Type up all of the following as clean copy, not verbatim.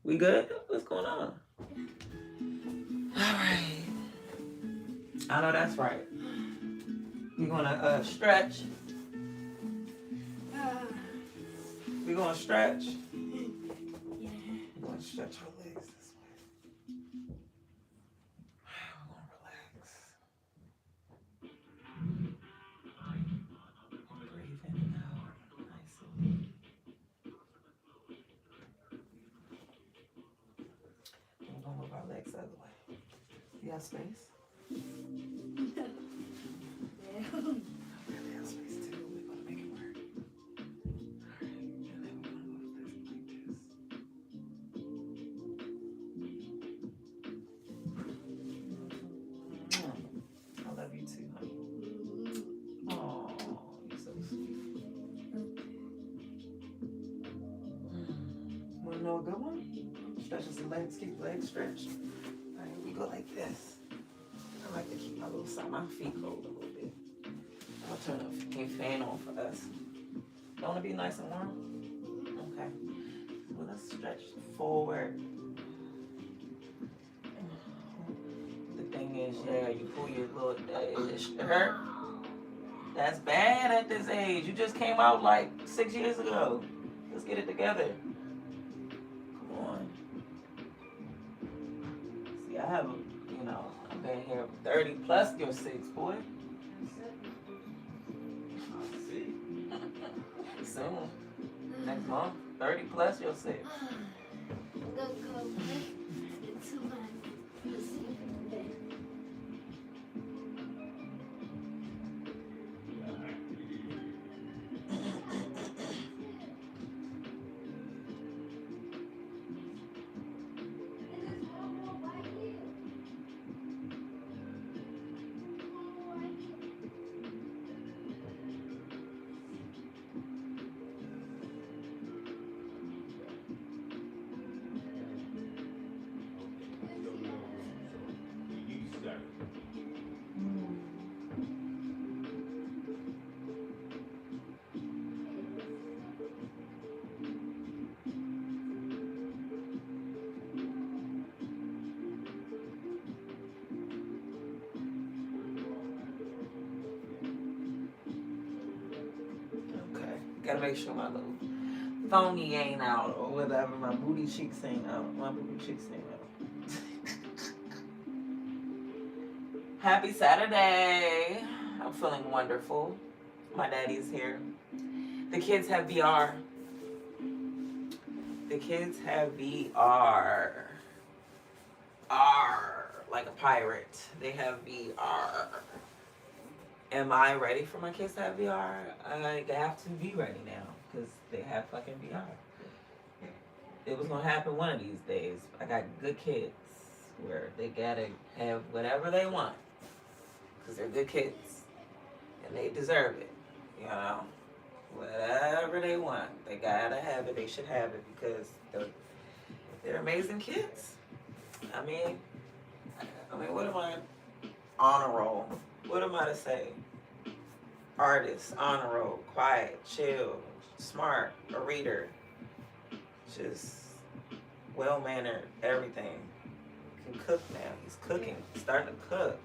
We good? What's going on? All right. I know that's right. We're gonna stretch. We're gonna stretch. Yeah. We're gonna stretch our legs this way. We're gonna relax. Breathe in and out. Nice and deep. We're gonna move our legs the other way. You have space? Yeah. We have space too. We're gonna make it work. Alright. And then we're gonna move this like this. I love you too, honey. Oh, you're so sweet. Wanna know a good one? Stretches the legs, keep the legs stretched. Alright, we go like this. I like to keep my little side, my feet cold a little bit. I'll turn the fan on for us. Don't it be nice and warm? Okay. Well, let's stretch forward. The thing is, yeah, you pull your little, it hurt. That's bad at this age. You just came out like 6 years ago. Let's get it together. Come on. See, I have, I've been here 30 plus your 6, boy. Soon. Next month, 30 plus your 6. I'm gonna go into my sleeping bed. Okay. Gotta make sure my little phony ain't out or whatever. My booty cheeks ain't out. My booty cheeks ain't out. Happy Saturday. I'm feeling wonderful. My daddy's here. The kids have VR. The kids have VR. R, like a pirate. They have VR. Am I ready for my kids to have VR? I have to be ready now because they have fucking VR. It was gonna happen one of these days. I got good kids where they gotta have whatever they want because they're good kids and they deserve it. Whatever they want, they gotta have it. They should have it because they're amazing kids. I mean, what am I? Honor roll. What am I to say? Artist, honor roll, quiet, chill, smart, a reader, just well-mannered, everything. Can cook now. He's cooking, starting to cook.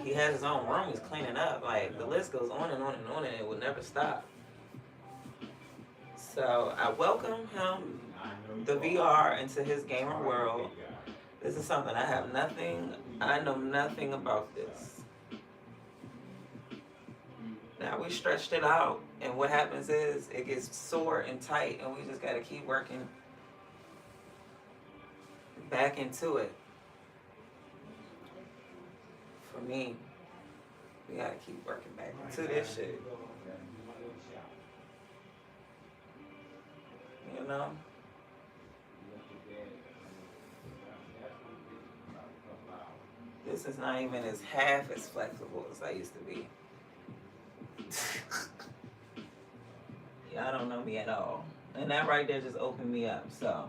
He has his own room. He's cleaning up. Like, the list goes on and on and on, and it will never stop. So I welcome him, the VR, into his gamer world. This is something I know nothing about this. Now we stretched it out, and what happens is it gets sore and tight, and we just got to keep working back into it. For me, we got to keep working back into this shit. You know? This is not even as half as flexible as I used to be. Y'all don't know me at all. And that right there just opened me up. So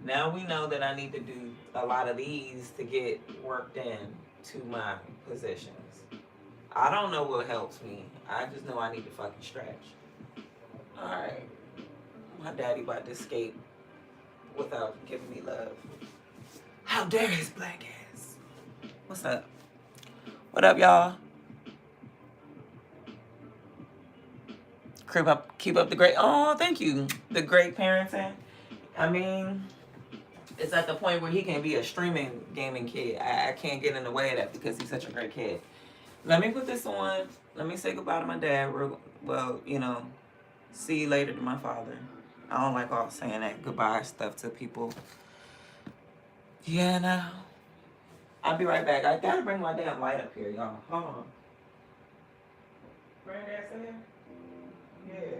now we know that I need to do a lot of these to get worked in to my positions. I don't know what helps me. I just know I need to fucking stretch. Alright. My daddy about to escape without giving me love. How dare his black ass? What's up? What up, y'all? Keep up the great. Oh, thank you. The great parenting. I mean, it's at the point where he can be a streaming gaming kid. I can't get in the way of that because he's such a great kid. Let me put this on. Let me say goodbye to my dad. Well, see you later to my father. I don't like all saying that goodbye stuff to people. Yeah, no. I'll be right back. I gotta bring my damn light up here, y'all. Hold on. Granddad said? Yeah.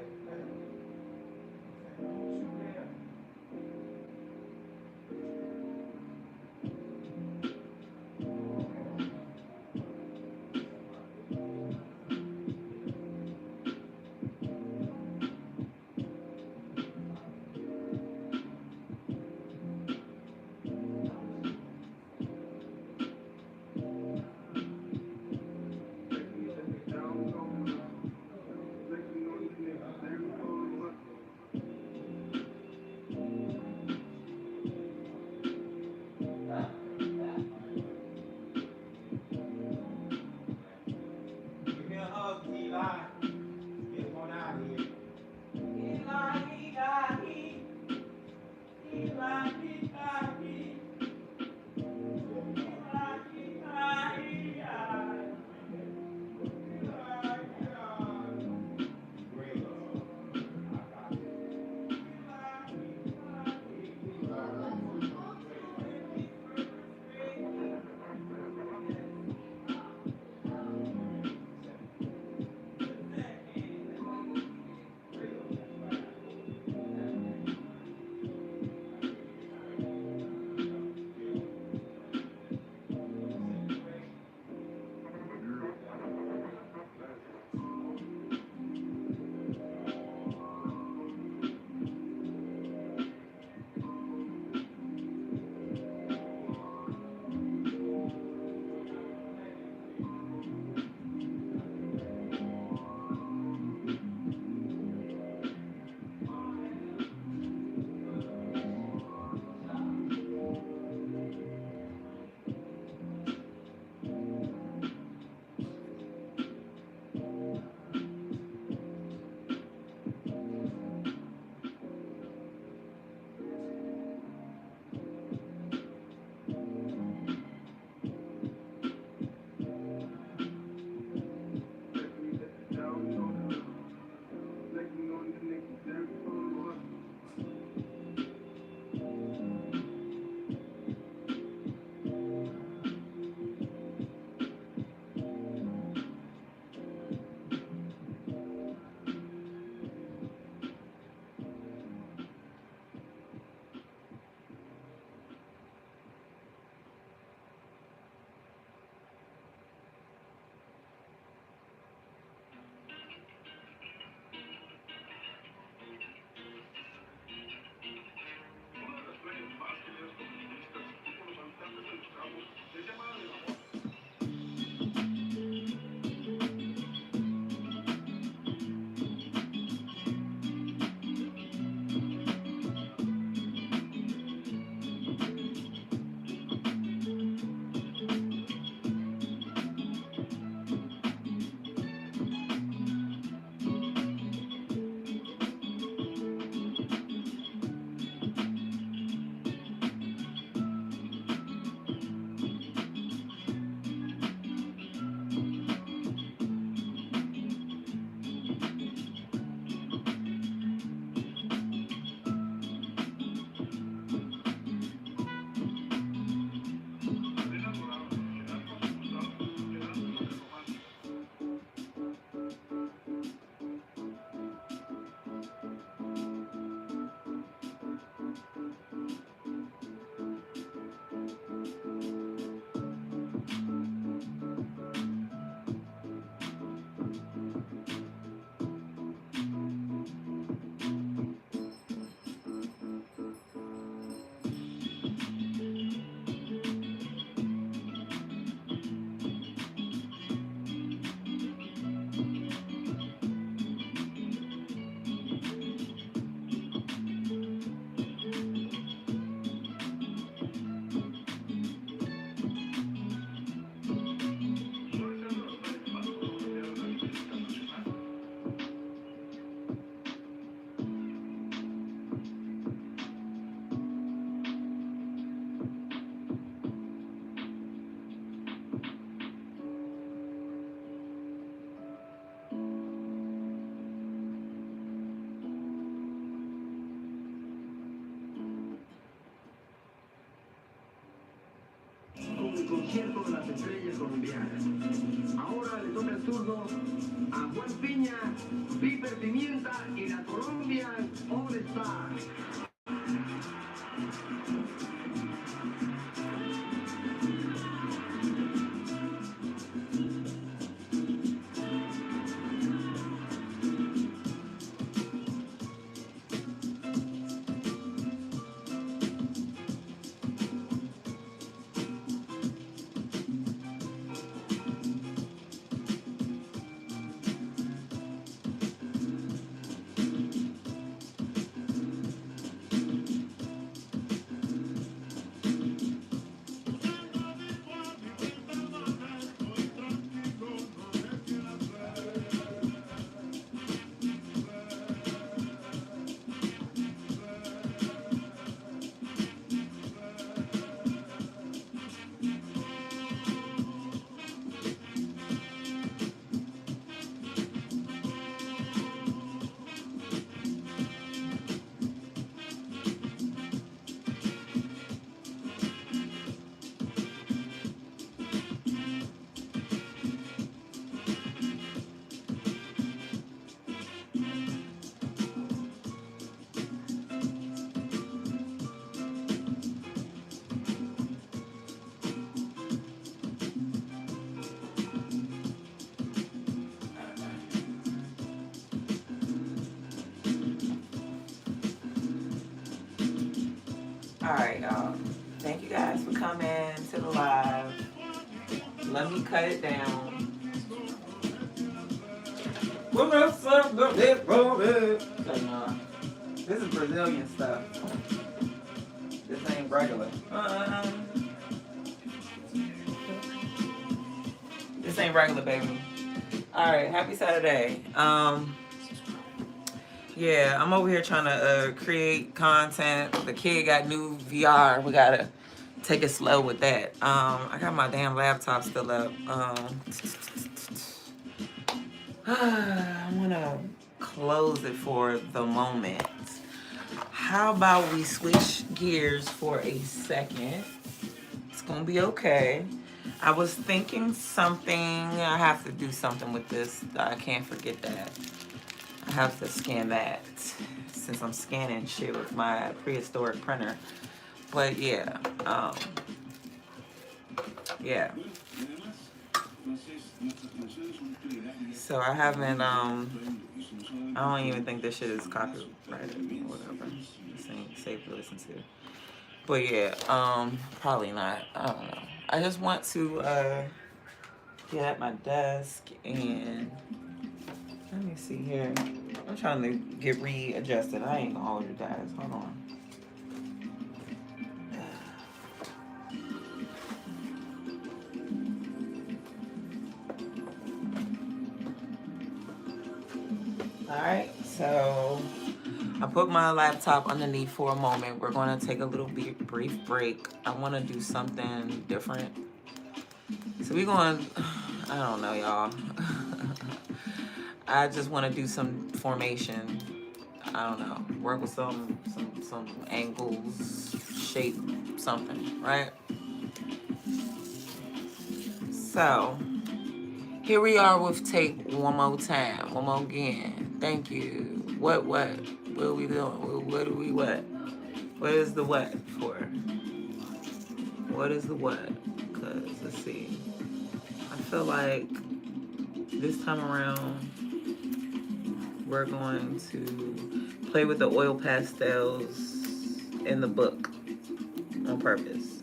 concierto de las estrellas colombianas. Ahora le toca el turno a Juan Piña, Piper Pimienta y la Colombian All Stars. All right, y'all. Thank you guys for coming to the live. Let me cut it down. This is Brazilian stuff. This ain't regular. This ain't regular, baby. All right, happy Saturday. Yeah, I'm over here trying to create content. The kid got new VR. We gotta take it slow with that. I got my damn laptop still up. I wanna close it for the moment. How about we switch gears for a second? It's gonna be okay. I was thinking something. I have to do something with this. I can't forget that. I have to scan that since I'm scanning shit with my prehistoric printer. But yeah, yeah. So I haven't, I don't even think this shit is copyrighted or whatever. This ain't safe to listen to. But yeah, probably not. I don't know. I just want to get at my desk and let me see here. I'm trying to get readjusted. I ain't gonna hold you guys. Hold on. Alright, so I put my laptop underneath for a moment. We're gonna take a little brief break. I wanna do something different. So we're going, I don't know, y'all. I just want to do some formation. I don't know. Work with some angles, shape something, right? So here we are with tape one more time, one more again. Thank you. What are we doing? What do we what? What is the what for? What is the what? Because let's see. I feel like this time around we're going to play with the oil pastels in the book on purpose.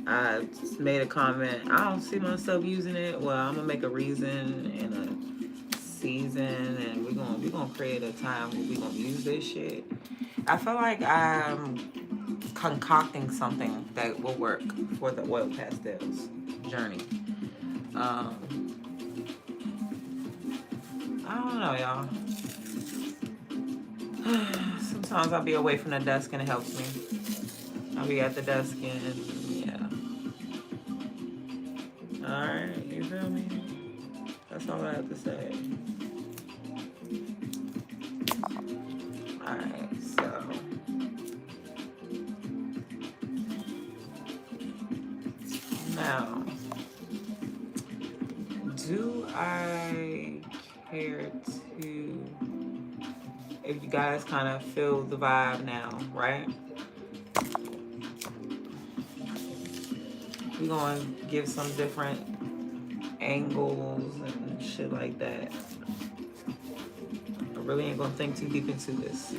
I made a comment, I don't see myself using it. Well, I'm gonna make a reason and a season, and we're gonna create a time where we're gonna use this shit. I feel like I'm concocting something that will work for the oil pastels journey. I don't know, y'all. Sometimes I'll be away from the desk and it helps me. I'll be at the desk and yeah. Alright, you feel me? That's all I have to say. Alright, so now compare to, if you guys kind of feel the vibe now, right? We're going to give some different angles and shit like that. I really ain't going to think too deep into this.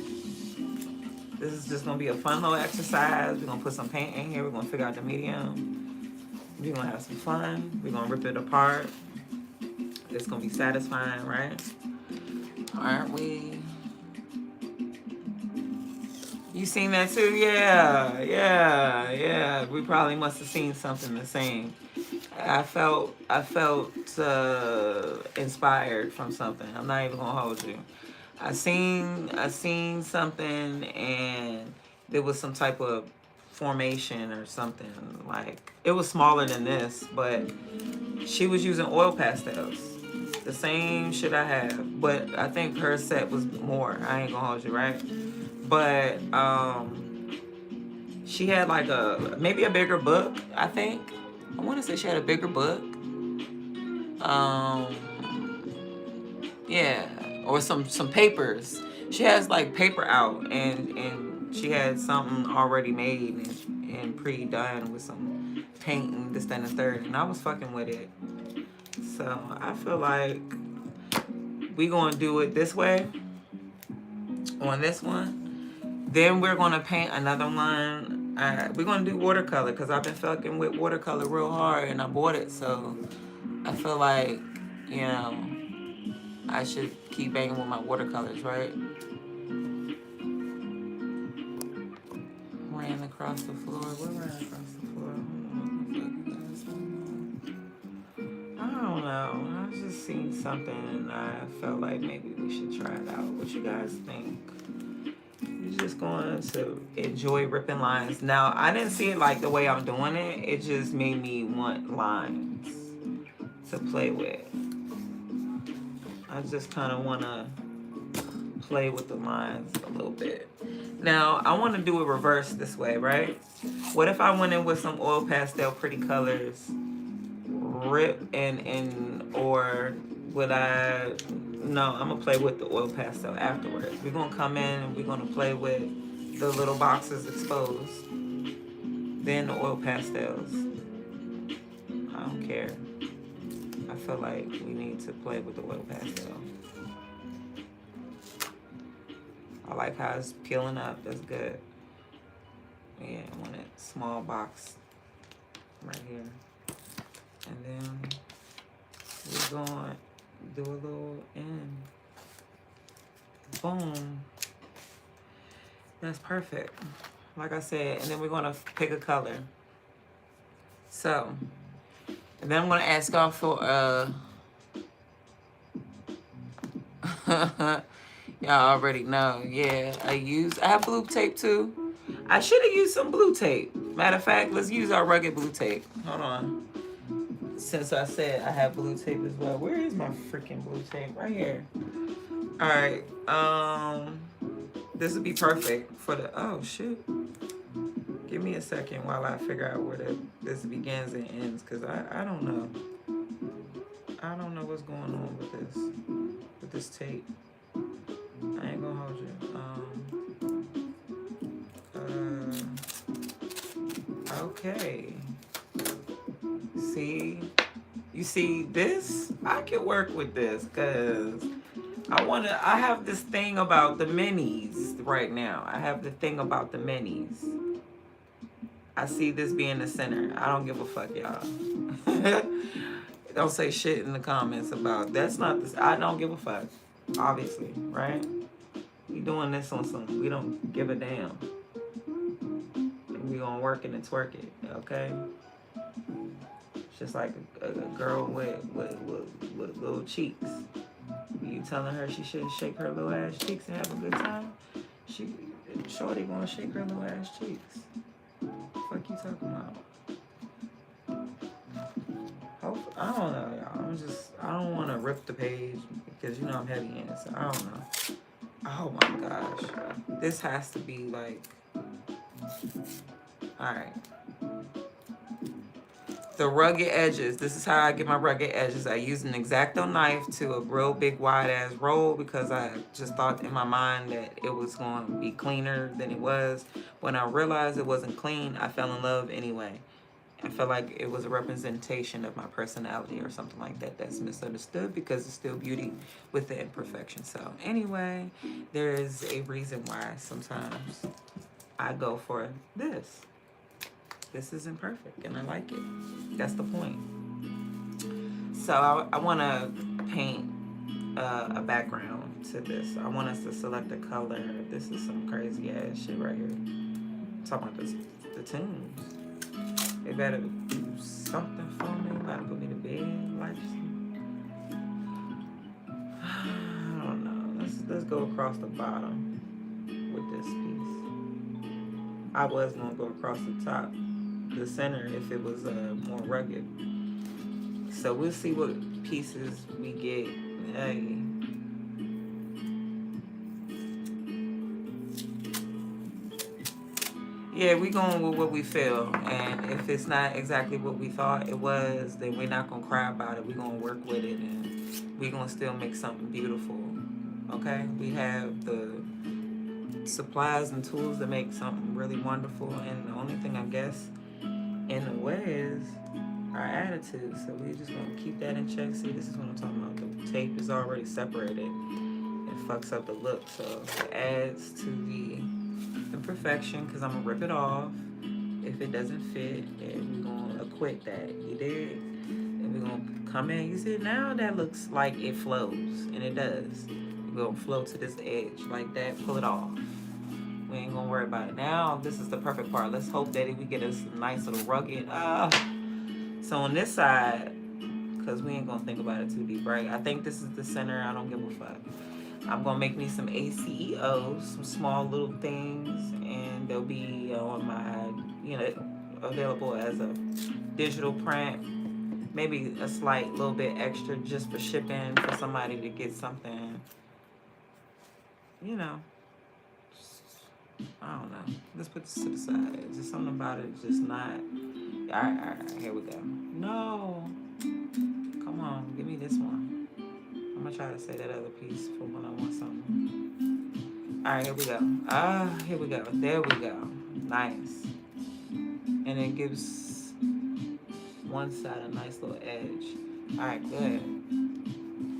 This is just going to be a fun little exercise. We're going to put some paint in here. We're going to figure out the medium. We're going to have some fun. We're going to rip it apart. It's going to be satisfying, right? Aren't we? You seen that too? Yeah. We probably must have seen something the same. I felt inspired from something. I'm not even gonna hold you. I seen something, and there was some type of formation or something. Like, it was smaller than this, but she was using oil pastels. The same shit I have, but I think her set was more. I ain't gonna hold you, right? But she had like maybe a bigger book, I think. I want to say she had a bigger book. Yeah, or some papers. She has like paper out, and she had something already made and pre-done with some paint and this, that, and the third, and I was fucking with it. So I feel like we gonna do it this way on this one. Then we're gonna paint another one. We're gonna do watercolor because I've been fucking with watercolor real hard and I bought it, so I feel like, you know, I should keep banging with my watercolors, right? Ran across the floor. What ran across the floor? I don't know. I just seen something and I felt like maybe we should try it out. What you guys think? You're just going to enjoy ripping lines. Now, I didn't see it like the way I'm doing it. It just made me want lines to play with. I just kind of want to play with the lines a little bit. Now, I want to do it reverse this way, right? What if I went in with some oil pastel pretty colors, rip or would I? No, I'm gonna play with the oil pastel afterwards. We're gonna come in and we're gonna play with the little boxes exposed, then the oil pastels. I don't care. I feel like we need to play with the oil pastel. I like how it's peeling up. That's good. Yeah, I want it small box right here. And then we're going to do a little end. Boom. That's perfect. Like I said, and then we're going to pick a color. So, and then I'm going to ask y'all for y'all already know. Yeah, I have blue tape too. I should have used some blue tape. Matter of fact, let's use our rugged blue tape. Hold on. Since I said I have blue tape as well. Where is my freaking blue tape? Right here. All right. This would be perfect for the, oh shoot. Give me a second while I figure out where this begins and ends, because I don't know. I don't know what's going on with this tape. I ain't gonna hold you. Okay. See, you see this? I can work with this because I have this thing about the minis right now. I have the thing about the minis. I see this being the center. I don't give a fuck, y'all. Don't say shit in the comments about that's not this. I don't give a fuck. Obviously, right? We doing this on some. We don't give a damn. And we gonna work it and twerk it, okay? It's just like a girl with little cheeks. You telling her she should shake her little ass cheeks and have a good time? Shorty gonna shake her little ass cheeks. What the fuck you talking about? I don't know, y'all. I don't want to rip the page because, you know, I'm heavy in it, so I don't know. Oh my gosh. This has to be like, all right. The rugged edges. This is how I get my rugged edges. I use an X-Acto knife to a real big wide ass roll because I just thought in my mind that it was going to be cleaner than it was. When I realized it wasn't clean, I fell in love anyway. I felt like it was a representation of my personality or something like that. That's misunderstood because it's still beauty with the imperfection. So anyway, there is a reason why sometimes I go for this. This isn't perfect and I like it. That's the point. So I want to paint a background to this. I want us to select a color. This is some crazy ass shit right here. I'm talking about the tunes. They better do something for me. Better put me to bed. Like, I don't know. Let's go across the bottom with this piece. I was gonna go across the top, the center, if it was more rugged. So we'll see what pieces we get. Hey. Yeah, we going with what we feel, and if it's not exactly what we thought it was, then we're not gonna cry about it. We're gonna work with it, and we're gonna still make something beautiful. Okay, we have the supplies and tools to make something really wonderful, and the only thing I guess in the way is our attitude. So we just gonna keep that in check. See, this is what I'm talking about. The tape is already separated. It fucks up the look, so it adds to the imperfection because I'm gonna rip it off. If it doesn't fit, then we're gonna acquit that. You dig? And we're gonna come in. You see, now that looks like it flows, and it does. We're gonna flow to this edge like that, pull it off. We ain't gonna worry about it. Now, this is the perfect part. Let's hope that we get us a nice little rugged. So on this side, because we ain't gonna think about it too deep, right? I think this is the center. I don't give a fuck. I'm gonna make me some ACEOs, some small little things, and they'll be on my, available as a digital print. Maybe a slight little bit extra just for shipping for somebody to get something, I don't know. Let's put this to the side. It's just something about it, just not. All right, here we go. No. Come on, give me this one. I'm gonna try to say that other piece for when I want something. All right, here we go. Here we go. There we go. Nice. And it gives one side a nice little edge. All right, good.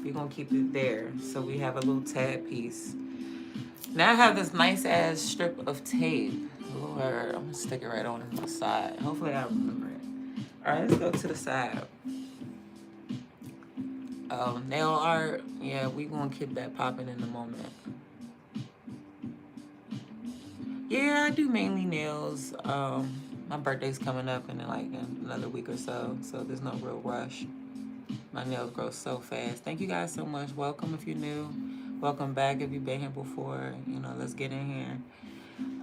We're gonna keep it there. So we have a little tab piece. Now I have this nice ass strip of tape. Lord, I'm gonna stick it right on the side. Hopefully I remember it. All right, let's go to the side. Nail art, yeah, we gonna keep that popping in a moment. Yeah, I do mainly nails. My birthday's coming up in like another week or so there's no real rush. My nails grow so fast. Thank you guys so much. Welcome if you're new. Welcome back if you've been here before. Let's get in here.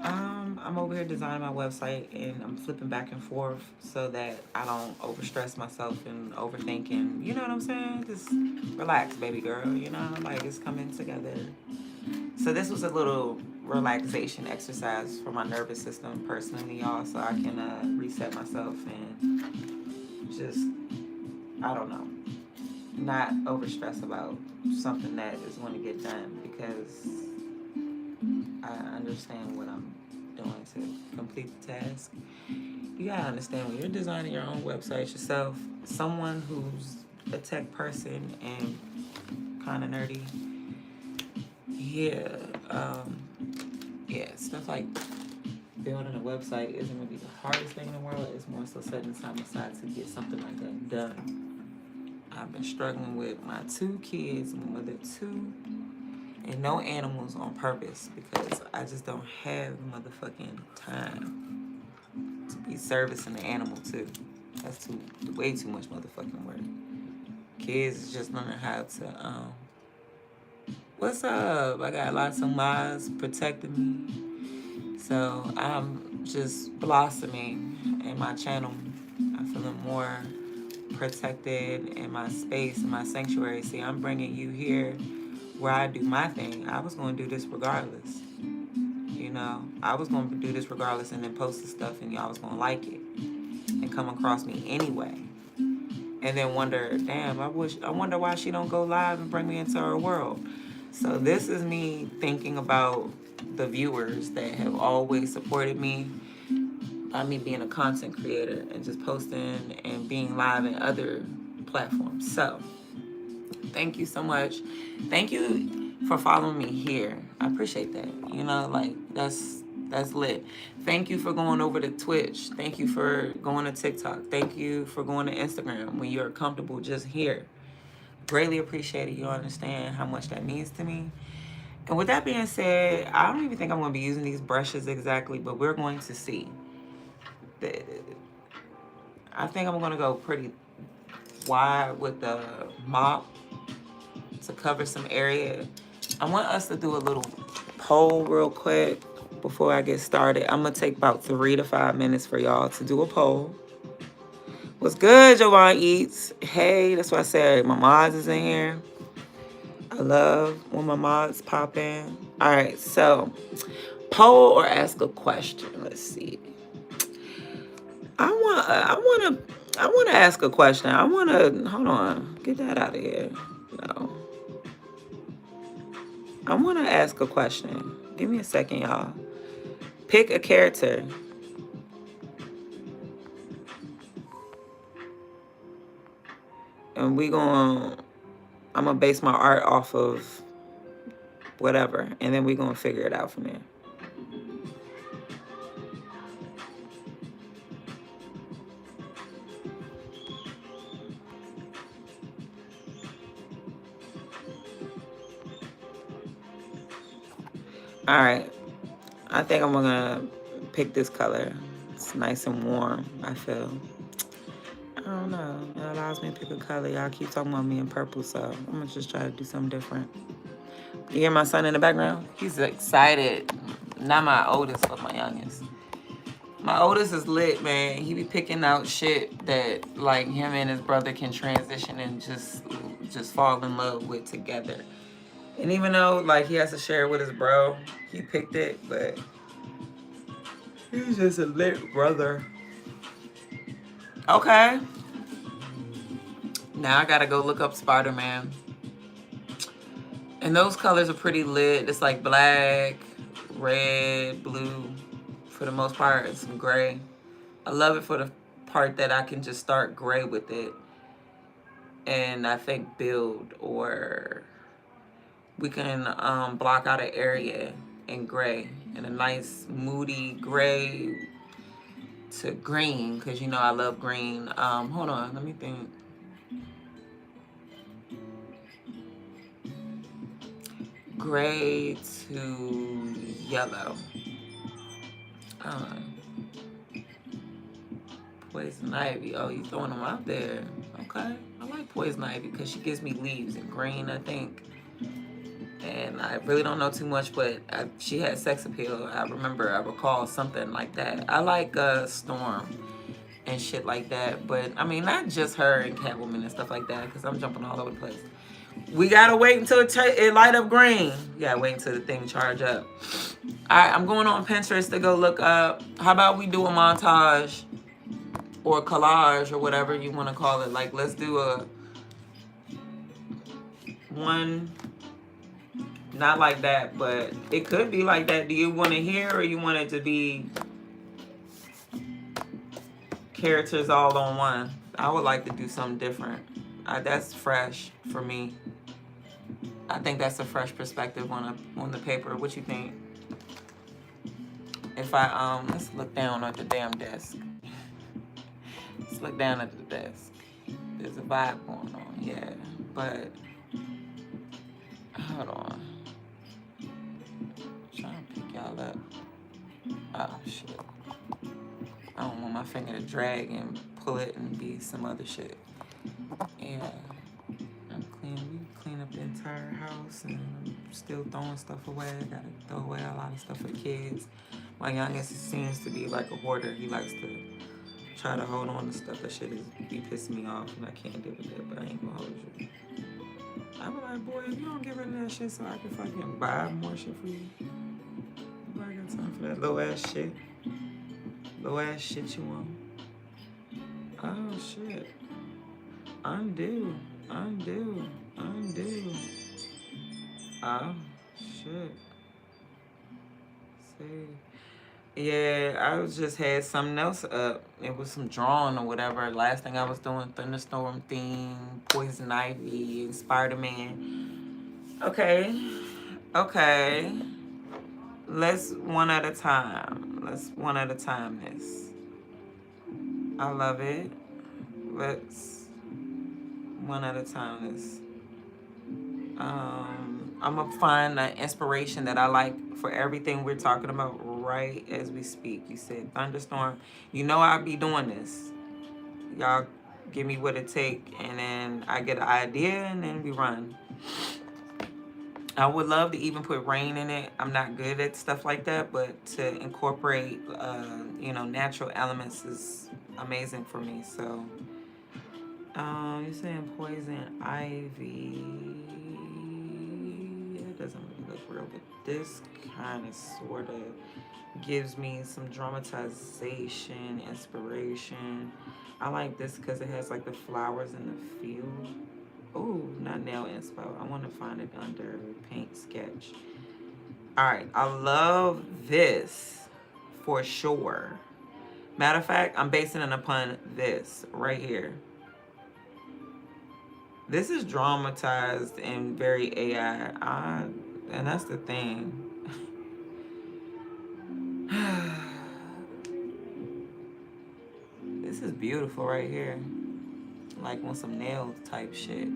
I'm over here designing my website and I'm flipping back and forth so that I don't overstress myself and overthinking. You know what I'm saying? Just relax, baby girl. Like it's coming together. So this was a little relaxation exercise for my nervous system personally, y'all, so I can reset myself and just, I don't know, not overstress about something that is going to get done because I understand what I'm doing to complete the task. You gotta understand when you're designing your own website yourself, someone who's a tech person and kind of nerdy, stuff like building a website isn't really the hardest thing in the world. It's more so setting time aside to get something like that done. I've been struggling with my 2 kids, my mother 2, and no animals on purpose because I just don't have motherfucking time to be servicing the animal too. That's way too much motherfucking work. Kids is just learning how to what's up? I got lots of mods protecting me. So I'm just blossoming in my channel. I'm feeling more protected in my space, in my sanctuary. See, I'm bringing you here where I do my thing. I was going to do this regardless. I was going to do this regardless and then post the stuff and y'all was going to like it. and come across me anyway. And then wonder, damn, I wonder why she don't go live and bring me into her world. So this is me thinking about the viewers that have always supported me by me being a content creator and just posting and being live in other platforms. So thank you so much. Thank you for following me here. I appreciate that. You know, like that's lit. Thank you for going over to Twitch. Thank you for going to TikTok. Thank you for going to Instagram when you're comfortable just here. Greatly appreciate it. You understand how much that means to me. And with that being said, I don't even think I'm going to be using these brushes exactly, but we're going to see. I think I'm going to go pretty wide with the mop to cover some area. I want us to do a little poll real quick before I get started. I'm going to take about 3 to 5 minutes for y'all to do a poll. What's good, Joanne Eats? Hey, that's what I said. My mods is in here. I love when my mods pop in. All right, so poll or ask a question. Let's see. I want to ask a question. Hold on. Get that out of here. No. I want to ask a question. Give me a second, y'all. Pick a character. And I'm going to base my art off of whatever. And then we're going to figure it out from there. All right. I think I'm going to pick this color. It's nice and warm, I feel. I don't know. It allows me to pick a color. Y'all keep talking about me in purple, so I'm going to just try to do something different. You hear my son in the background? He's excited. Not my oldest, but my youngest. My oldest is lit, man. He be picking out shit that, like, him and his brother can transition and just fall in love with together. And even though, like, he has to share it with his bro, he picked it, but he's just a lit brother. Okay. Now I gotta go look up Spider-Man. And those colors are pretty lit. It's like black, red, blue. For the most part, it's some gray. I love it for the part that I can just start gray with it. And I think build, or we can block out an area in gray. And a nice moody gray to green, because you know I love green. Hold on, let me think. Gray to yellow. Poison Ivy. Oh, you throwing them out there. Okay. I like Poison Ivy because she gives me leaves and green, I think. And I really don't know too much, but she had sex appeal. I recall something like that. I like Storm and shit like that. But, I mean, not just her and Catwoman and stuff like that, because I'm jumping all over the place. We gotta wait until it light up green. We gotta wait until the thing charge up. All right, I'm going on Pinterest to go look up. How about we do a montage or a collage or whatever you want to call it? Like, let's do a one, not like that, but it could be like that. Do you want to hear, or you want it to be characters all on one? I would like to do something different. That's fresh for me. I think that's a fresh perspective on the paper. What you think? If I let's look down at the damn desk. Let's look down at the desk. There's a vibe going on, yeah. But hold on. I'm trying to pick y'all up. Oh shit. I don't want my finger to drag and pull it and be some other shit. Yeah. We clean up the entire house, and I'm still throwing stuff away. I gotta throw away a lot of stuff for the kids. My youngest seems to be like a hoarder. He likes to try to hold on to stuff. That shit be pissing me off, and I can't deal with it, but I ain't gonna hold you. I be like, boy, if you don't get rid of that shit so I can fucking buy more shit for you. I got time for that low ass shit. Low ass shit you want. Oh shit. Undo. Undo. Undo. Oh shit. See. Yeah, I was just had something else up. It was some drawing or whatever. Last thing I was doing, thunderstorm theme, poison ivy, and Spider-Man. Okay. Okay. Let's one at a time. Let's one at a time this. I love it. Let's one at a time this. I'm gonna find the inspiration that I like for everything we're talking about right as we speak. You said thunderstorm. You know I'll be doing this. Y'all give me what it take, and then I get an idea, and then we run. I would love to even put rain in it. I'm not good at stuff like that, but to incorporate, natural elements is amazing for me. So, you're saying poison ivy. It doesn't really look real, but this kind of sort of gives me some dramatization, inspiration. I like this because it has like the flowers in the field. Oh, not nail inspo. I want to find it under paint sketch. All right, I love this for sure. Matter of fact, I'm basing it upon this right here. This is dramatized and very AI. And that's the thing. This is beautiful right here. Like on some nail type shit.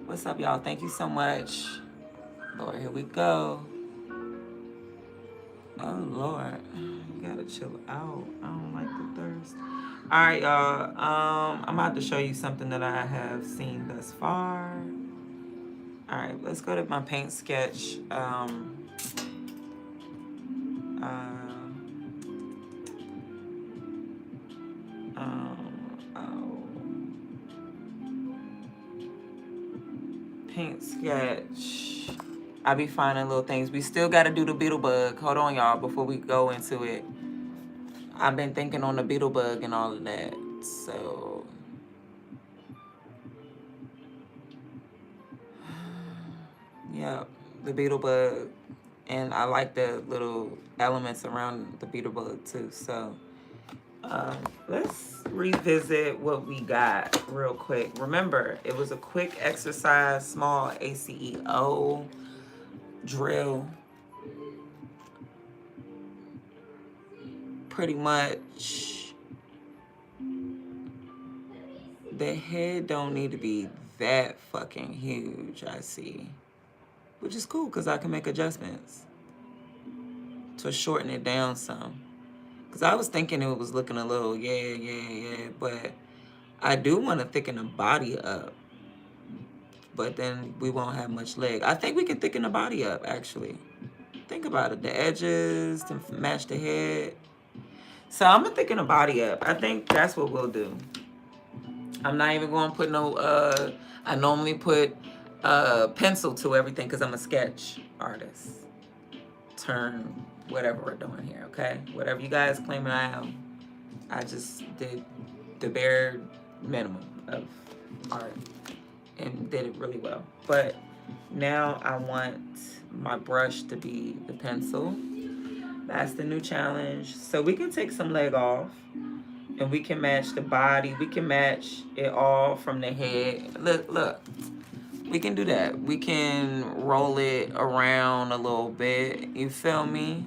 What's up, y'all? Thank you so much. Lord, here we go. Oh, Lord. You gotta chill out. I don't like the thirst. All right, y'all. I'm about to show you something that I have seen thus far. All right, let's go to my paint sketch. Paint sketch. I be finding little things. We still got to do the beetle bug. Hold on, y'all, before we go into it. I've been thinking on the beetle bug and all of that. So, yeah, the beetle bug. And I like the little elements around the beetle bug too. So, let's revisit what we got real quick. Remember, it was a quick exercise, small ACEO drill. Pretty much, the head don't need to be that fucking huge, I see. Which is cool, because I can make adjustments to shorten it down some. Because I was thinking it was looking a little, but I do want to thicken the body up. But then we won't have much leg. I think we can thicken the body up, actually. Think about it. The edges to match the head. So I'm going to thicken the body up. I think that's what we'll do. I'm not even going to put no, I normally put pencil to everything because I'm a sketch artist. Turn whatever we're doing here, okay? Whatever you guys claim I am, I just did the bare minimum of art and did it really well. But now I want my brush to be the pencil. That's the new challenge. So we can take some leg off and we can match the body. We can match it all from the head. Look. We can do that. We can roll it around a little bit. You feel me?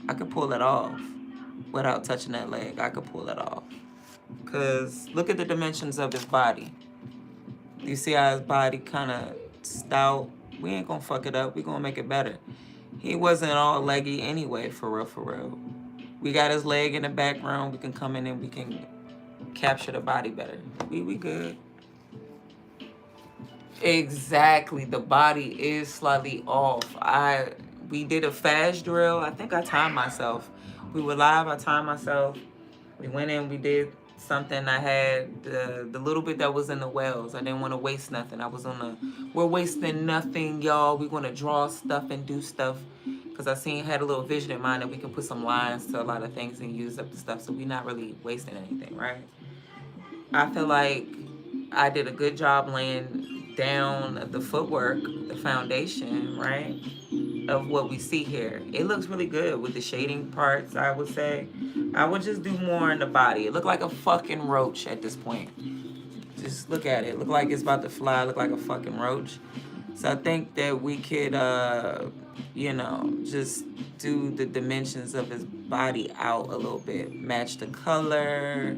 I could pull it off without touching that leg. I could pull it off. Because look at the dimensions of his body. You see how his body kind of stout? We ain't going to fuck it up. We going to make it better. He wasn't all leggy anyway, for real. We got his leg in the background. We can come in and we can capture the body better. We good. Exactly. The body is slightly off. We did a fast drill. I think I timed myself. We were live. I timed myself. We went in. We did something. I had the little bit that was in the wells. I didn't want to waste nothing. I was on the, we're wasting nothing, y'all. We want to draw stuff and do stuff. Because I had a little vision in mind that we can put some lines to a lot of things and use up the stuff. So we're not really wasting anything, right? I feel like I did a good job laying down the footwork, the foundation, right, of what we see here. It looks really good with the shading parts, I would say. I would just do more in the body. It looked like a fucking roach at this point. Just look at it. Look like it's about to fly. Look like a fucking roach. So I think that we could, just do the dimensions of his body out a little bit. Match the color.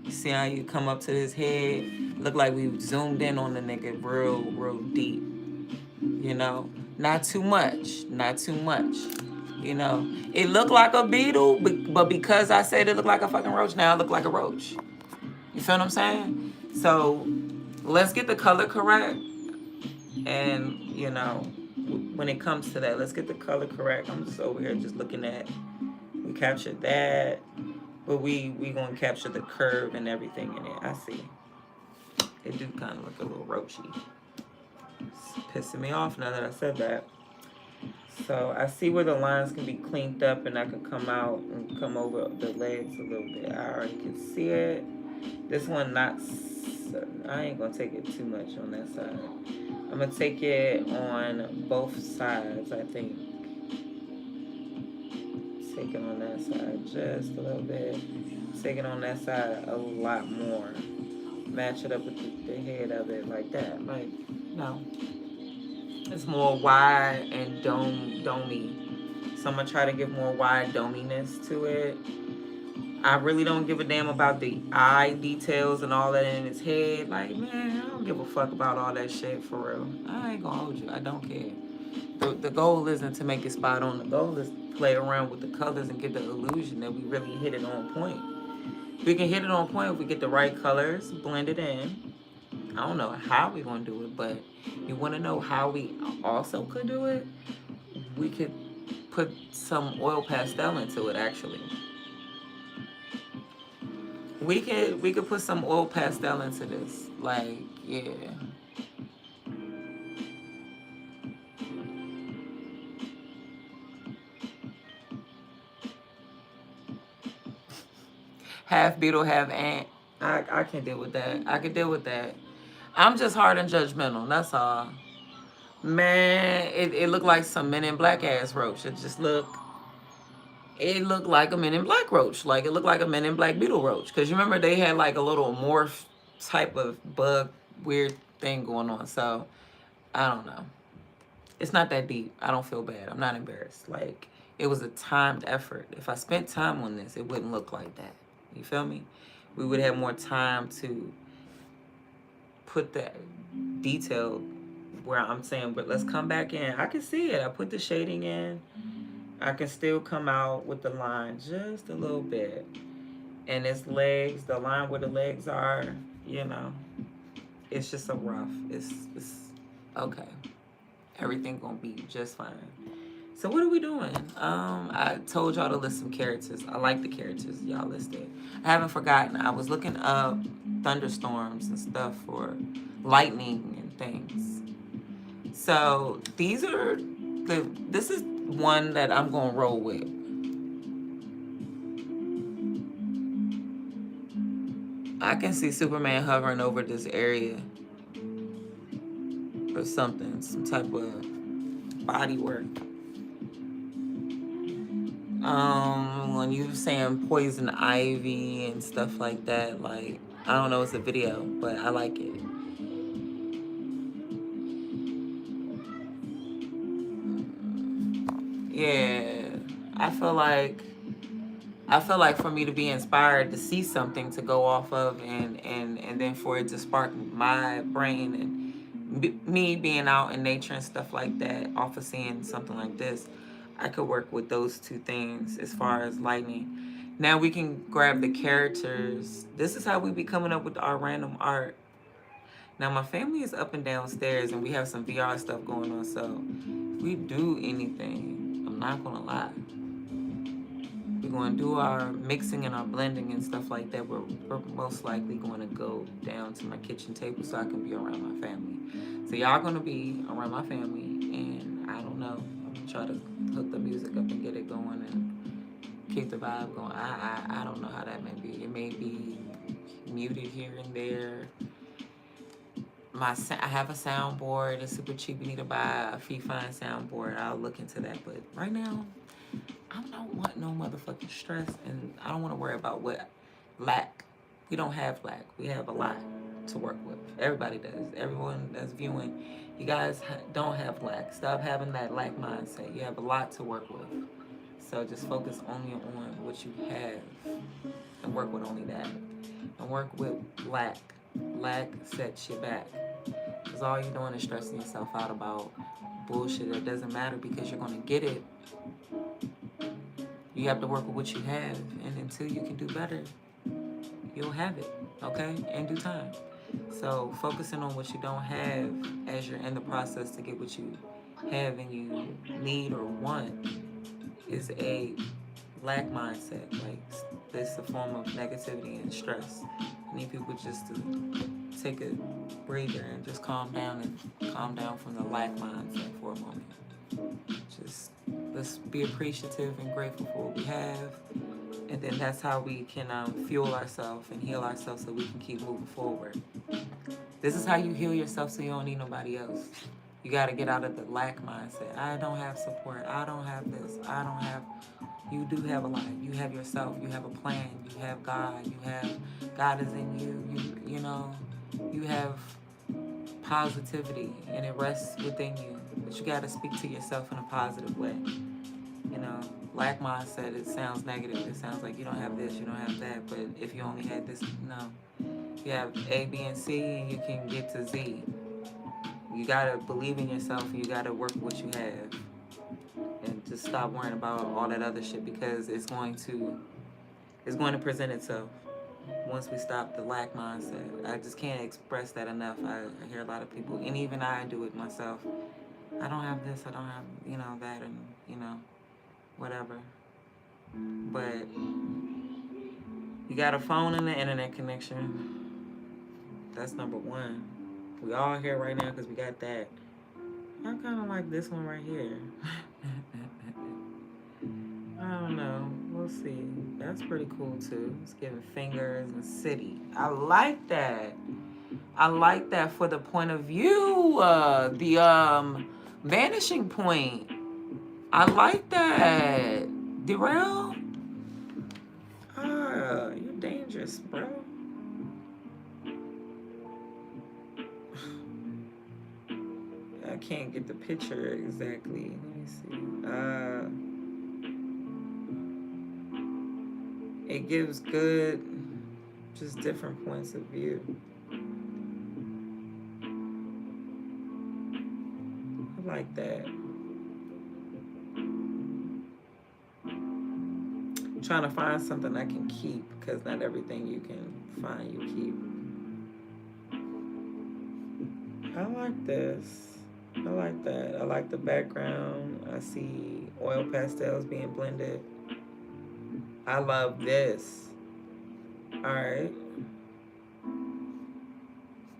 See how you come up to his head? Look like we zoomed in on the nigga real deep. Not too much. Not too much. It looked like a beetle, but because I said it looked like a fucking roach, now it look like a roach. You feel what I'm saying? So let's get the color correct. And, when it comes to that, let's get the color correct. I'm just over here just looking at, we captured that, but we gonna capture the curve and everything in it. I see. It do kind of look a little roachy. It's pissing me off now that I said that. So I see where the lines can be cleaned up and I could come out and come over the legs a little bit. I already can see it. This one I ain't gonna take it too much on that side. I'm gonna take it on both sides, I think. Take it on that side just a little bit. Take it on that side a lot more. Match it up with the head of it like that. Like, no. It's more wide and domey. So I'm gonna try to give more wide dominess to it. I really don't give a damn about the eye details and all that in his head. Like, man, I don't give a fuck about all that shit for real. I ain't gonna hold you. I don't care. The goal isn't to make it spot on. The goal is to play around with the colors and get the illusion that we really hit it on point. We can hit it on point if we get the right colors, blend it in. I don't know how we're gonna do it, but you wanna know how we also could do it? We could put some oil pastel into it, actually. We could put some oil pastel into this. Like, yeah. Half beetle, half ant. I can deal with that. I can deal with that. I'm just hard and judgmental. That's all. Man, it looked like some Men in Black ass roach. It looked like a Men in Black roach. Like, it looked like a Men in Black beetle roach. Because you remember they had like a little morph type of bug weird thing going on. So, I don't know. It's not that deep. I don't feel bad. I'm not embarrassed. Like, it was a timed effort. If I spent time on this, it wouldn't look like that. You feel me? We would have more time to put that detail where I'm saying, but let's come back in. I can see it. I put the shading in. I can still come out with the line just a little bit. And its legs, the line where the legs are, it's just a rough. It's okay. Everything gonna be just fine. So what are we doing? I told y'all to list some characters. I like the characters y'all listed. I haven't forgotten. I was looking up thunderstorms and stuff for lightning and things. So this is one that I'm gonna roll with. I can see Superman hovering over this area or something, some type of body work. When you saying poison ivy and stuff like that, like, I don't know, it's a video, but I like it. Yeah, I feel like for me to be inspired to see something to go off of and then for it to spark my brain and me being out in nature and stuff like that, off of seeing something like this, I could work with those two things as far as lightning. Now we can grab the characters. This is how we be coming up with our random art. Now my family is up and downstairs and we have some VR stuff going on, so if we do anything, I'm not gonna lie. We're going to do our mixing and our blending and stuff like that. We're most likely going to go down to my kitchen table so I can be around my family. So y'all going to be around my family, and I don't know. I'm going to try to hook the music up and get it going and keep the vibe going. I don't know how that may be. It may be muted here and there. I have a soundboard. It's super cheap. You need to buy a fee fine soundboard. I'll look into that. But right now, I don't want no motherfucking stress, and I don't want to worry about what lack. We don't have lack. We have a lot to work with. Everybody does. Everyone that's viewing, you guys don't have lack. Stop having that lack mindset. You have a lot to work with. So just focus only on what you have and work with only that. And work with lack. Lack sets you back. Because all you're doing is stressing yourself out about bullshit that doesn't matter because you're going to get it. You have to work with what you have. And until you can do better, you'll have it. Okay? In due time. So focusing on what you don't have as you're in the process to get what you have and you need or want is a lack mindset. Like, this is a form of negativity and stress. I need people just to take a breather and just calm down from the lack mindset for a moment. Just let's be appreciative and grateful for what we have, and then that's how we can fuel ourselves and heal ourselves so we can keep moving forward. This is how you heal yourself so you don't need nobody else. You got to get out of the lack mindset. I don't have support. I don't have this. I don't have... You do have a life. You have yourself. You have a plan. You have God. You have... God is in you. You know, you have positivity and it rests within you. But you got to speak to yourself in a positive way. You know, lack mindset, it sounds negative. It sounds like you don't have this, you don't have that. But if you only had this, no. You have A, B, and C, and you can get to Z. You gotta believe in yourself, and you gotta work with what you have, and just stop worrying about all that other shit because it's going to present itself once we stop the lack mindset. I just can't express that enough. I hear a lot of people, and even I do it myself. I don't have this, I don't have that, and whatever. But you got a phone and the internet connection. That's number one. We all here right now because we got that. I kind of like this one right here. I don't know. We'll see. That's pretty cool too. It's giving fingers and city. I like that. I like that for the point of view. The vanishing point. I like that. Darrell? You're dangerous, bro. I can't get the picture exactly. Let me see. It gives good, just different points of view. I like that. I'm trying to find something I can keep because not everything you can find you keep. I like this. I like that. I like the background. I see oil pastels being blended. I love this. All right.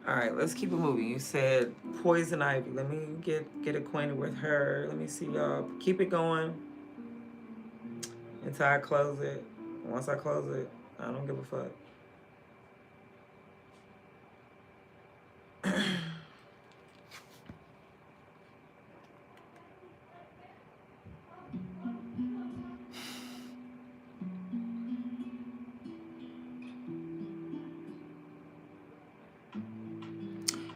All right, let's keep it moving. You said Poison Ivy. Let me get acquainted with her. Let me see, y'all. Keep it going until I close it. Once I close it, I don't give a fuck.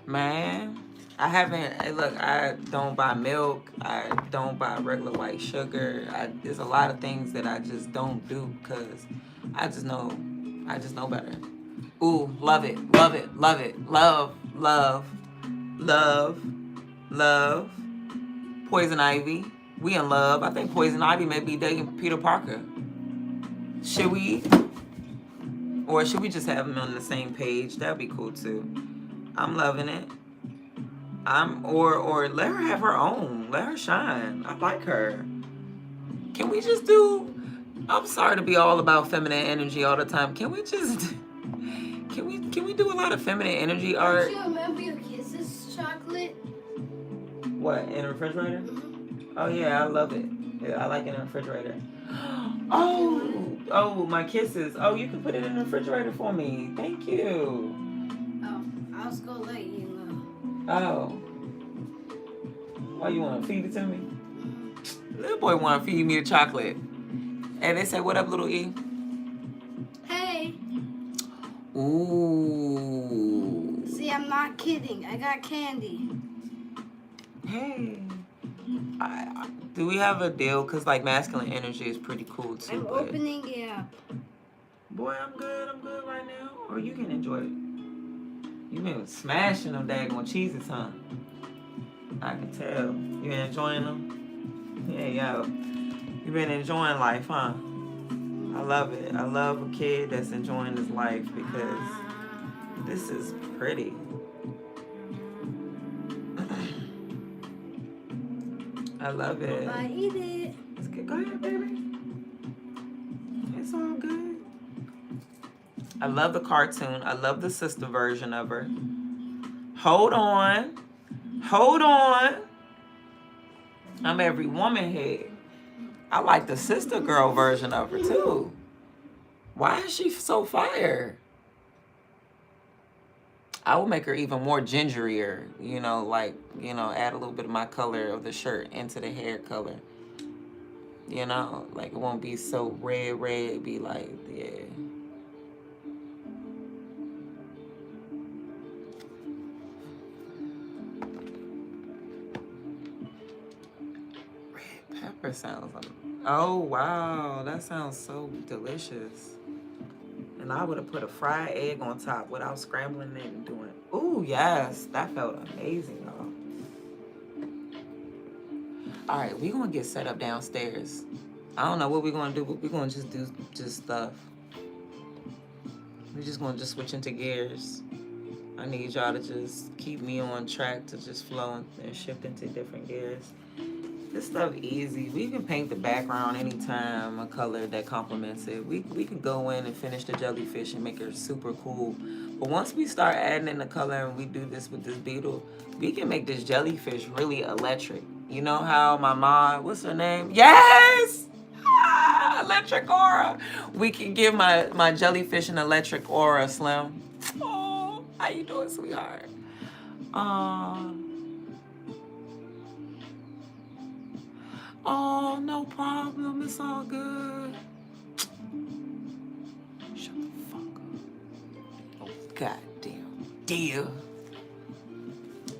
Man, I don't buy milk. I don't buy regular white sugar. There's a lot of things that I just don't do because I just know better. Ooh, love it, love it, love it. Love, love, love, love. Poison Ivy. We in love. I think Poison Ivy may be dating Peter Parker. Should we? Or should we just have them on the same page? That'd be cool too. I'm loving it. Or let her have her own. Let her shine. I like her. Can we just do... I'm sorry to be all about feminine energy all the time. Can we just... Can we do a lot of feminine energy art? Do you remember your Kisses chocolate? What, in a refrigerator? Oh yeah, I love it. Yeah, I like it in a refrigerator. Oh, Oh, my kisses. Oh, you can put it in the refrigerator for me. Thank you. Oh, I was gonna let you know. Oh. Why you want to feed it to me? Little boy want to feed me the chocolate. And they say, what up, little E? Hey. Ooh. See, I'm not kidding. I got candy. Hey. Do we have a deal? Because, like, masculine energy is pretty cool, too. I'm opening it up. Boy, I'm good right now. Or you can enjoy it. You been smashing them daggone cheeses, huh? I can tell. You been enjoying them? Yeah, yo. You been enjoying life, huh? I love it. I love a kid that's enjoying his life because this is pretty. I love it. I eat it. It's good. Go ahead, baby. It's all good. I love the cartoon. I love the sister version of her. Hold on. Hold on. I'm every woman head. I like the sister girl version of her too. Why is she so fire? I would make her even more gingerier, you know, like, you know, add a little bit of my color of the shirt into the hair color. You know, like it won't be so red, be like, yeah. Red pepper sounds like, oh wow, that sounds so delicious. And I would have put a fried egg on top without scrambling it and doing. Ooh, yes, that felt amazing, y'all. All right, we're gonna get set up downstairs. I don't know what we're gonna do, but we're gonna just do stuff. We're just gonna switch into gears. I need y'all to just keep me on track to just flow and shift into different gears. This stuff easy. We can paint the background anytime a color that complements it. We can go in and finish the jellyfish and make it super cool. But once we start adding in the color and we do this with this beetle, we can make this jellyfish really electric. You know how my mom, what's her name? Yes! Ah, electric aura. We can give my jellyfish an electric aura, Slim. Oh, how you doing, sweetheart? Oh, no problem. It's all good. Shut the fuck up. Oh, goddamn dear.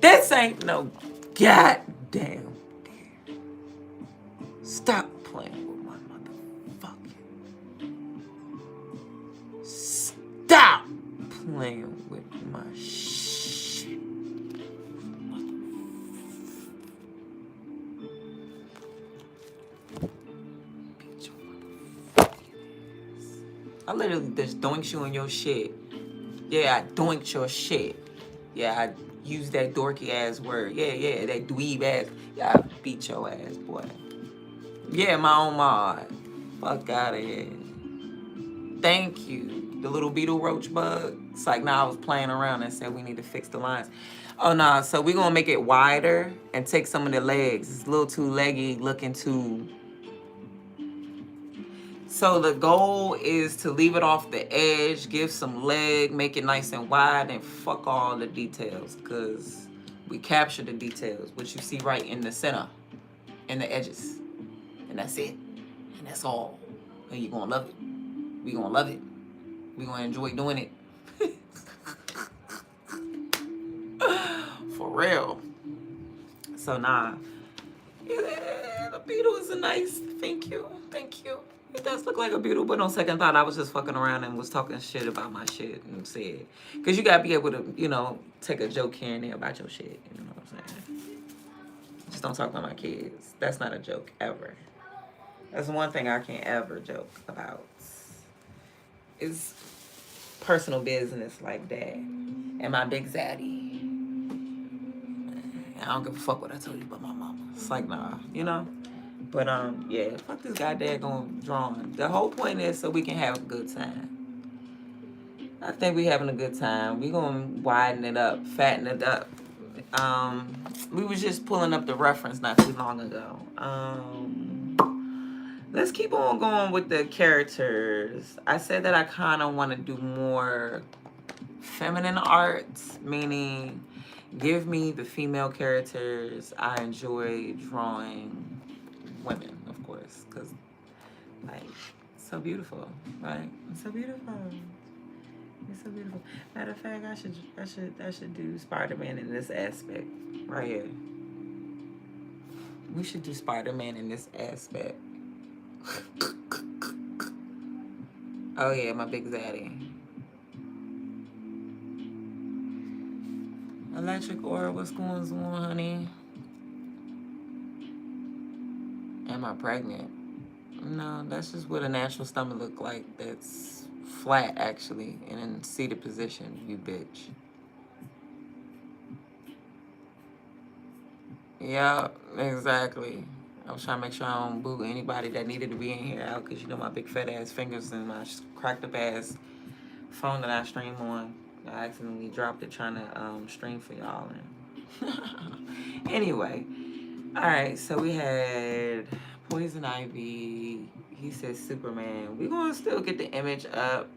This ain't no goddamn dear. Stop playing with my motherfucking. Stop playing with my shit. I literally just doinked you on your shit. Yeah, I doinked your shit. Yeah, I used that dorky ass word. Yeah, that dweeb ass. Yeah, I beat your ass, boy. Yeah, my own mod. Fuck out of here. Thank you. The little beetle roach bug. It's like, nah, I was playing around and said we need to fix the lines. Oh, nah, so we're gonna make it wider and take some of the legs. It's a little too leggy, looking too... So the goal is to leave it off the edge, give some leg, make it nice and wide, and fuck all the details, because we capture the details, which you see right in the center, in the edges. And that's it. And that's all. And you're going to love it. We're going to love it. We're going to enjoy doing it. For real. So, nah. Yeah, the beetle is a nice... Thank you. It does look like a beetle, but on second thought, I was just fucking around and was talking shit about my shit and said... Because you got to be able to, you know, take a joke here and there about your shit. You know what I'm saying? Just don't talk about my kids. That's not a joke, ever. That's one thing I can't ever joke about. Is personal business like that. And my big zaddy. I don't give a fuck what I told you about my mama. It's like, nah, you know? But, yeah, fuck this goddamn drawing. The whole point is so we can have a good time. I think we having a good time. We gonna widen it up, fatten it up. We was just pulling up the reference not too long ago. let's keep on going with the characters. I said that I kind of want to do more feminine arts, meaning give me the female characters. I enjoy drawing women, of course, because like so beautiful, right? It's so beautiful. It's so beautiful. Matter of fact, I should do Spider-Man in this aspect right here. We should do Spider-Man in this aspect. Oh yeah, my big zaddy. Electric Aura, what's going on, honey? Am I pregnant? No, that's just what a natural stomach look like. That's flat, actually, and in seated position, you bitch. Yeah, exactly. I was trying to make sure I don't boo anybody that needed to be in here out, because you know my big fat ass fingers and my cracked up ass phone that I stream on. I accidentally dropped it trying to stream for y'all. And anyway, all right. So we had Poison Ivy. He says Superman. We're gonna still get the image up.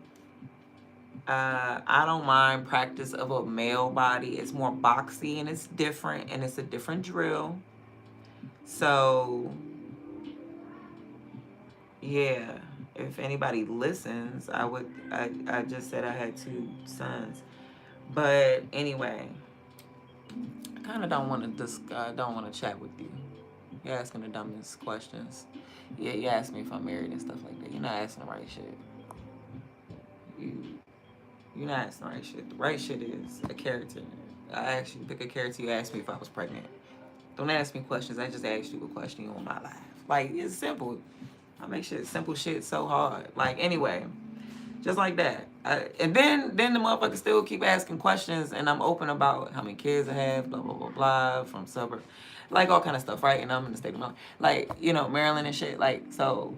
I don't mind practice of a male body. It's more boxy and it's different and it's a different drill. So yeah, if anybody listens, I just said I had 2 sons. But anyway, I kind of don't want to chat with you. You're asking the dumbest questions. Yeah, you ask me if I'm married and stuff like that. You're not asking the right shit. You're not asking the right shit. The right shit is a character. I actually pick a character. You asked me if I was pregnant. Don't ask me questions. I just asked you a question. You on my life. Like, it's simple. I make simple shit so hard. Like, anyway, just like that. And then the motherfuckers still keep asking questions, and I'm open about how many kids I have, blah, blah, blah, blah, from suburb. Like, all kind of stuff, right? And I'm in the state of Maryland. Like, you know, Maryland and shit. Like, so,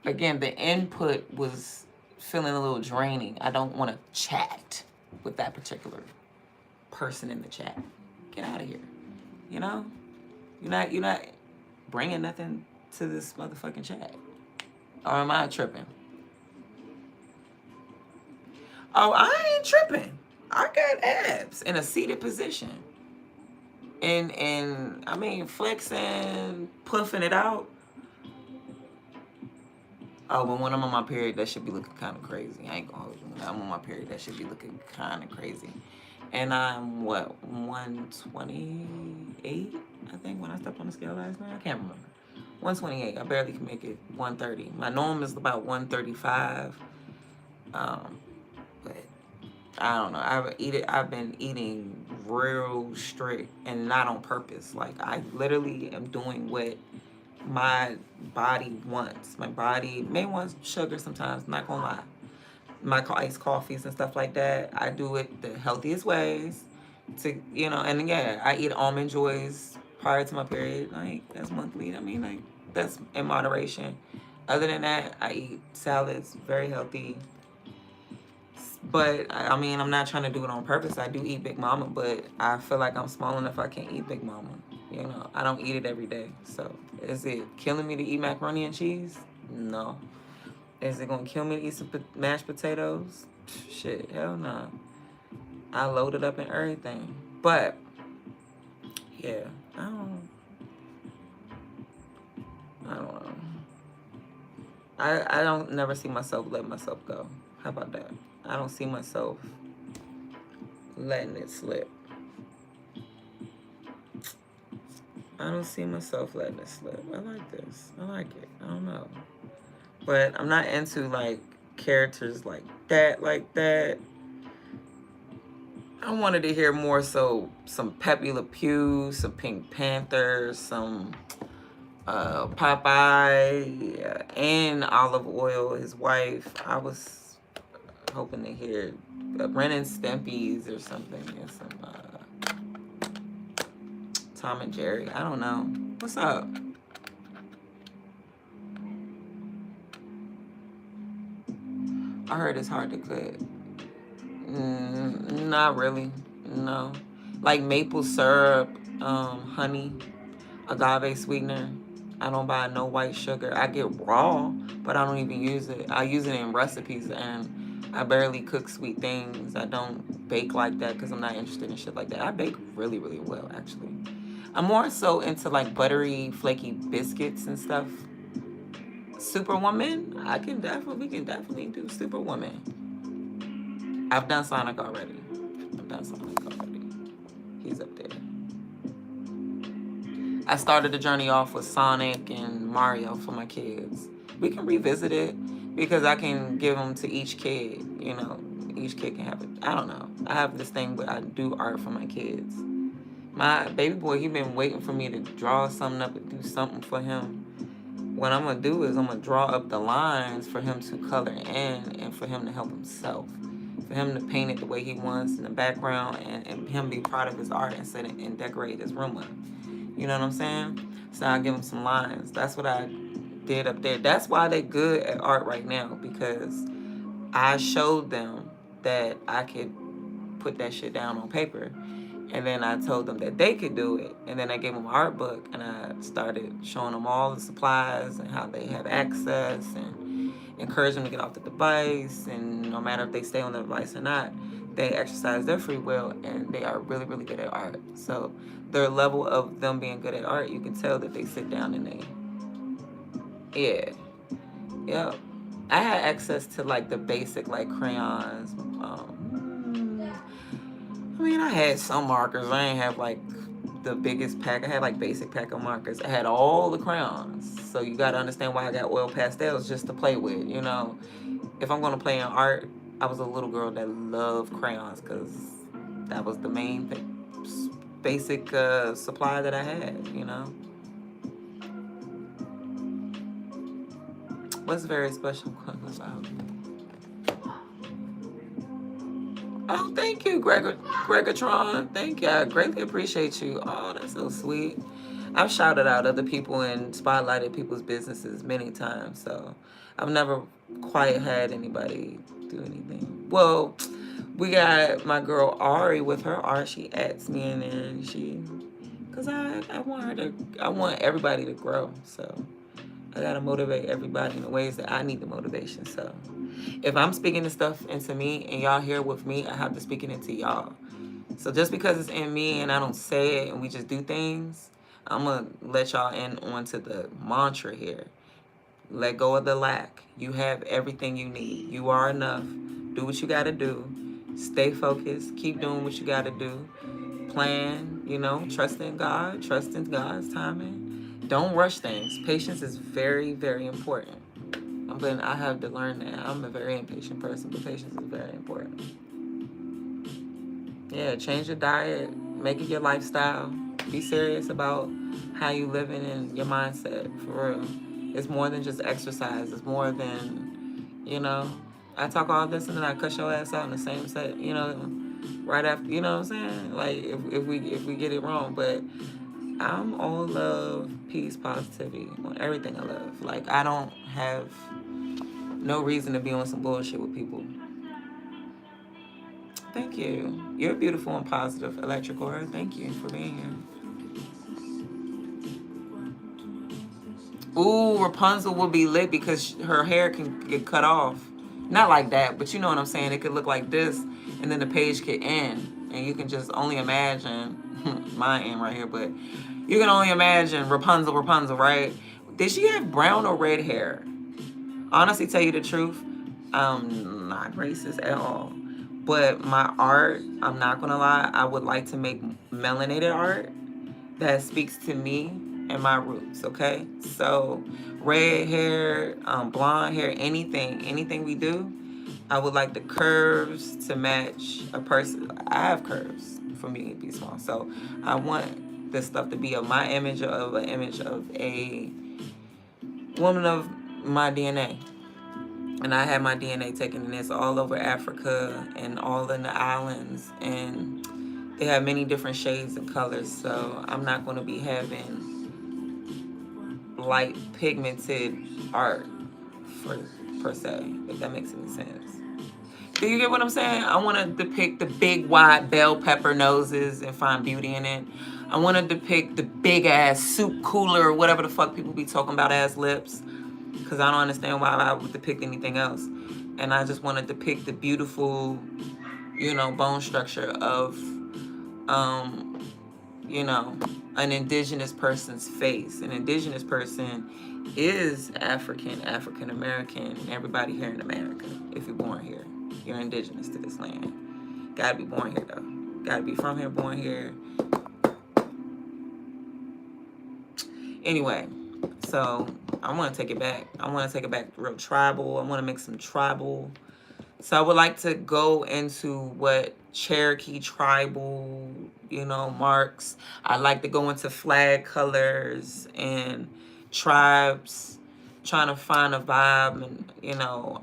again, the input was feeling a little draining. I don't want to chat with that particular person in the chat. Get out of here. You know? You're not bringing nothing to this motherfucking chat. Or am I tripping? Oh, I ain't tripping. I got abs in a seated position. And I mean, flexing, puffing it out. Oh, but when I'm on my period, that should be looking kind of crazy. I ain't gonna hold you. When I'm on my period, that should be looking kind of crazy. And I'm, 128, I think, when I stepped on the scale last night? I can't remember. 128. I barely can make it 130. My norm is about 135. But I don't know. I've been eating real strict and not on purpose. Like, I literally am doing what my body wants. My body may want sugar sometimes, not gonna lie. My iced coffees and stuff like that, I do it the healthiest ways to, you know, and yeah, I eat almond joys prior to my period. Like, that's monthly. I mean, like, that's in moderation. Other than that, I eat salads, very healthy. But I mean, I'm not trying to do it on purpose. I do eat Big Mama, but I feel like I'm small enough I can't eat Big Mama. You know, I don't eat it every day. So, is it killing me to eat macaroni and cheese? No. Is it gonna kill me to eat some mashed potatoes? Shit, hell no. I load it up in everything. But, yeah, I don't know. I don't never see myself letting myself go. How about that? I don't see myself letting it slip. I don't see myself letting it slip. I like this. I like it. I don't know. But I'm not into, like, characters like that. I wanted to hear more so some Pepe Le Pew, some Pink Panther, some Popeye, and Olive Oil, his wife. I was hoping to hear Ren and Stimpy's or something, and some Tom and Jerry. I don't know. What's up? I heard it's hard to cook. Not really. No. Like maple syrup, honey. agave sweetener. I don't buy no white sugar. I get raw, but I don't even use it. I use it in recipes, and I barely cook sweet things. I don't bake like that because I'm not interested in shit like that. I bake really, really well, actually. I'm more so into like buttery, flaky biscuits and stuff. Superwoman, we can definitely do Superwoman. I've done Sonic already. He's up there. I started the journey off with Sonic and Mario for my kids. We can revisit it because I can give them to each kid. You know, each kid can have it. I don't know. I have this thing where I do art for my kids. My baby boy, he been waiting for me to draw something up and do something for him. What I'm going to do is I'm going to draw up the lines for him to color in and for him to help himself. For him to paint it the way he wants in the background and him be proud of his art and sit and decorate his room with him. You know what I'm saying? So I give him some lines. That's what I did up there. That's why they're good at art right now, because I showed them that I could put that shit down on paper. And then I told them that they could do it. And then I gave them an art book, and I started showing them all the supplies and how they have access and encourage them to get off the device. And no matter if they stay on the device or not, they exercise their free will, and they are really, really good at art. So their level of them being good at art, you can tell that they sit down and yeah. I had access to like the basic like crayons. I mean, I had some markers. I ain't have like the biggest pack. I had like basic pack of markers. I had all the crayons. So you gotta understand why I got oil pastels, just to play with, you know. If I'm gonna play in art, I was a little girl that loved crayons because that was the main basic supply that I had, you know. What's very special about? Oh, thank you, Gregatron. Thank you. I greatly appreciate you. Oh, that's so sweet. I've shouted out other people and spotlighted people's businesses many times, so I've never quite had anybody do anything. Well, we got my girl Ari with her art. She adds me in there, and because I want everybody to grow, so I gotta motivate everybody in the ways that I need the motivation. So if I'm speaking this stuff into me and y'all here with me, I have to speak it into y'all. So just because it's in me and I don't say it and we just do things, I'm gonna let y'all in onto the mantra here. Let go of the lack. You have everything you need. You are enough. Do what you gotta do. Stay focused. Keep doing what you gotta do. Plan, you know, trust in God. Trust in God's timing. Don't rush things. Patience is very, very important. I have to learn that. I'm a very impatient person, but patience is very important. Yeah, change your diet. Make it your lifestyle. Be serious about how you living and your mindset, for real. It's more than just exercise. It's more than, you know, I talk all this and then I cuss your ass out in the same set, you know, right after, you know what I'm saying? Like, if we get it wrong, but I'm all love, peace, positivity, on everything I love. Like, I don't have no reason to be on some bullshit with people. Thank you. You're beautiful and positive, Electric Aura. Thank you for being here. Ooh, Rapunzel will be lit because her hair can get cut off. Not like that, but you know what I'm saying. It could look like this, and then the page could end, and you can just only imagine mine end right here, but you can only imagine Rapunzel, right? Did she have brown or red hair? Honestly, tell you the truth, I'm not racist at all. But my art, I'm not gonna lie, I would like to make melanated art that speaks to me and my roots, okay? So red hair, blonde hair, anything we do, I would like the curves to match a person. I have curves for me to be small. So I want this stuff to be of my image, of an image of a woman of my DNA. And I had my DNA taken, and it's all over Africa and all in the islands, and they have many different shades and colors. So I'm not going to be having light pigmented art per se, if that makes any sense. Do you get what I'm saying? I want to depict the big wide bell pepper noses and find beauty in it. I want to depict the big ass soup cooler or whatever the fuck people be talking about as lips. Because I don't understand why I would depict anything else. And I just want to depict the beautiful, you know, bone structure of, you know, an indigenous person's face. An indigenous person is African American, everybody here in America. If you're born here, you're indigenous to this land. Gotta be born here though. Gotta be from here, born here. Anyway, so I want to take it back. I want to take it back real tribal. I want to make some tribal. So I would like to go into what Cherokee tribal, you know, marks. I like to go into flag colors and tribes, trying to find a vibe and, you know,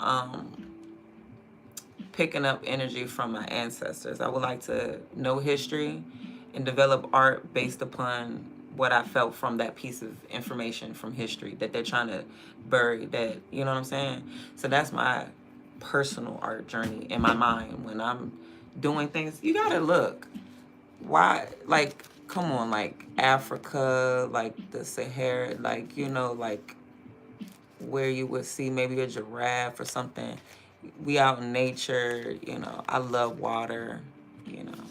picking up energy from my ancestors. I would like to know history and develop art based upon what I felt from that piece of information from history that they're trying to bury, that, you know what I'm saying? So that's my personal art journey in my mind. When I'm doing things, you gotta look. Why, like, come on, like Africa, like the Sahara, like, you know, like where you would see maybe a giraffe or something. We out in nature, you know. I love water, you know.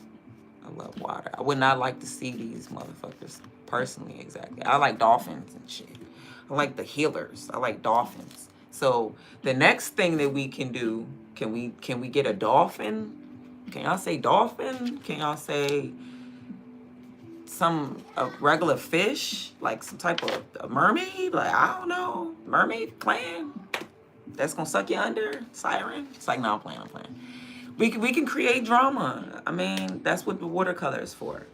I love water. I would not like to see these motherfuckers personally, exactly. I like dolphins and shit. I like the healers. I like dolphins. So the next thing that we can do, can we get a dolphin? Can y'all say dolphin? Can y'all say a regular fish, like some type of a mermaid? Like, I don't know, mermaid clan that's gonna suck you under, siren? It's like, no, I'm playing. We can create drama. I mean, that's what the watercolor is for.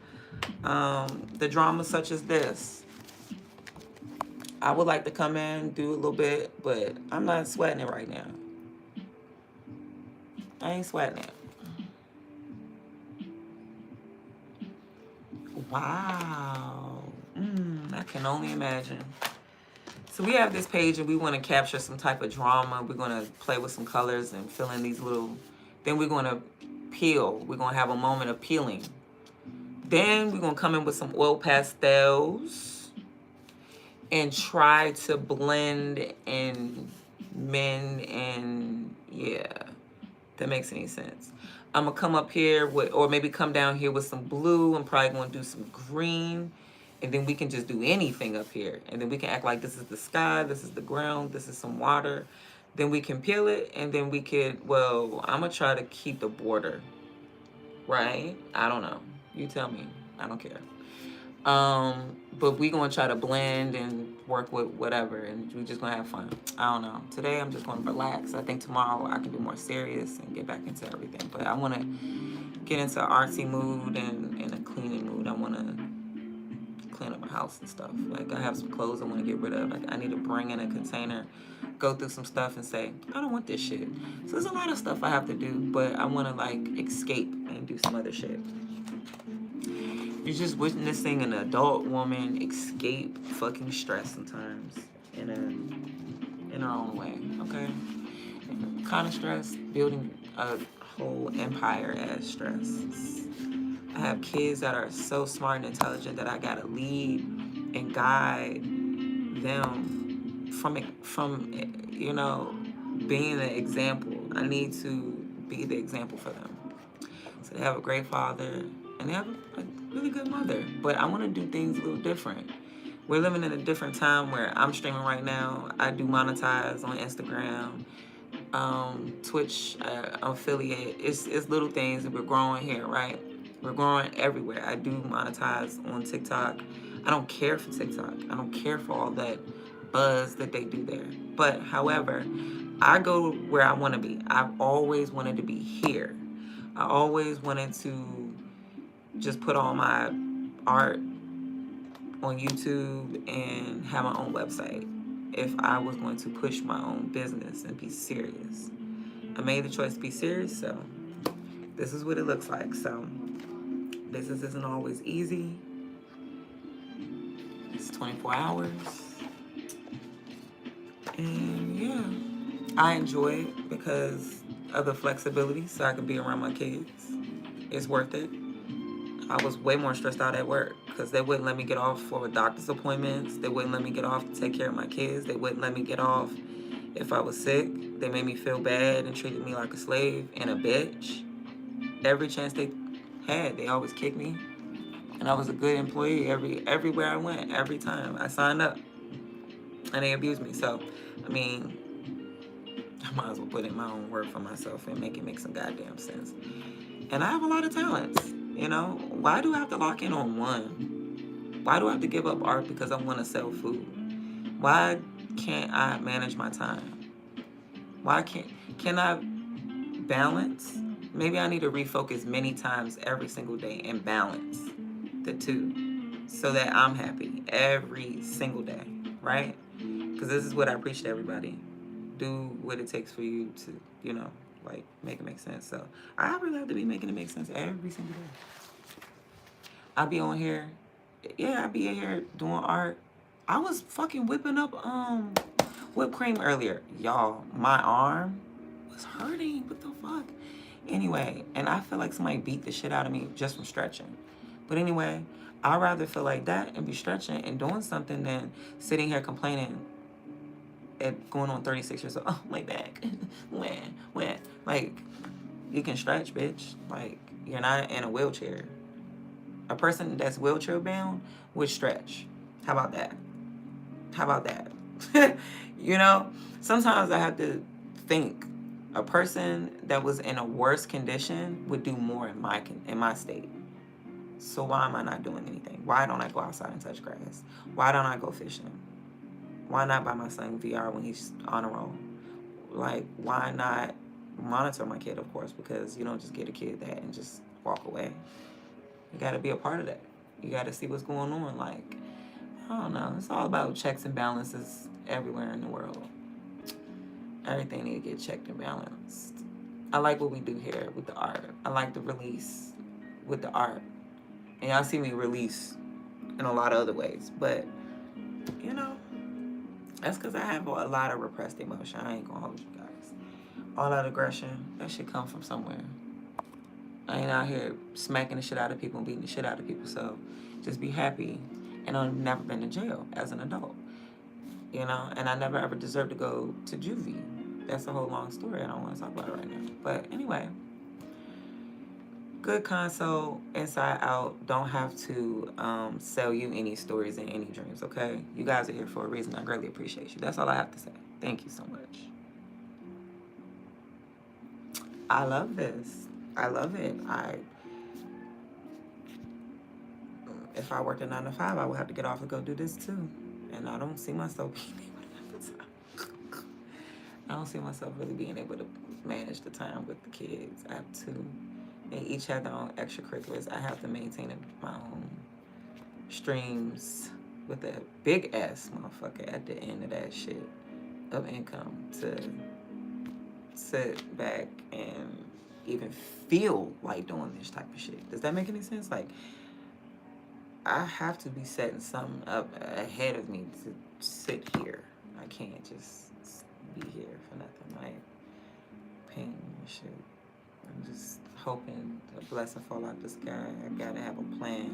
The drama such as this. I would like to come in, do a little bit, but I'm not sweating it right now. I ain't sweating it. Wow. I can only imagine. So we have this page and we want to capture some type of drama. We're going to play with some colors and fill in these little... Then we're going to peel. We're going to have a moment of peeling. Then we're going to come in with some oil pastels and try to blend and mend and, yeah, that makes any sense. I'm going to come up here with, or maybe come down here with some blue. I'm probably going to do some green. And then we can just do anything up here. And then we can act like this is the sky, this is the ground, this is some water. Then we can peel it, and then we could, well, I'm going to try to keep the border, right? I don't know. You tell me. I don't care. But we going to try to blend and work with whatever, and we just going to have fun. I don't know. Today, I'm just going to relax. I think tomorrow I can be more serious and get back into everything. But I want to get into an artsy mood and a cleaning mood. I want to clean up my house and stuff. Like, I have some clothes I want to get rid of. Like, I need to bring in a container, go through some stuff and say, I don't want this shit. So there's a lot of stuff I have to do, but I want to, like, escape and do some other shit. You're just witnessing an adult woman escape fucking stress sometimes in her own way, okay? Kind of stress, building a whole empire as stress. I have kids that are so smart and intelligent that I gotta lead and guide them from you know, being an example. I need to be the example for them. So they have a great father and they have a really good mother. But I want to do things a little different. We're living in a different time where I'm streaming right now. I do monetize on Instagram, Twitch, affiliate. It's little things that we're growing here, right? We're growing everywhere. I do monetize on TikTok. I don't care for TikTok. I don't care for all that buzz that they do there. But, however, I go where I want to be. I've always wanted to be here. I always wanted to just put all my art on YouTube and have my own website if I was going to push my own business and be serious. I made the choice to be serious, so this is what it looks like. So business isn't always easy. It's 24 hours. And yeah, I enjoy it because of the flexibility, so I can be around my kids. It's worth it. I was way more stressed out at work because they wouldn't let me get off for doctor's appointments. They wouldn't let me get off to take care of my kids. They wouldn't let me get off if I was sick. They made me feel bad and treated me like a slave and a bitch. Every chance they had, they always kicked me. And I was a good employee everywhere I went, every time I signed up. And they abused me. So, I mean, I might as well put in my own word for myself and make it make some goddamn sense. And I have a lot of talents, you know? Why do I have to lock in on one? Why do I have to give up art because I want to sell food? Why can't I manage my time? Why can I balance? Maybe I need to refocus many times every single day and balance the two so that I'm happy every single day, right? Because this is what I preach to everybody. Do what it takes for you to, you know, like, make it make sense. So I really have to be making it make sense every single day. I'll be on here. Yeah, I'll be in here doing art. I was fucking whipping up whipped cream earlier. Y'all, my arm was hurting. What the fuck? Anyway, and I feel like somebody beat the shit out of me just from stretching. But anyway, I'd rather feel like that and be stretching and doing something than sitting here complaining at going on 36 years old. Oh, my back. when? Like, you can stretch, bitch. Like, you're not in a wheelchair. A person that's wheelchair bound would stretch. How about that? How about that? You know, sometimes I have to think a person that was in a worse condition would do more in my state. So why am I not doing anything? Why don't I go outside and touch grass? Why don't I go fishing? Why not buy my son VR when he's on a roll? Like, why not monitor my kid, of course, because you don't just get a kid that and just walk away. You got to be a part of that. You got to see what's going on. Like, I don't know. It's all about checks and balances everywhere in the world. Everything need to get checked and balanced. I like what we do here with the art. I like the release with the art. And y'all see me release in a lot of other ways. But, you know, that's because I have a lot of repressed emotion. I ain't going to hold you guys. All that aggression, that shit come from somewhere. I ain't out here smacking the shit out of people and beating the shit out of people. So just be happy. And I've never been to jail as an adult. You know, and I never ever deserved to go to juvie. That's a whole long story. I don't want to talk about it right now. But anyway, good console, inside out. Don't have to sell you any stories and any dreams, okay? You guys are here for a reason. I greatly appreciate you. That's all I have to say. Thank you so much. I love this. I love it. If I worked a 9 to 5, I would have to get off and go do this too. And I don't see myself being able to have the time. I don't see myself really being able to manage the time with the kids. I have two. They each have their own extracurriculars. I have to maintain my own streams with a big ass motherfucker at the end of that shit of income to sit back and even feel like doing this type of shit. Does that make any sense? Like, I have to be setting something up ahead of me to sit here. I can't just be here for nothing. Like, pain and shit. I'm just hoping a blessing fall out the sky. I gotta have a plan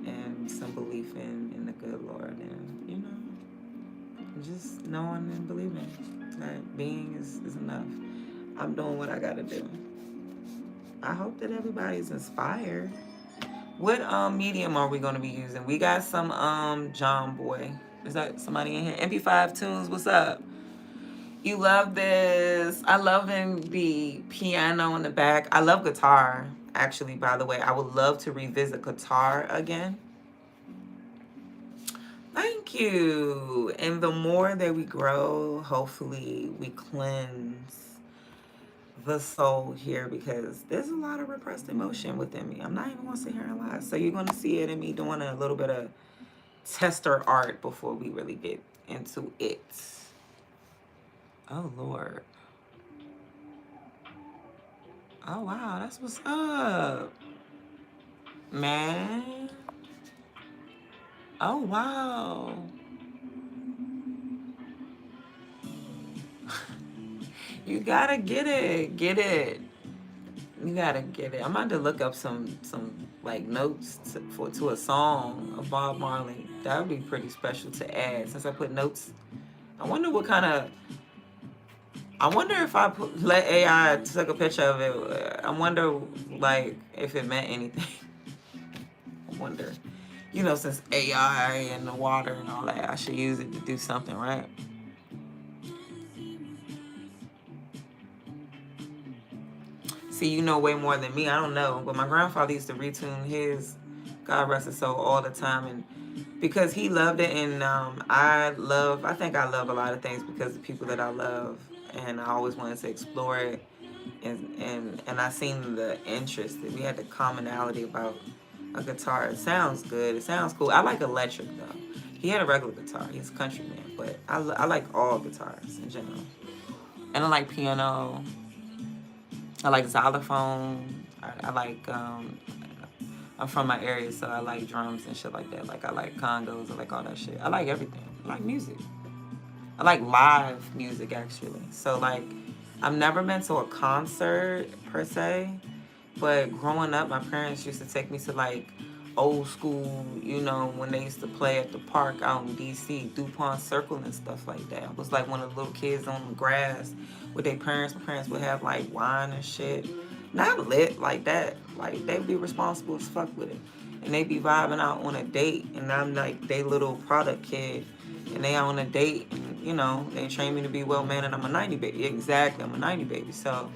and some belief in the good Lord, and you know, just knowing and believing that being is enough. I'm doing what I gotta do. I hope that everybody's inspired. What medium are we gonna be using? We got some John Boy. Is that somebody in here? MP5 Tunes, what's up? You love this. I love the piano in the back. I love guitar, actually, by the way. I would love to revisit guitar again. Thank you. And the more that we grow, hopefully we cleanse the soul here, because there's a lot of repressed emotion within me. I'm not even going to sit here and lie. So you're going to see it in me doing a little bit of tester art before we really get into it. Oh, Lord. Oh, wow. That's what's up, man. Oh, wow. You gotta get it. Get it. You gotta get it. I'm about to look up some like notes to a song of Bob Marley, that would be pretty special to add. Since I put notes, I wonder what kind of. I wonder if let AI take a picture of it. I wonder like if it meant anything. I wonder. You know, since AI and the water and all that, I should use it to do something, right? See, you know way more than me. I don't know, but my grandfather used to retune his, God rest his soul, all the time, and because he loved it, and I think I love a lot of things because of people that I love, and I always wanted to explore it, and I seen the interest. We had the commonality about a guitar. It sounds good. It sounds cool. I like electric though. He had a regular guitar. He's a countryman, but I like all guitars in general, and I like piano. I like xylophone. I like I'm from my area, so I like drums and shit like that. Like I like congos. I like all that shit. I like everything. I like music. I like live music actually. So like I've never been to a concert per se, but growing up, my parents used to take me to like old school, you know, when they used to play at the park out in DC, DuPont Circle and stuff like that. I was like one of the little kids on the grass with their parents. My parents would have like wine and shit. Not lit like that. Like they'd be responsible as fuck with it. And they be vibing out on a date, and I'm like they little product kid, and they on a date, and you know, they train me to be well mannered. I'm a 90 baby. Exactly, I'm a 90 baby. So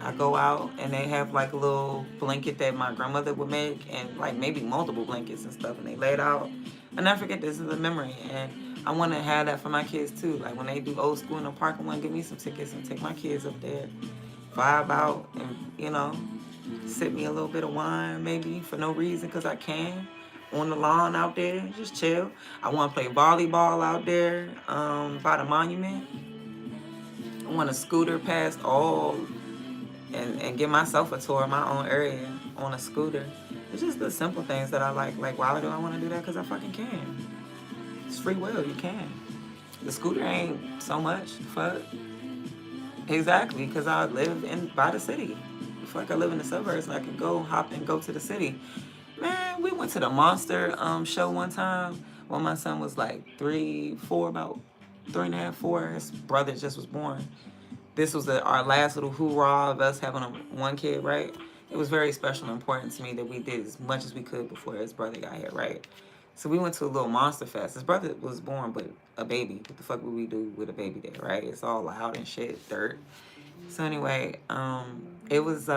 I go out and they have like a little blanket that my grandmother would make, and like maybe multiple blankets and stuff, and they lay it out. I never forget, this is a memory, and I want to have that for my kids too. Like when they do old school in the park, I want to give me some tickets and take my kids up there, vibe out, and you know, sip me a little bit of wine maybe for no reason because I can. On the lawn out there, just chill. I want to play volleyball out there by the monument. I want to scooter past all and give myself a tour of my own area on a scooter. It's just the simple things that I like. Like, why do I want to do that? Because I fucking can. It's free will. You can. The scooter ain't so much. Fuck. Exactly. Because I live by the city. Fuck, I live in the suburbs and I can go hop and go to the city. Man, we went to the Monster show one time when my son was like 3, 4, about 3.5, 4. His brother just was born. This was our last little hoorah of us having one kid, right? It was very special and important to me that we did as much as we could before his brother got here, right? So we went to a little monster fest. His brother was born, but a baby. What the fuck would we do with a baby there, right? It's all loud and shit, dirt. So anyway, it was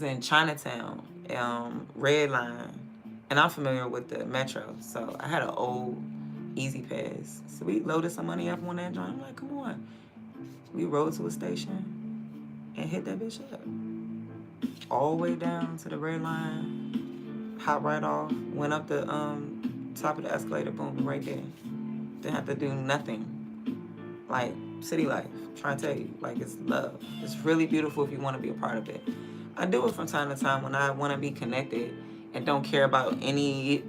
in Chinatown, Red Line, and I'm familiar with the Metro, so I had an old Easy Pass. So we loaded some money up on that joint. I'm like, come on. We rode to a station and hit that bitch up. All the way down to the Red Line, hop right off, went up the top of the escalator, boom, right there. Didn't have to do nothing. Like, city life, I'm trying to tell you, like, it's love. It's really beautiful if you want to be a part of it. I do it from time to time when I want to be connected and don't care about any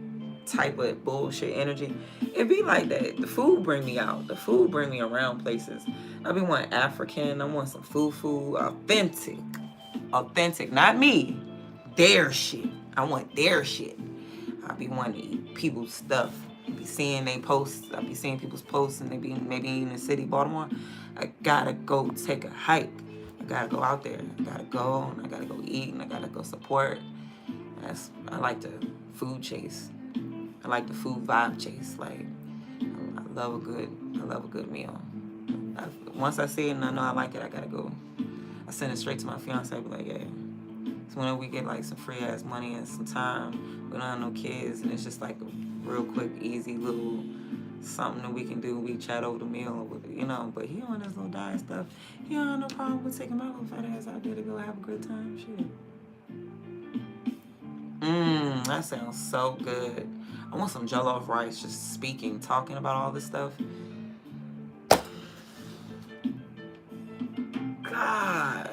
type of bullshit energy. It be like that. The food bring me out. The food bring me around places. I be wanting African. I want some food, authentic. Not me. Their shit. I want their shit. I be wanting to eat people's stuff. I be seeing they posts. I be seeing people's posts, and they be maybe in the city, Baltimore. I gotta go take a hike. I gotta go out there. I gotta go, and I gotta go eat, and I gotta go support. I like the food chase. I like the food vibe chase. Like, I love a good meal. Once I see it and I know I like it, I gotta go. I send it straight to my fiance. I be like, yeah. So whenever we get like some free ass money and some time, we don't have no kids, and it's just like a real quick, easy little something that we can do. We chat over the meal, you know. But he on this little diet stuff. He don't have no problem with taking my little fat ass out there to go have a good time. Shit. That sounds so good. I want some jollof rice, just talking about all this stuff. Gosh.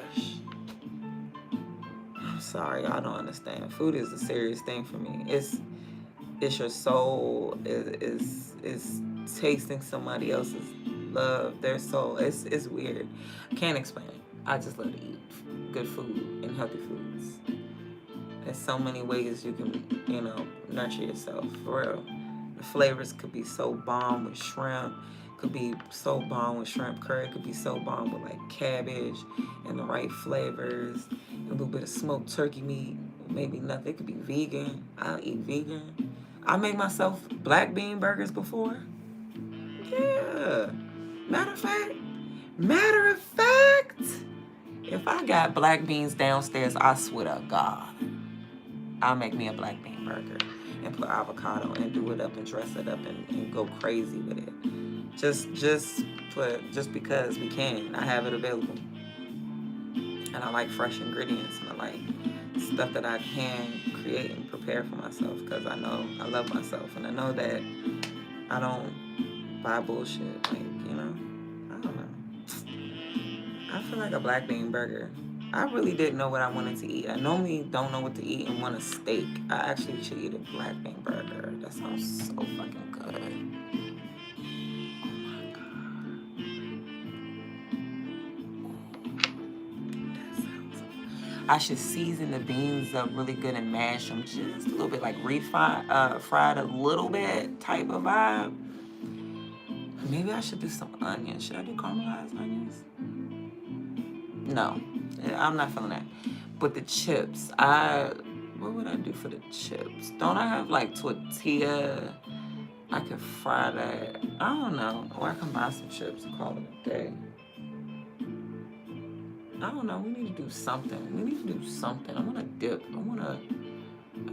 I'm sorry, y'all don't understand. Food is a serious thing for me. It's your soul. Is tasting somebody else's love, their soul. It's weird. I can't explain it. I just love to eat good food and healthy foods. There's so many ways you can, nurture yourself, for real. The flavors could be so bomb with shrimp, could be so bomb with shrimp curry, could be so bomb with like cabbage and the right flavors, a little bit of smoked turkey meat, maybe nothing. It could be vegan. I'll eat vegan. I make myself black bean burgers before. Yeah. Matter of fact, if I got black beans downstairs, I swear to God, I'll make me a black bean burger and put avocado and do it up and dress it up and go crazy with it. Just because we can. I have it available. And I like fresh ingredients, and I like stuff that I can create and prepare for myself, because I know I love myself, and I know that I don't buy bullshit. Like, I don't know. I feel like a black bean burger. I really didn't know what I wanted to eat. I normally don't know what to eat and want a steak. I actually should eat a black bean burger. That sounds so fucking good. I should season the beans up really good and mash them just a little bit, like fried a little bit type of vibe. Maybe I should do some onions. Should I do caramelized onions? No, I'm not feeling that. But the chips, what would I do for the chips? Don't I have like tortilla? I could fry that. I don't know. Or I can buy some chips and call it a day. I don't know. We need to do something. I want to dip. I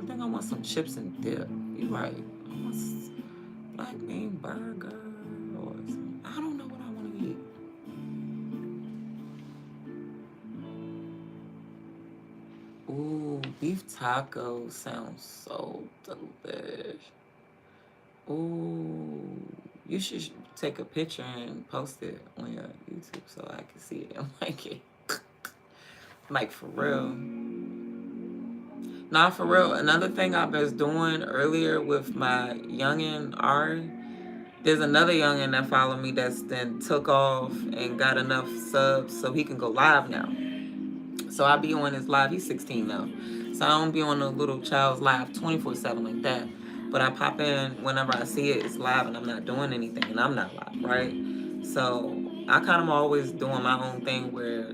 think I want some chips and dip. You're right. I want black bean burger or something. I don't know what I want to eat. Ooh, beef tacos sounds so delish. Ooh, you should take a picture and post it on your YouTube so I can see it and like it. Like, for real. Nah, for real. Another thing I was doing earlier with my youngin' Ari, there's another youngin' that followed me that's then took off and got enough subs so he can go live now. So I be on his live. He's 16 now. So I don't be on a little child's live 24/7 like that. But I pop in whenever I see it. It's live and I'm not doing anything and I'm not live, right? So I kind of always doing my own thing where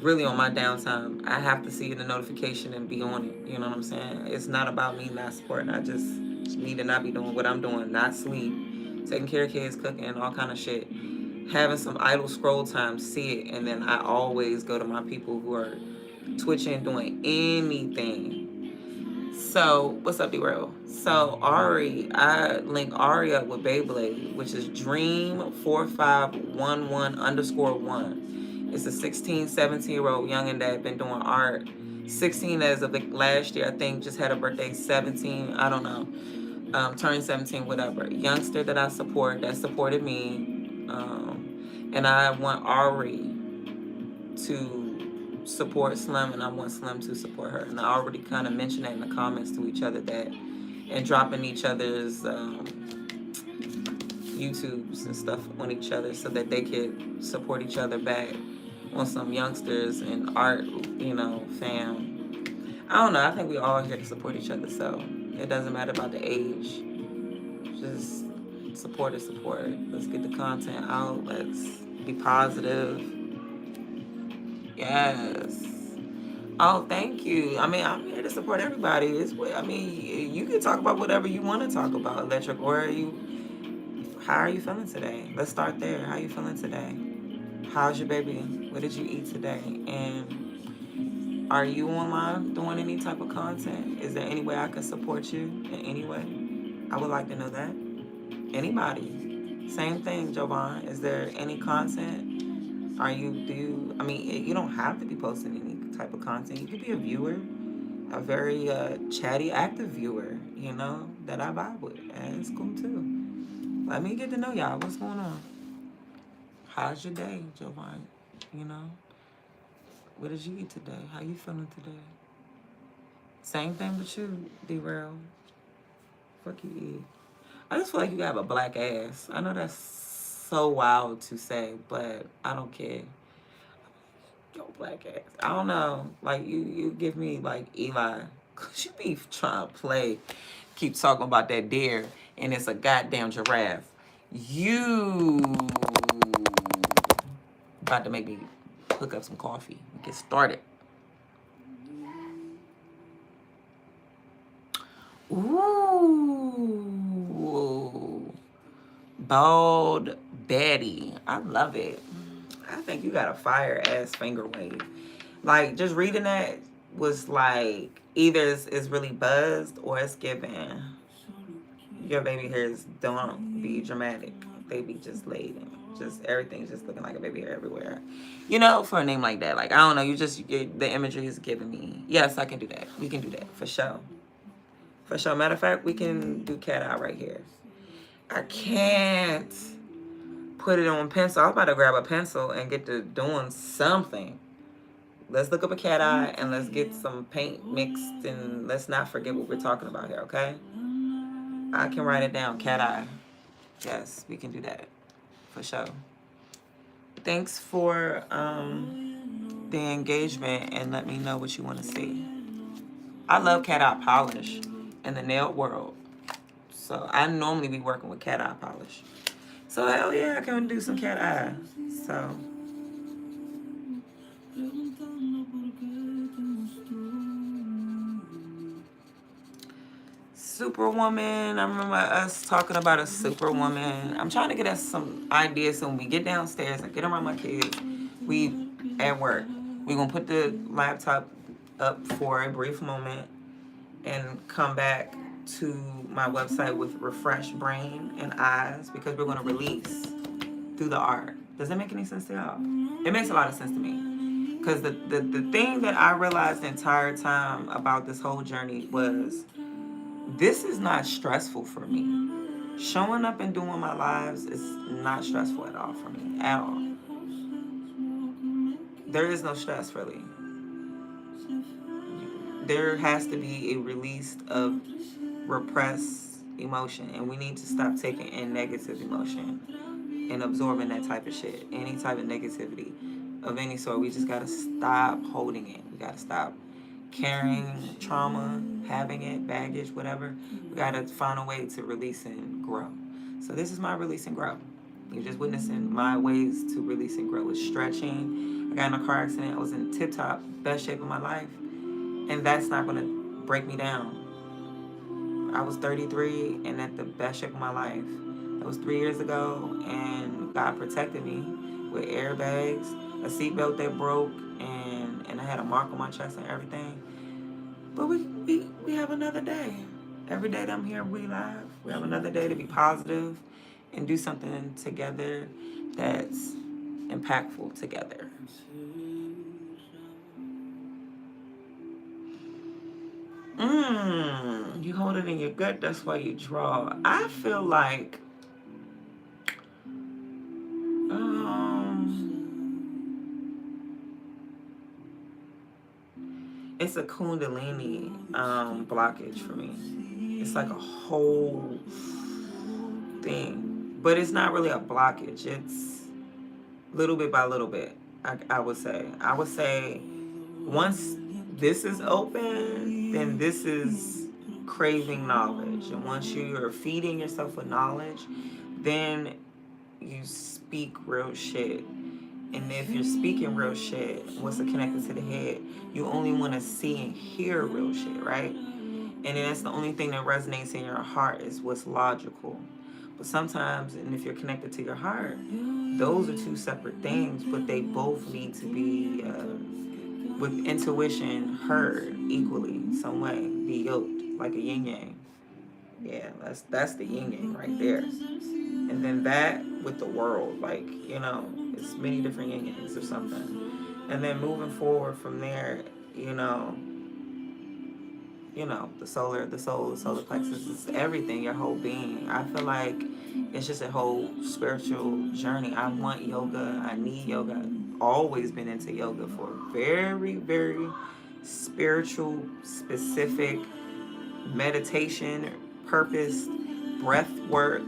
really on my downtime, I have to see the notification and be on it. You know what I'm saying? It's not about me not supporting. I just need to not be doing what I'm doing, not sleep, taking care of kids, cooking, all kind of shit. Having some idle scroll time, see it, and then I always go to my people who are twitching, doing anything. So, what's up, D-Rail? So, Ari, I link Ari up with Beyblade, which is Dream4511_1. It's a 16, 17-year-old youngin' that been doing art. 16 as of last year, I think, just had a birthday. 17, I don't know. Turned 17, whatever. Youngster that I support, that supported me. And I want Ari to support Slim, and I want Slim to support her. And I already kind of mentioned that in the comments to each other, that, and dropping each other's YouTubes and stuff on each other so that they could support each other back on some youngsters and art, fam. I don't know. I think we all here to support each other, so it doesn't matter about the age. Just support is support. Let's get the content out. Let's be positive. Yes. Oh, thank you. I mean, I'm here to support everybody. You can talk about whatever you want to talk about, Electric. How are you feeling today? Let's start there. How are you feeling today? How's your baby? What did you eat today? And are you online doing any type of content? Is there any way I can support you in any way? I would like to know that. Anybody? Same thing, Jovan. Is there any content? You don't have to be posting any type of content. You could be a viewer, a very chatty, active viewer, that I vibe with. And it's cool too. Let me get to know y'all. What's going on? How's your day, Jovan? What did you eat today? How you feeling today? Same thing with you, D-Rail. Fuck you eat. I just feel like you have a black ass. I know that's so wild to say, but I don't care. Yo, black ass. I don't know. Like, you give me, like, Eli. Because you be trying to play. Keep talking about that deer. And it's a goddamn giraffe. You about to make me hook up some coffee and get started. Ooh. Bald Betty. I love it. I think you got a fire ass finger wave. Like, just reading that was like, either it's really buzzed or it's giving. Your baby hairs don't be dramatic. They be just laid in. Just everything's just looking like a baby hair everywhere. You know, for a name like that. Like, I don't know. The imagery is giving me. Yes, I can do that. We can do that. For sure. For sure. Matter of fact, we can do cat eye right here. I can't put it on pencil. I was about to grab a pencil and get to doing something. Let's look up a cat eye and let's get some paint mixed, and let's not forget what we're talking about here, okay? I can write it down, cat eye. Yes, we can do that. For sure. Thanks for the engagement, and let me know what you want to see. I love cat eye polish in the nail world. So I normally be working with cat eye polish. So hell yeah, I can do some cat eye. So Superwoman. I remember us talking about a Superwoman. I'm trying to get us some ideas so when we get downstairs and get around my kids, we at work. We're gonna put the laptop up for a brief moment and come back to my website with refreshed brain and eyes, because we're going to release through the art. Does that make any sense to y'all? It makes a lot of sense to me, because the thing that I realized the entire time about this whole journey was, this is not stressful for me. Showing up and doing my lives is not stressful at all for me, at all. There is no stress, really. There has to be a release of repressed emotion, and we need to stop taking in negative emotion and absorbing that type of shit. Any type of negativity of any sort, we just gotta stop holding it. We gotta stop carrying trauma, having it, baggage, whatever. We gotta find a way to release and grow. So this is my release and grow. You're just witnessing my ways to release and grow. It's stretching. I got in a car accident. I was in tip-top, best shape of my life. And that's not gonna break me down. I was 33 and at the best shape of my life. That was 3 years ago, and God protected me with airbags, a seatbelt that broke, and I had a mark on my chest and everything. But we have another day. Every day that I'm here, we live. We have another day to be positive and do something together that's impactful together. You hold it in your gut, that's why you draw. I feel like it's a Kundalini blockage for me. It's like a whole thing. But it's not really a blockage. It's little bit by little bit, I would say. I would say once this is open, then this is craving knowledge. And once you're feeding yourself with knowledge, then you speak real shit. And if you're speaking real shit, what's connected to the head, you only want to see and hear real shit, right? And then that's the only thing that resonates in your heart is what's logical. But sometimes, and if you're connected to your heart, those are two separate things, but they both need to be, with intuition, heard equally, some way, be yoked, like a yin-yang. Yeah, that's the yin-yang right there. And then that with the world, like, you know, it's many different yin-yangs or something. And then moving forward from there, you know, the solar plexus is everything, your whole being. I feel like it's just a whole spiritual journey. I want yoga. I need yoga. I've always been into yoga for very, very spiritual, specific meditation, purpose, breath work,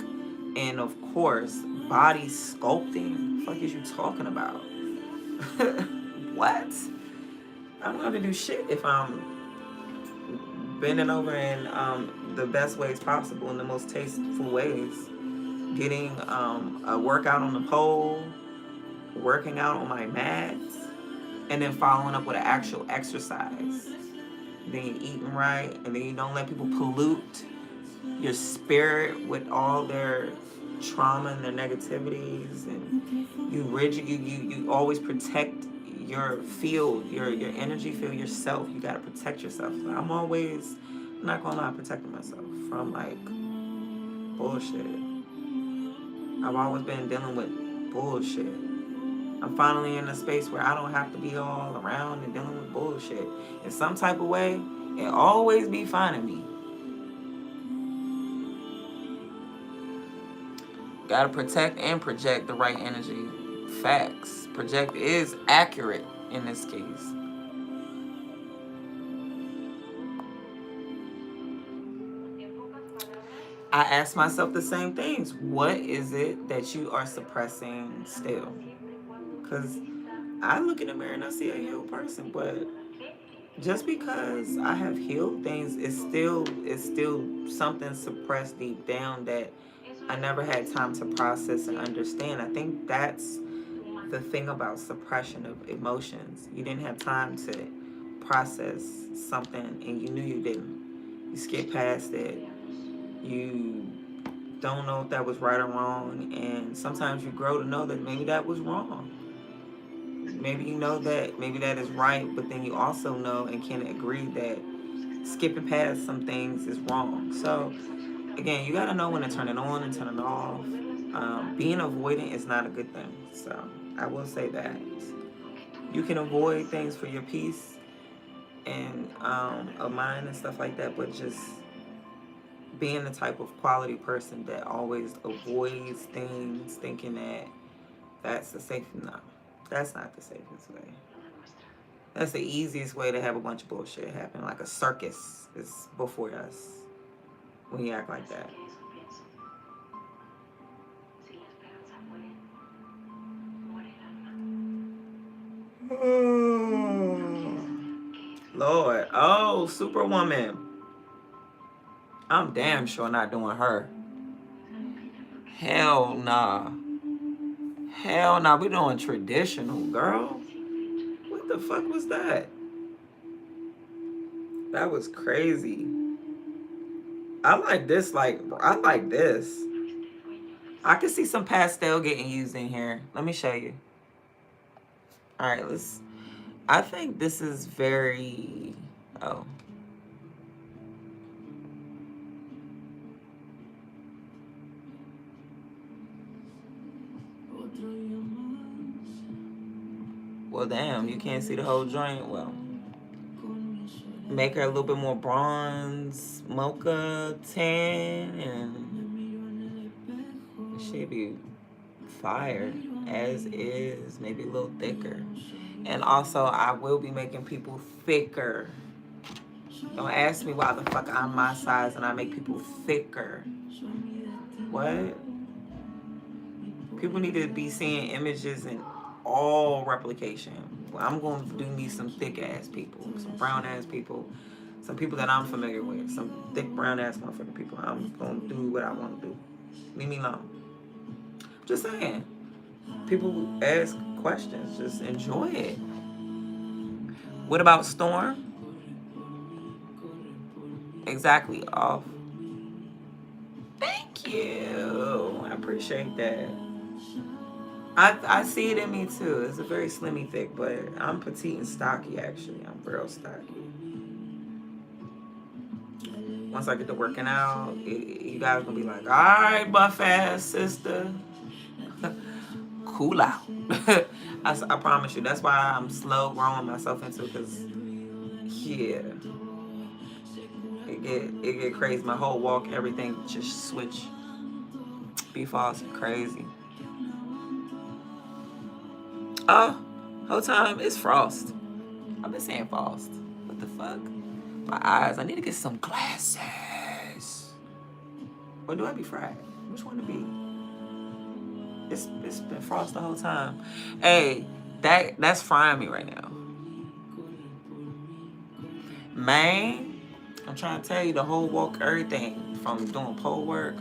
and of course, body sculpting. What the fuck is you talking about? what? I'm gonna do shit if I'm bending over in the best ways possible, in the most tasteful ways. Getting a workout on the pole, working out on my mats, and then following up with an actual exercise. Then you're eating right, and then you don't let people pollute your spirit with all their trauma and their negativities, and you always protect your field, your energy field, yourself. You gotta protect yourself. So I'm always, I'm not gonna lie, protecting myself from like bullshit. I've always been dealing with bullshit. I'm finally in a space where I don't have to be all around and dealing with bullshit. In some type of way, it always be finding me. Gotta protect and project the right energy. Facts. Project is accurate in this case. I ask myself the same things. What is it that you are suppressing still? Because I look in the mirror and I see a healed person, but just because I have healed things, it's still something suppressed deep down that I never had time to process and understand. I think that's the thing about suppression of emotions. You didn't have time to process something and you knew you didn't. You skip past it. You don't know if that was right or wrong, and sometimes you grow to know that maybe that was wrong. Maybe you know that maybe that is right, but then you also know and can agree that skipping past some things is wrong. So again, you gotta know when to turn it on and turn it off. Being avoidant is not a good thing. So I will say that you can avoid things for your peace and of mind and stuff like that, but just being the type of quality person that always avoids things, thinking that that's the safe. No, that's not the safest way. That's the easiest way to have a bunch of bullshit happen. Like a circus is before us when you act like that. Lord. Oh, Superwoman. I'm damn sure not doing her. Hell nah. Hell nah. We doing traditional, girl. What the fuck was that? That was crazy. I like this. I like this. I can see some pastel getting used in here. Let me show you. All right, I think this is very. Oh. Well, damn, you can't see the whole joint. Well, make her a little bit more bronze, mocha tan, and she'd be fire as is, maybe a little thicker. And also, I will be making people thicker. Don't ask me why the fuck I'm my size and I make people thicker. What? People need to be seeing images in all replication. I'm going to do me some thick ass people, some brown ass people, some people that I'm familiar with, some thick brown ass motherfucking people. I'm going to do what I want to do. Leave me alone. Just saying. People ask questions. Just enjoy it. What about Storm? Exactly. Off. Thank you. I appreciate that. I see it in me too. It's a very slimmy thick, but I'm petite and stocky actually. I'm real stocky. Once I get to working out, you guys gonna be like, all right, buff ass sister. Cool out. I promise you. That's why I'm slow growing myself into, because yeah. It get crazy. My whole walk, everything just switch. Be false and crazy. Oh, whole time it's Frost. I've been saying Frost. What the fuck? My eyes. I need to get some glasses. Or do I be fried? Which one to be? It's been Frost the whole time. Hey, That's frying me right now. Man, I'm trying to tell you the whole walk, everything from doing pole work,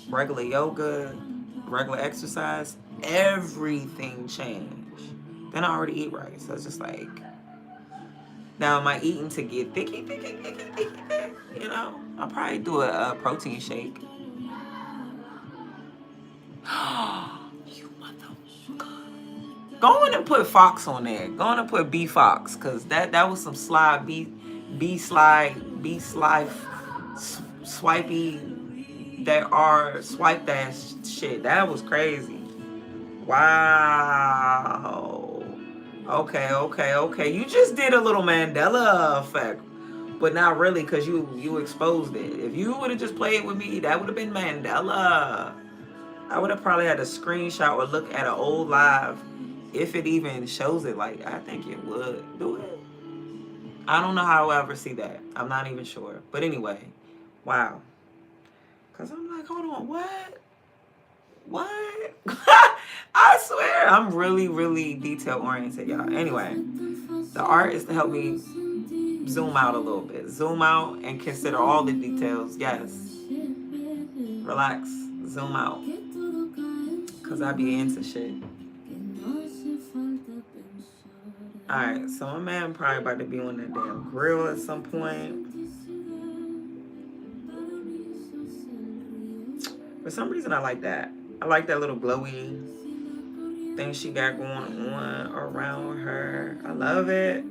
regular yoga, regular exercise, everything changed. Then I already eat right, so it's just like, now am I eating to get thicky? You know, I'll probably do a protein shake. You motherfucker. Go on and put Fox on there. Go on and put B Fox, cause that was some slide swipey that are swipe that shit. That was crazy. Wow. Okay. You just did a little Mandela effect, but not really, cause you exposed it. If you would have just played with me, that would have been Mandela. I would have probably had to screenshot or look at an old live, if it even shows it. Like, I think it would do it. I don't know how I'll ever see that. I'm not even sure. But anyway, wow. Cause I'm like, hold on, what? I swear, I'm really, really detail oriented, y'all. Anyway, the art is to help me zoom out a little bit. Zoom out and consider all the details. Yes. Relax. Zoom out. Cause I be into shit. Alright, so my man probably about to be on that damn grill at some point. For some reason, I like that. I like that little glowy thing she got going on around her. I love it.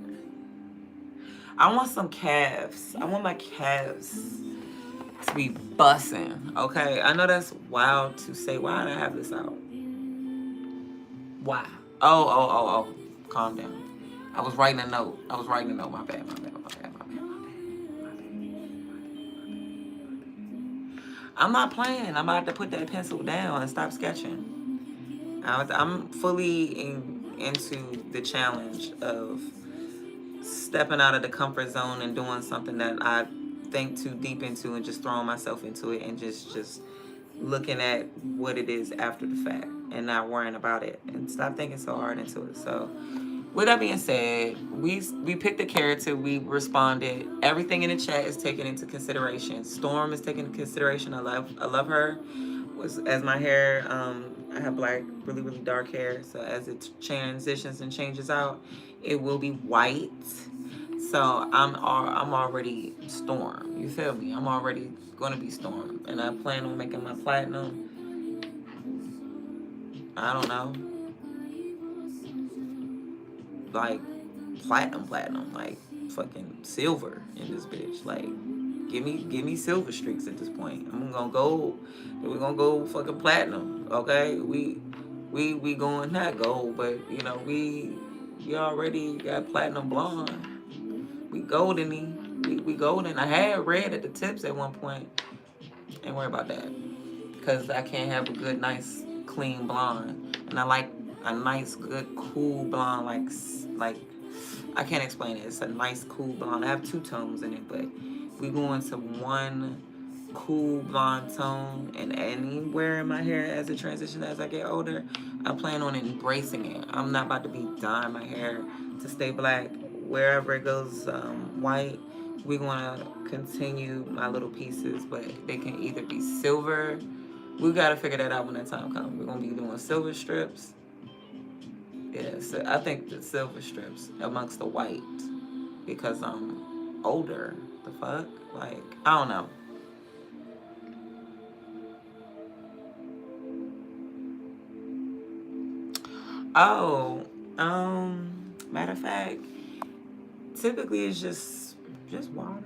I want some calves. I want my calves to be bussing. Okay, I know that's wild to say. Why did I have this out? Why? Oh. Calm down. I was writing a note. My bad. I'm not playing. I'm about to put that pencil down and stop sketching. I'm fully into the challenge of stepping out of the comfort zone and doing something that I think too deep into, and just throwing myself into it, and just looking at what it is after the fact and not worrying about it, and stop thinking so hard into it. So with that being said, we picked a character, we responded. Everything in the chat is taken into consideration. Storm is taken into consideration. I love her. As my hair, I have black, really, really dark hair. So as it transitions and changes out, it will be white. So I'm already Storm. You feel me? I'm already gonna be Storm, and I plan on making my platinum. I don't know, like platinum, like fucking silver in this bitch. Like, give me silver streaks at this point. We're gonna go fucking platinum. Okay, we going not gold, but you know we already got platinum blonde. We goldeny. We golden. I had red at the tips at one point. Ain't worry about that, because I can't have a good, nice, clean blonde, and I like a nice, good, cool blonde. Like I can't explain it. It's a nice, cool blonde. I have two tones in it, but we go into one cool blonde tone, and anywhere in my hair as it transitions as I get older, I plan on embracing it. I'm not about to be dyeing my hair to stay black. Wherever it goes white, we're gonna continue my little pieces, but they can either be silver. We gotta figure that out when that time comes. We're gonna be doing silver strips. Yeah, so I think the silver strips amongst the white, because I'm older. The fuck? Like, I don't know. Oh, matter of fact, typically it's just water,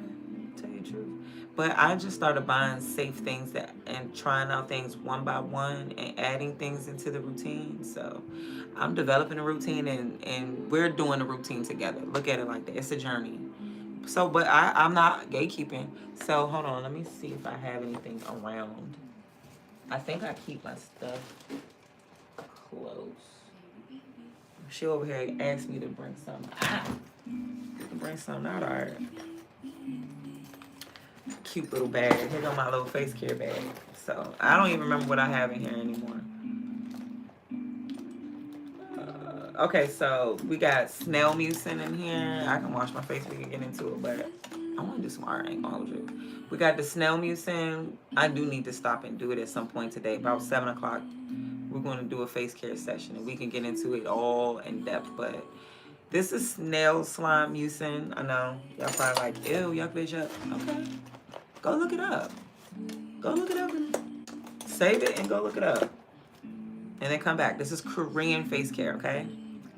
to tell you the truth. But I just started buying safe things and trying out things one by one and adding things into the routine. So I'm developing a routine, and we're doing a routine together. Look at it like that. It's a journey. So, but I'm not gatekeeping. So hold on, let me see if I have anything around. I think I keep my stuff close. She over here asked me to bring something out. Bring something out, alright. Cute little bag. Here go my little face care bag. So I don't even remember what I have in here anymore. Okay, so we got snail mucin in here. I can wash my face. We can get into it, but I want to do some art. I ain't gonna hold you. We got the snail mucin. I do need to stop and do it at some point today. About 7 o'clock, we're going to do a face care session, and we can get into it all in depth. But this is snail slime mucin. I know y'all probably like, ew, yuck, bitch, yuck. Okay, go look it up. Go look it up. Save it and go look it up. And then come back. This is Korean face care, okay?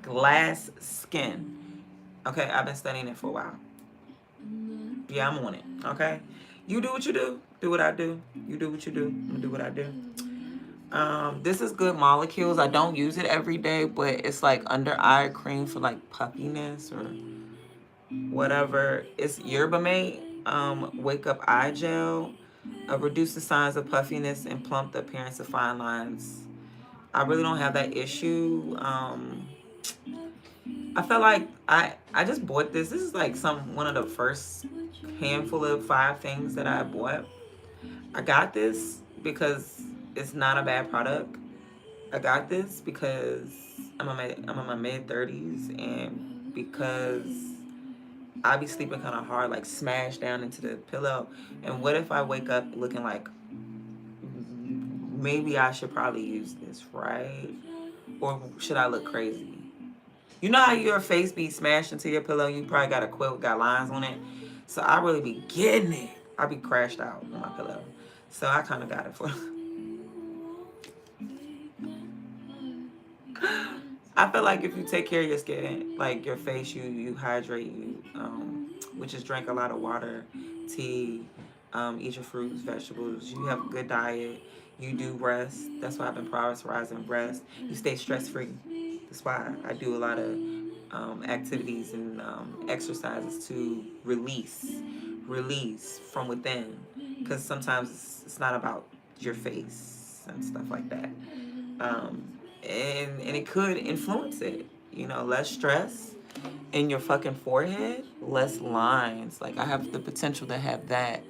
Glass skin. Okay, I've been studying it for a while. Yeah, I'm on it, okay? You do what you do. Do what I do. You do what you do. I'm gonna do what I do. This is Good Molecules. I don't use it every day, but it's like under eye cream for like puffiness or whatever. It's yerba mate. Wake up eye gel. Reduce the signs of puffiness and plump the appearance of fine lines. I really don't have that issue. I felt like I just bought this. This is like one of the first handful of 5 things that I bought. I got this because it's not a bad product. I got this because I'm in my mid-30s and because I be sleeping kind of hard, like smashed down into the pillow. And what if I wake up looking like maybe I should probably use this, right? Or should I look crazy? You know how your face be smashed into your pillow? You probably got a quilt, got lines on it. So I really be getting it. I be crashed out on my pillow. So I kind of got it for... I feel like if you take care of your skin, like your face, you hydrate, which is drink a lot of water, tea, eat your fruits, vegetables. You have a good diet. You do rest. That's why I've been prioritizing rest. You stay stress-free. That's why I do a lot of activities and exercises to release from within. Because sometimes it's not about your face and stuff like that. And it could influence it. You know, less stress in your fucking forehead, less lines. Like, I have the potential to have that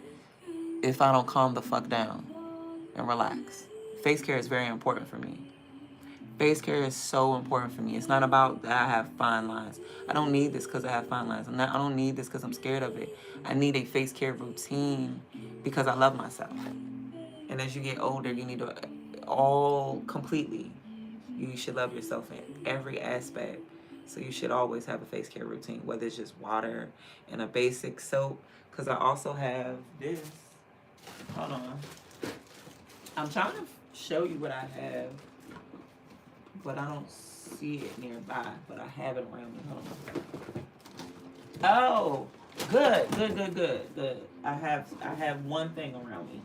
if I don't calm the fuck down and relax. Face care is very important for me. Face care is so important for me. It's not about that I have fine lines. I don't need this because I have fine lines. I don't need this because I'm scared of it. I need a face care routine because I love myself. And as you get older, you need to all completely. You should love yourself in every aspect. So you should always have a face care routine, whether it's just water and a basic soap. Because I also have this. Hold on. I'm trying to show you what I have, but I don't see it nearby. But I have it around me. Hold on. Oh, good. I have one thing around me.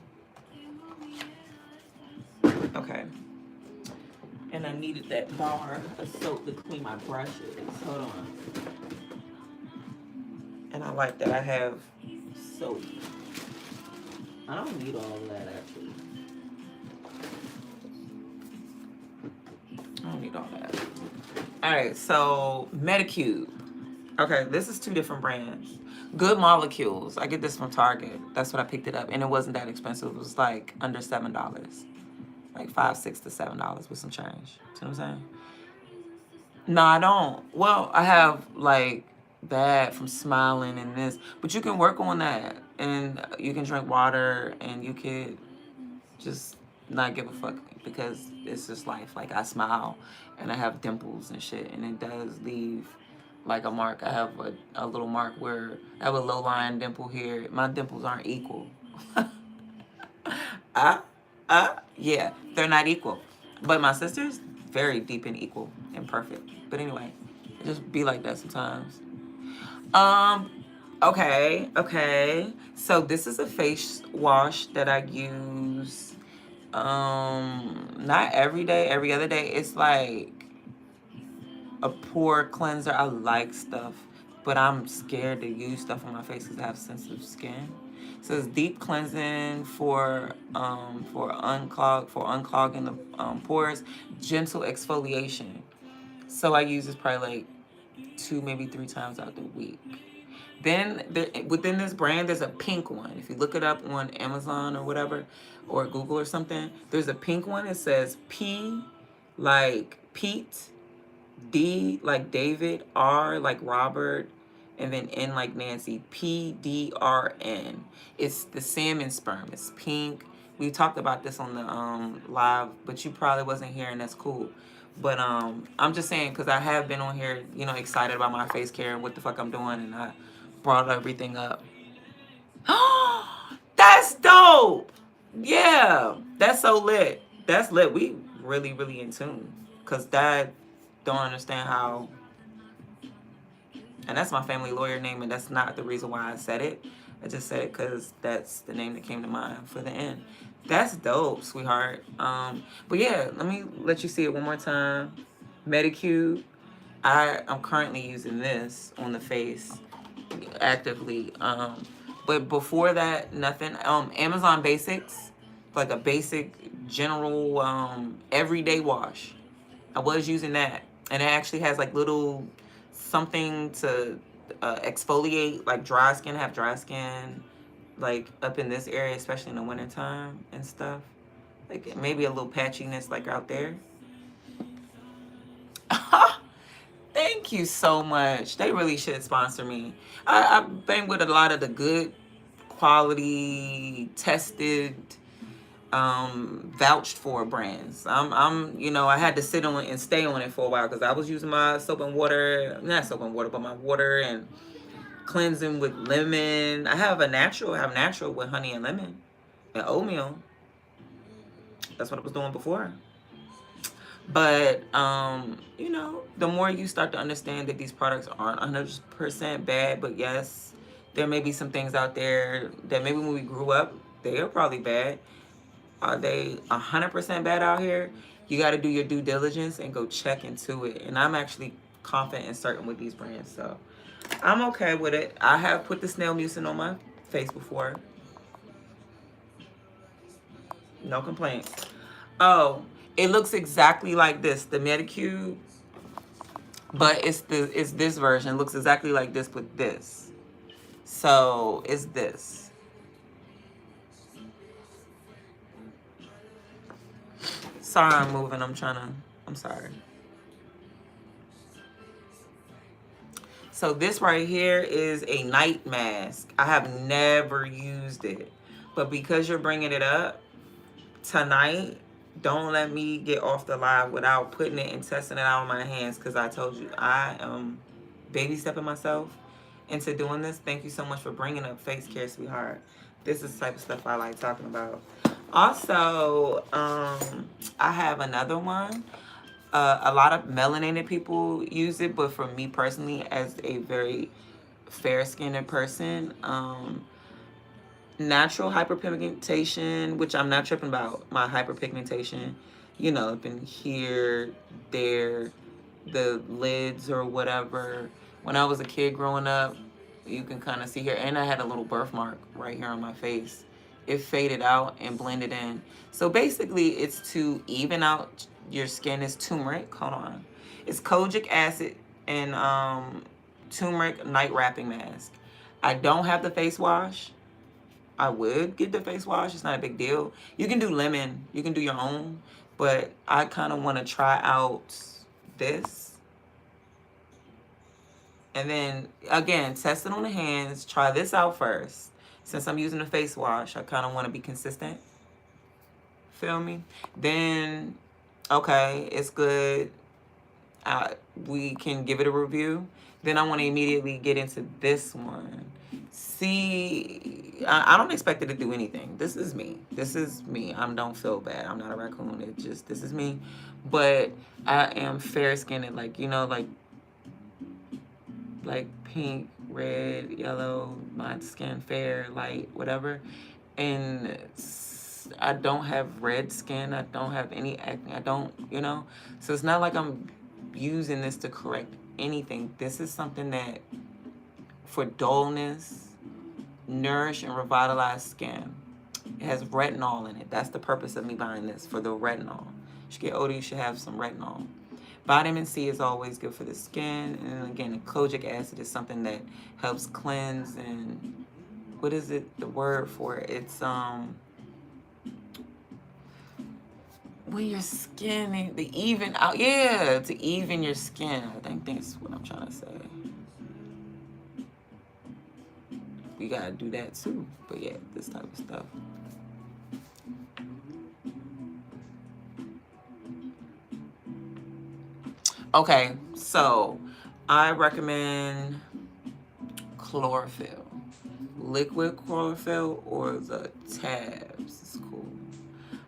Okay. And I needed that bar of soap to clean my brushes. Hold on. And I like that I have soap. I don't need all of that, actually. I don't need all that. Alright, so Medicube. Okay, this is 2 different brands. Good Molecules. I get this from Target. That's what I picked it up. And it wasn't that expensive. It was like under $7. Like $5, $6 to $7 with some change. See what I'm saying? No, I don't. Well, I have like that from smiling and this, but you can work on that, and you can drink water, and you could just not give a fuck because it's just life. Like, I smile, and I have dimples and shit, and it does leave like a mark. I have a little mark where I have a low line dimple here. My dimples aren't equal. Yeah, they're not equal. But my sister's very deep and equal and perfect. But anyway, it just be like that sometimes. Okay. So this is a face wash that I use not every day, every other day. It's like a pore cleanser. I like stuff, but I'm scared to use stuff on my face because I have sensitive skin. So it's deep cleansing for unclogging the pores, gentle exfoliation. So I use this probably like 2, maybe 3 times out the week. Then within this brand, there's a pink one. If you look it up on Amazon or whatever, or Google or something, there's a pink one. It says P like Pete, D like David, R like Robert, and then N like Nancy. PDRN. It's the salmon sperm. It's pink. We talked about this on the live, but you probably wasn't here, and that's cool. But I'm just saying because I have been on here, you know, excited about my face care and what the fuck I'm doing, and I brought everything up. That's dope. Yeah, that's so lit. That's lit. We really, really in tune. Cause Dad don't understand how, and that's my family lawyer name, and that's not the reason why I said it. I just said it because that's the name that came to mind for the end. That's dope, sweetheart. But yeah, let me let you see it one more time. Medicube. I'm currently using this on the face actively. But before that, nothing. Amazon Basics, like a basic general everyday wash. I was using that, and it actually has like little something to exfoliate, like dry skin. Have dry skin, like up in this area, especially in the wintertime and stuff. Like maybe a little patchiness, like out there. Thank you so much. They really should sponsor me. I've been with a lot of the good quality, tested, vouched for brands. You know, I had to sit on it and stay on it for a while because I was using my soap and water, not soap and water, but my water and cleansing with lemon. I have natural with honey and lemon and oatmeal. That's what I was doing before. But, you know, the more you start to understand that these products aren't 100% bad, but yes, there may be some things out there that maybe when we grew up, they are probably bad. Are they 100% bad out here? You got to do your due diligence and go check into it. And I'm actually confident and certain with these brands, so I'm okay with it. I have put the snail mucin on my face before. No complaints. Oh, it looks exactly like this, the Medicube, but it's this version. It looks exactly like this with this. So it's this. Sorry, I'm moving. I'm sorry. So this right here is a night mask. I have never used it, but because you're bringing it up tonight, don't let me get off the live without putting it and testing it out on my hands, because I told you I am baby stepping myself into doing this. Thank you so much for bringing up face care, sweetheart. This is the type of stuff I like talking about. Also, I have another one. A lot of melanated people use it, but for me personally, as a very fair-skinned person, natural hyperpigmentation, which I'm not tripping about my hyperpigmentation, you know, been here, there, the lids or whatever. When I was a kid growing up, you can kind of see here, and I had a little birthmark right here on my face. It faded out and blended in. So basically, it's to even out your skin. Is turmeric. Hold on. It's kojic acid and turmeric night wrapping mask. I don't have the face wash. I would get the face wash. It's not a big deal. You can do lemon. You can do your own. But I kind of want to try out this. And then, again, test it on the hands. Try this out first. Since I'm using the face wash, I kind of want to be consistent. Feel me? Then, okay, it's good. We can give it a review. Then I want to immediately get into this one. See, I don't expect it to do anything. This is me. This is me. I don't feel bad. I'm not a raccoon. It just, this is me. But I am fair-skinned, like, you know, like pink, red, yellow, my skin fair, light, whatever. And I don't have red skin. I don't have any acne. I don't, you know. So it's not like I'm using this to correct anything. This is something that for dullness, nourish and revitalize skin. It has retinol in it. That's the purpose of me buying this, for the retinol. You should get older, you should have some retinol. Vitamin C is always good for the skin. And again, the kojic acid is something that helps cleanse and, what is it, the word for it? It's, when your skin, to even out, yeah, to even your skin. I think that's what I'm trying to say. We gotta do that too. But yeah, this type of stuff. Okay, so I recommend chlorophyll. Liquid chlorophyll or the tabs is cool.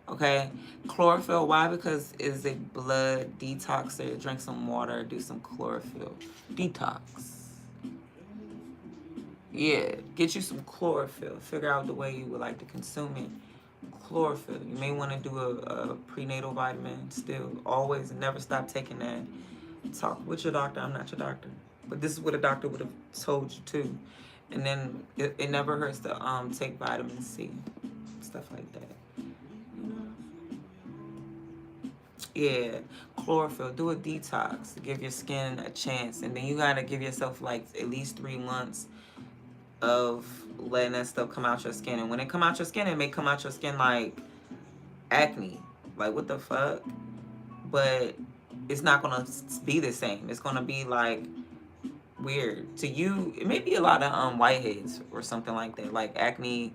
Okay, chlorophyll. Why? Because it's a blood detoxer. Drink some water. Do some chlorophyll detox. Yeah, get you some chlorophyll. Figure out the way you would like to consume it. Chlorophyll. You may want to do a prenatal vitamin. Still, always, never stop taking that. Talk with your doctor. I'm not your doctor, but this is what a doctor would have told you too. And then it never hurts to take vitamin C, stuff like that. Yeah, chlorophyll. Do a detox. Give your skin a chance, and then you gotta give yourself like at least 3 months of letting that stuff come out your skin. And when it come out your skin, it may come out your skin like acne. Like what the fuck? But it's not gonna be the same. It's gonna be like weird to you. It may be a lot of whiteheads or something like that, like acne,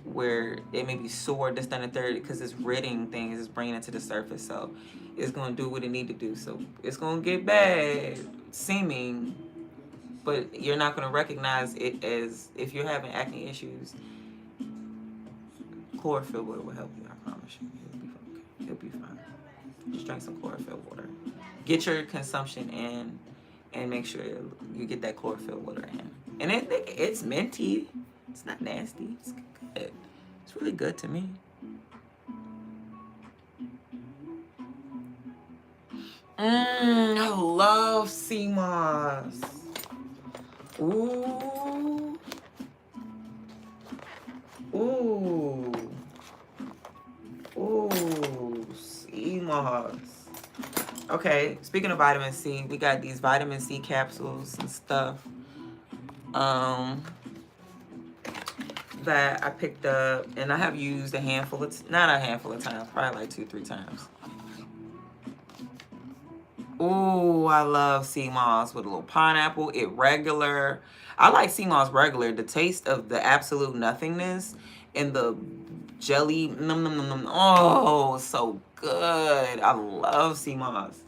where it may be sore, this, that, and the third, because it's ridding things, it's bringing it to the surface. So it's gonna do what it need to do. So it's gonna get bad seeming, but you're not gonna recognize it as if you're having acne issues. Chlorophyll water will help you. I promise you. It'll be fine. Just drink some chlorophyll water. Get your consumption in, and make sure you get that chlorophyll water in. And it's minty. It's not nasty. It's good. It's really good to me. I love sea moss. Ooh. Ooh. Ooh. Sea moss. Okay, speaking of vitamin C, we got these vitamin C capsules and stuff that I picked up, and I have used a handful of, not a handful of times, probably like 2-3 times. Ooh, I love sea moss with a little pineapple. It regular. I like sea moss regular. The taste of the absolute nothingness and the jelly, num num num num. Oh, so good. I love sea moss.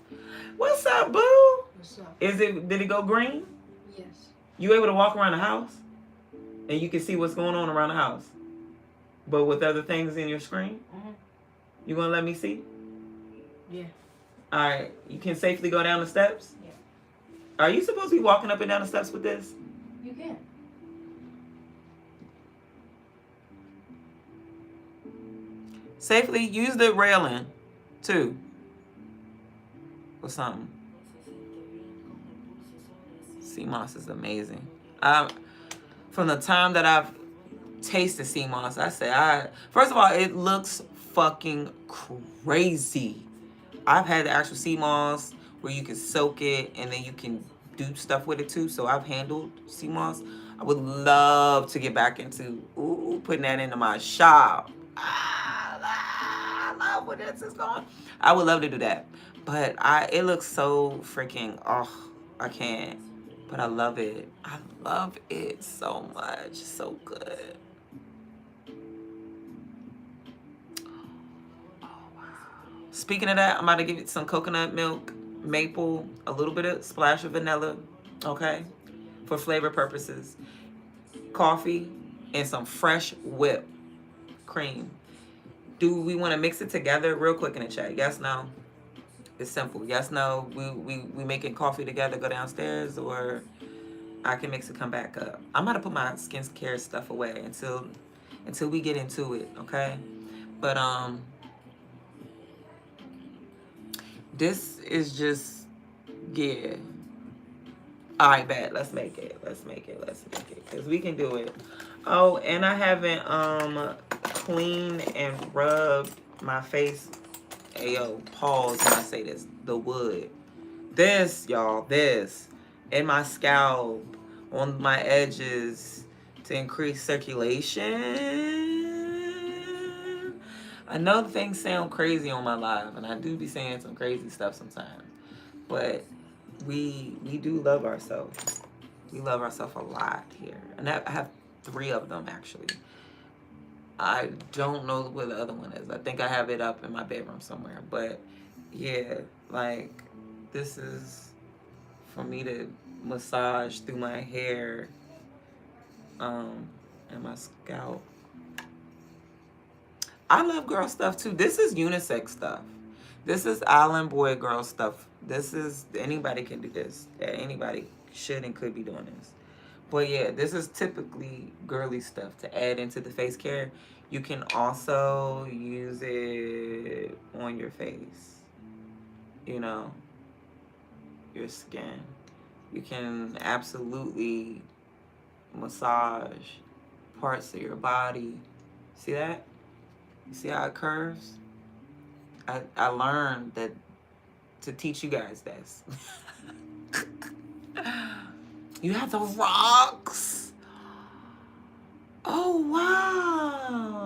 What's up, boo? What's up? Did it go green? Yes. You able to walk around the house and you can see what's going on around the house, but with other things in your screen? Mm-hmm. You gonna let me see? Yeah. All right. You can safely go down the steps? Yeah. Are you supposed to be walking up and down the steps with this? You can. Safely use the railing too. Or something. Sea moss is amazing. From the time that I've tasted sea moss, first of all, it looks fucking crazy. I've had the actual sea moss where you can soak it and then you can do stuff with it too. So I've handled sea moss. I would love to get back into putting that into my shop. I love where this is going. I would love to do that. But it looks so freaking, I can't. But I love it. I love it so much. So good. Oh, wow. Speaking of that, I'm about to give it some coconut milk, maple, a little bit of splash of vanilla, okay? For flavor purposes. Coffee, and some fresh whipped cream. Do we want to mix it together? Real quick in the chat. Yes, no? It's simple. Yes, no? We making coffee together, go downstairs, or I can mix it, come back up. I'm about to put my skincare stuff away until we get into it, okay? But this is just, yeah. All right, bet. Let's make it. Because we can do it. Oh, and I haven't cleaned and rubbed my face. Ayo, pause when I say this. The wood. This, y'all, this. In my scalp, on my edges, to increase circulation. I know things sound crazy on my live, and I do be saying some crazy stuff sometimes. But we do love ourselves. We love ourselves a lot here. And I have 3 of them, actually. I don't know where the other one is. I think I have it up in my bedroom somewhere. But yeah, like, this is for me to massage through my hair and my scalp. I love girl stuff too. This is unisex stuff. This is island boy girl stuff. This is, anybody can do this. Anybody should and could be doing this. But yeah, this is typically girly stuff to add into the face care. You can also use it on your face. You know, your skin. You can absolutely massage parts of your body. See that? You see how it curves? I learned that to teach you guys this. You have the rocks. Oh, wow.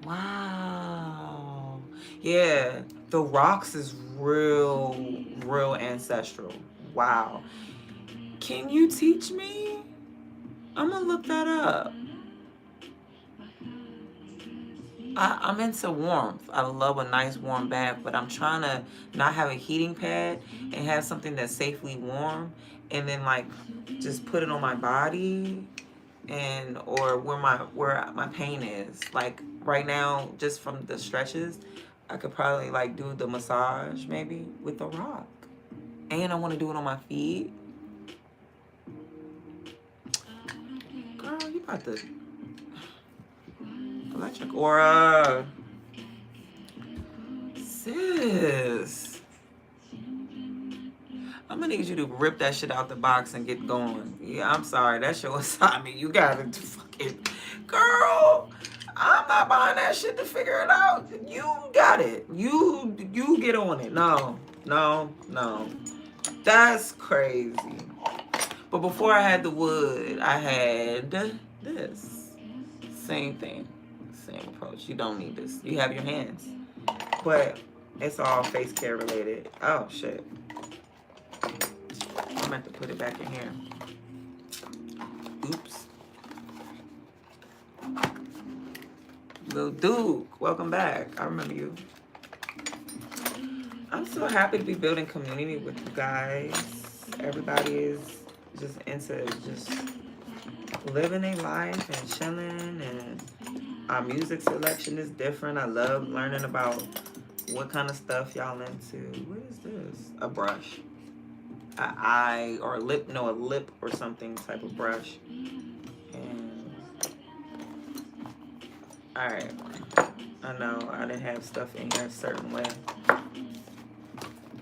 Wow. Yeah, the rocks is real ancestral. Wow. Can you teach me? I'm gonna look that up. I'm into warmth. I love a nice warm bath, but I'm trying to not have a heating pad and have something that's safely warm, and then like just put it on my body and or where my pain is. Like right now, just from the stretches, I could probably like do the massage maybe with the rock. And I want to do it on my feet. Girl, you about to electric aura. Sis. I'm gonna need you to rip that shit out the box and get going. Yeah, I'm sorry. That's your assignment. You gotta fucking... Girl, I'm not buying that shit to figure it out. You got it. You get on it. No. That's crazy. But before I had the wood, I had this. Same thing. Same approach. You don't need this. You have your hands. But it's all face care related. Oh, shit. I meant to put it back in here. Oops. Lil Duke, welcome back. I remember you. I'm so happy to be building community with you guys. Everybody is just into just living their life and chilling, and our music selection is different. I love learning about what kind of stuff y'all into. What is this? A brush. An eye or a lip, no, a lip or something type of brush. And alright. I know I didn't have stuff in here a certain way.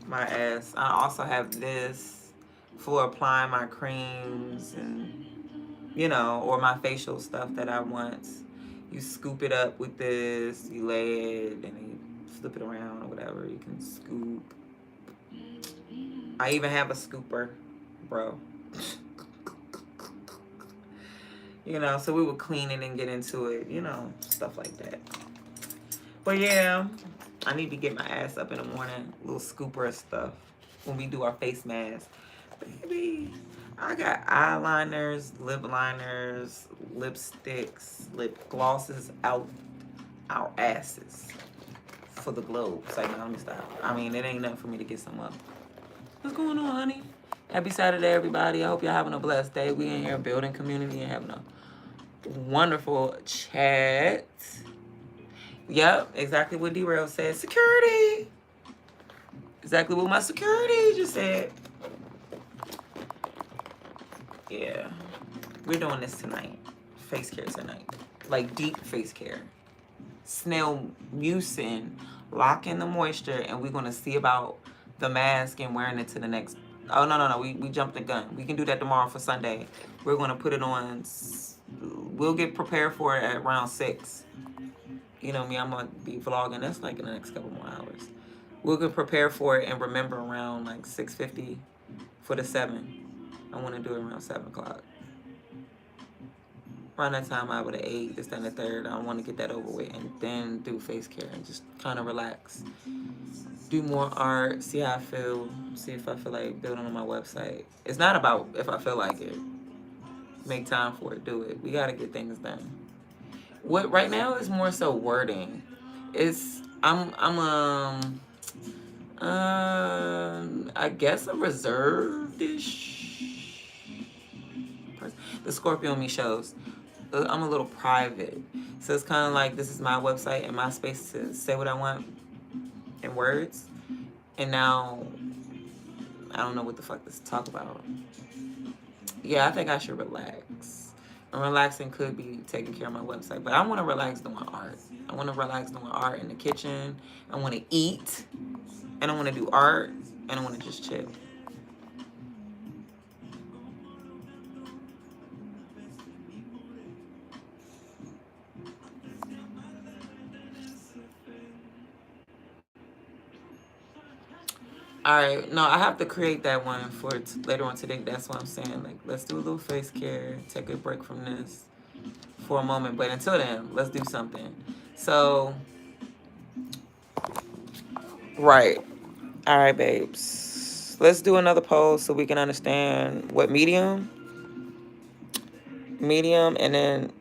My ass. I also have this for applying my creams and, you know, or my facial stuff that I want. You scoop it up with this, you lay it, and then you flip it around or whatever. You can scoop. I even have a scooper, bro. You know, so we would clean it and get into it, you know, stuff like that. But yeah, I need to get my ass up in the morning, little scooper stuff, when we do our face mask. Baby, I got eyeliners, lip liners, lipsticks, lip glosses out our asses for the globe. It's like, no, let me stop. I mean, it ain't nothing for me to get some up. What's going on, honey? Happy Saturday, everybody. I hope y'all having a blessed day. We in here building community and having a wonderful chat. Yep, exactly what D-Rail said. Security. Exactly what my security just said. Yeah. We're doing this tonight. Face care tonight. Like deep face care. Snail mucin. Lock in the moisture. And we're going to see about the mask and wearing it to the next... Oh, no. We jumped the gun. We can do that tomorrow for Sunday. We're going to put it on... We'll get prepared for it at around 6. You know me, I'm going to be vlogging. That's like in the next couple more hours. We'll get prepared for it and remember around like 6:50 for the 7. I want to do it around 7 o'clock. Around that time, I would have ate this, then the third. I want to get that over with and then do face care and just kind of relax. Do more art, see how I feel, see if I feel like building on my website. It's not about if I feel like it. Make time for it, do it. We got to get things done. What right now is more so wording. It's I guess a reserved-ish person. The Scorpio in me shows. I'm a little private. So it's kind of like this is my website and my space to say what I want in words. And now I don't know what the fuck to talk about. Yeah, I think I should relax. And relaxing could be taking care of my website, but I want to relax doing art. I want to relax doing art in the kitchen. I want to eat, and I want to do art, and I want to just chill. All right, no, I have to create that one for later on today. That's what I'm saying. Like, let's do a little face care, take a break from this for a moment. But until then, let's do something. So, right. All right, babes. Let's do another poll so we can understand what medium, and then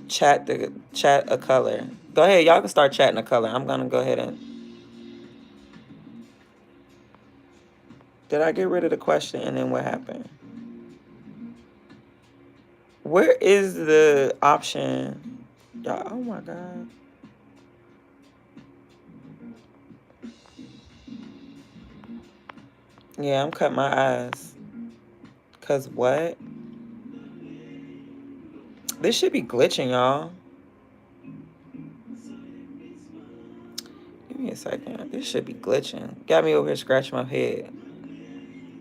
chat a color. Go ahead, y'all can start chatting a color. I'm gonna go ahead and. Did I get rid of the question and then what happened? Where is the option? Y'all, oh my God. Yeah, I'm cutting my eyes. Cause what? This should be glitching, y'all. Give me a second. This should be glitching. Got me over here scratching my head.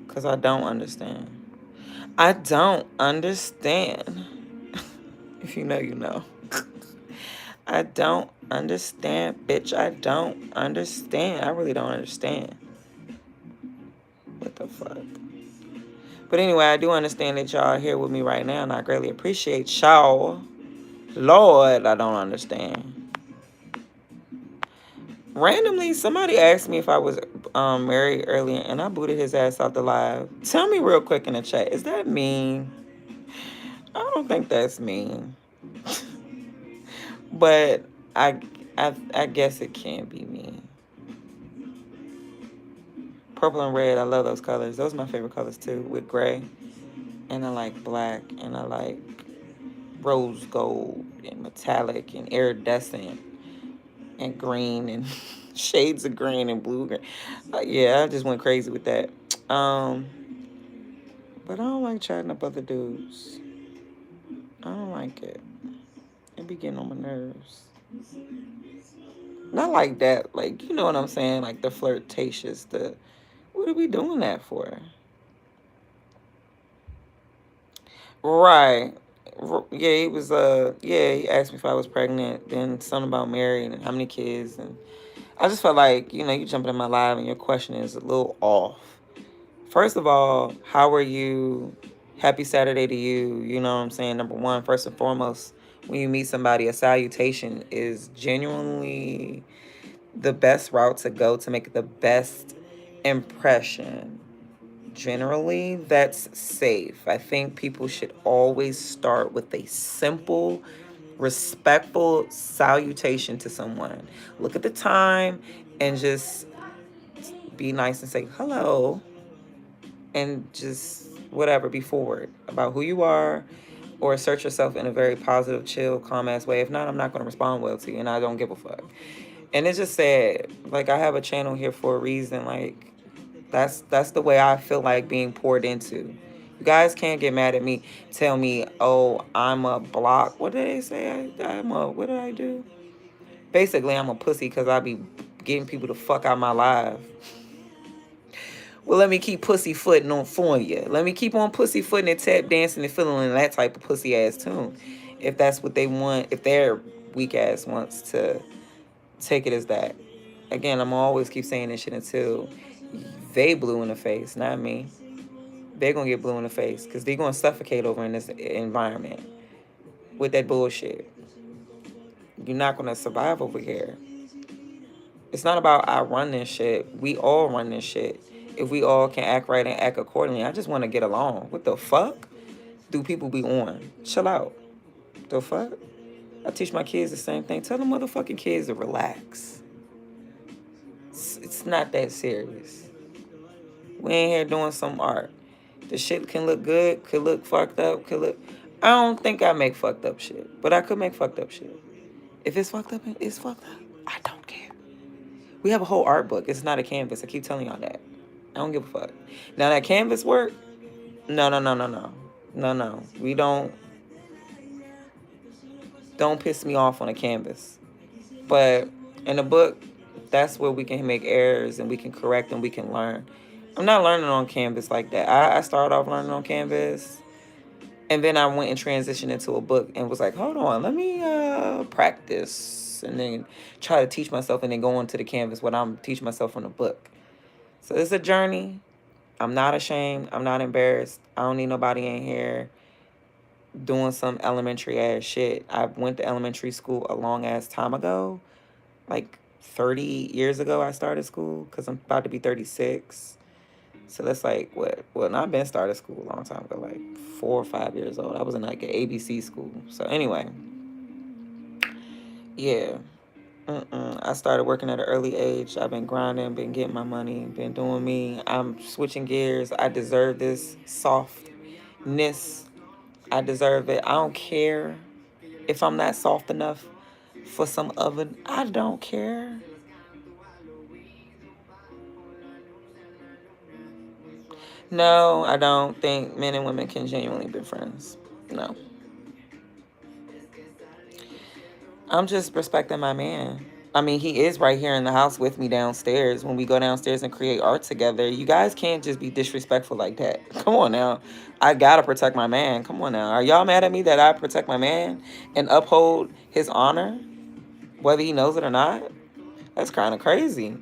Cause I don't understand. I don't understand. If you know, you know. I don't understand, bitch. I don't understand. I really don't understand. What the fuck? But anyway, I do understand that y'all are here with me right now, and I greatly appreciate y'all. Lord, I don't understand. Randomly, somebody asked me if I was married earlier, and I booted his ass off the live. Tell me real quick in the chat, is that mean? I don't think that's mean. But I guess it can be mean. Purple and red, I love those colors. Those are my favorite colors too, with gray. And I like black, and I like rose gold, and metallic, and iridescent, and green, and shades of green and blue green. Yeah, I just went crazy with that. But I don't like chatting up other dudes. I don't like it. It be getting on my nerves. Not like that. Like, you know what I'm saying? Like the flirtatious, what are we doing that for? Right. Yeah, he was, he asked me if I was pregnant, then something about married and how many kids. And I just felt like, you jumping in my live and your question is a little off. First of all, how are you? Happy Saturday to you. You know what I'm saying? Number one, first and foremost, when you meet somebody, a salutation is genuinely the best route to go to make the best impression. Generally, that's safe. I think people should always start with a simple, respectful salutation to someone. Look at the time and just be nice and say hello, and just whatever, be forward about who you are, or assert yourself in a very positive, chill, calm ass way. If not, I'm not going to respond well to you, and I don't give a fuck. And it's just sad. Like, I have a channel here for a reason. Like, that's the way I feel like being poured into. You guys can't get mad at me. Tell me, oh, I'm a block. What did they say? What did I do? Basically, I'm a pussy because I be getting people to fuck out my life. Well, let me keep pussyfooting on for you. Let me keep on pussyfooting and tap dancing and feeling that type of pussy ass tune. If that's what they want, if their weak ass wants to take it as that. Again, I'm always keep saying this shit until they blue in the face, not me. They're going to get blue in the face because they're going to suffocate over in this environment. with that bullshit. You're not gonna survive over here. It's not about I run this shit. We all run this shit. If we all can act right and act accordingly, I just want to get along. What the fuck do people be on? Chill out. The fuck? I teach my kids the same thing. Tell the motherfucking kids to relax. It's not that serious. We ain't here doing some art. The shit can look good, could look fucked up, could look... I don't think I make fucked up shit, but I could make fucked up shit. If it's fucked up, it's fucked up. I don't care. We have a whole art book. It's not a canvas. I keep telling y'all that. I don't give a fuck. Now that canvas work, no. We don't piss me off on a canvas. But in a book, that's where we can make errors and we can correct and we can learn. I'm not learning on canvas like that. I started off learning on canvas, and then I went and transitioned into a book and was like, hold on, let me practice and then try to teach myself and then go into the canvas what I'm teaching myself from the book. So it's a journey. I'm not ashamed. I'm not embarrassed. I don't need nobody in here doing some elementary ass shit. I went to elementary school a long ass time ago. Like 30 years ago I started school because I'm about to be 36. So that's like what? Well, I've been started school a long time ago, like 4 or 5 years old. I was in like an ABC school. So anyway, yeah. I started working at an early age. I've been grinding, been getting my money, been doing me. I'm switching gears. I deserve this softness. I deserve it. I don't care if I'm not soft enough for some oven. I don't care. No, I don't think men and women can genuinely be friends. No. I'm just respecting my man. I mean, he is right here in the house with me downstairs. When we go downstairs and create art together, you guys can't just be disrespectful like that. Come on now. I gotta protect my man. Come on now. Are y'all mad at me that I protect my man and uphold his honor, whether he knows it or not? That's kind of crazy.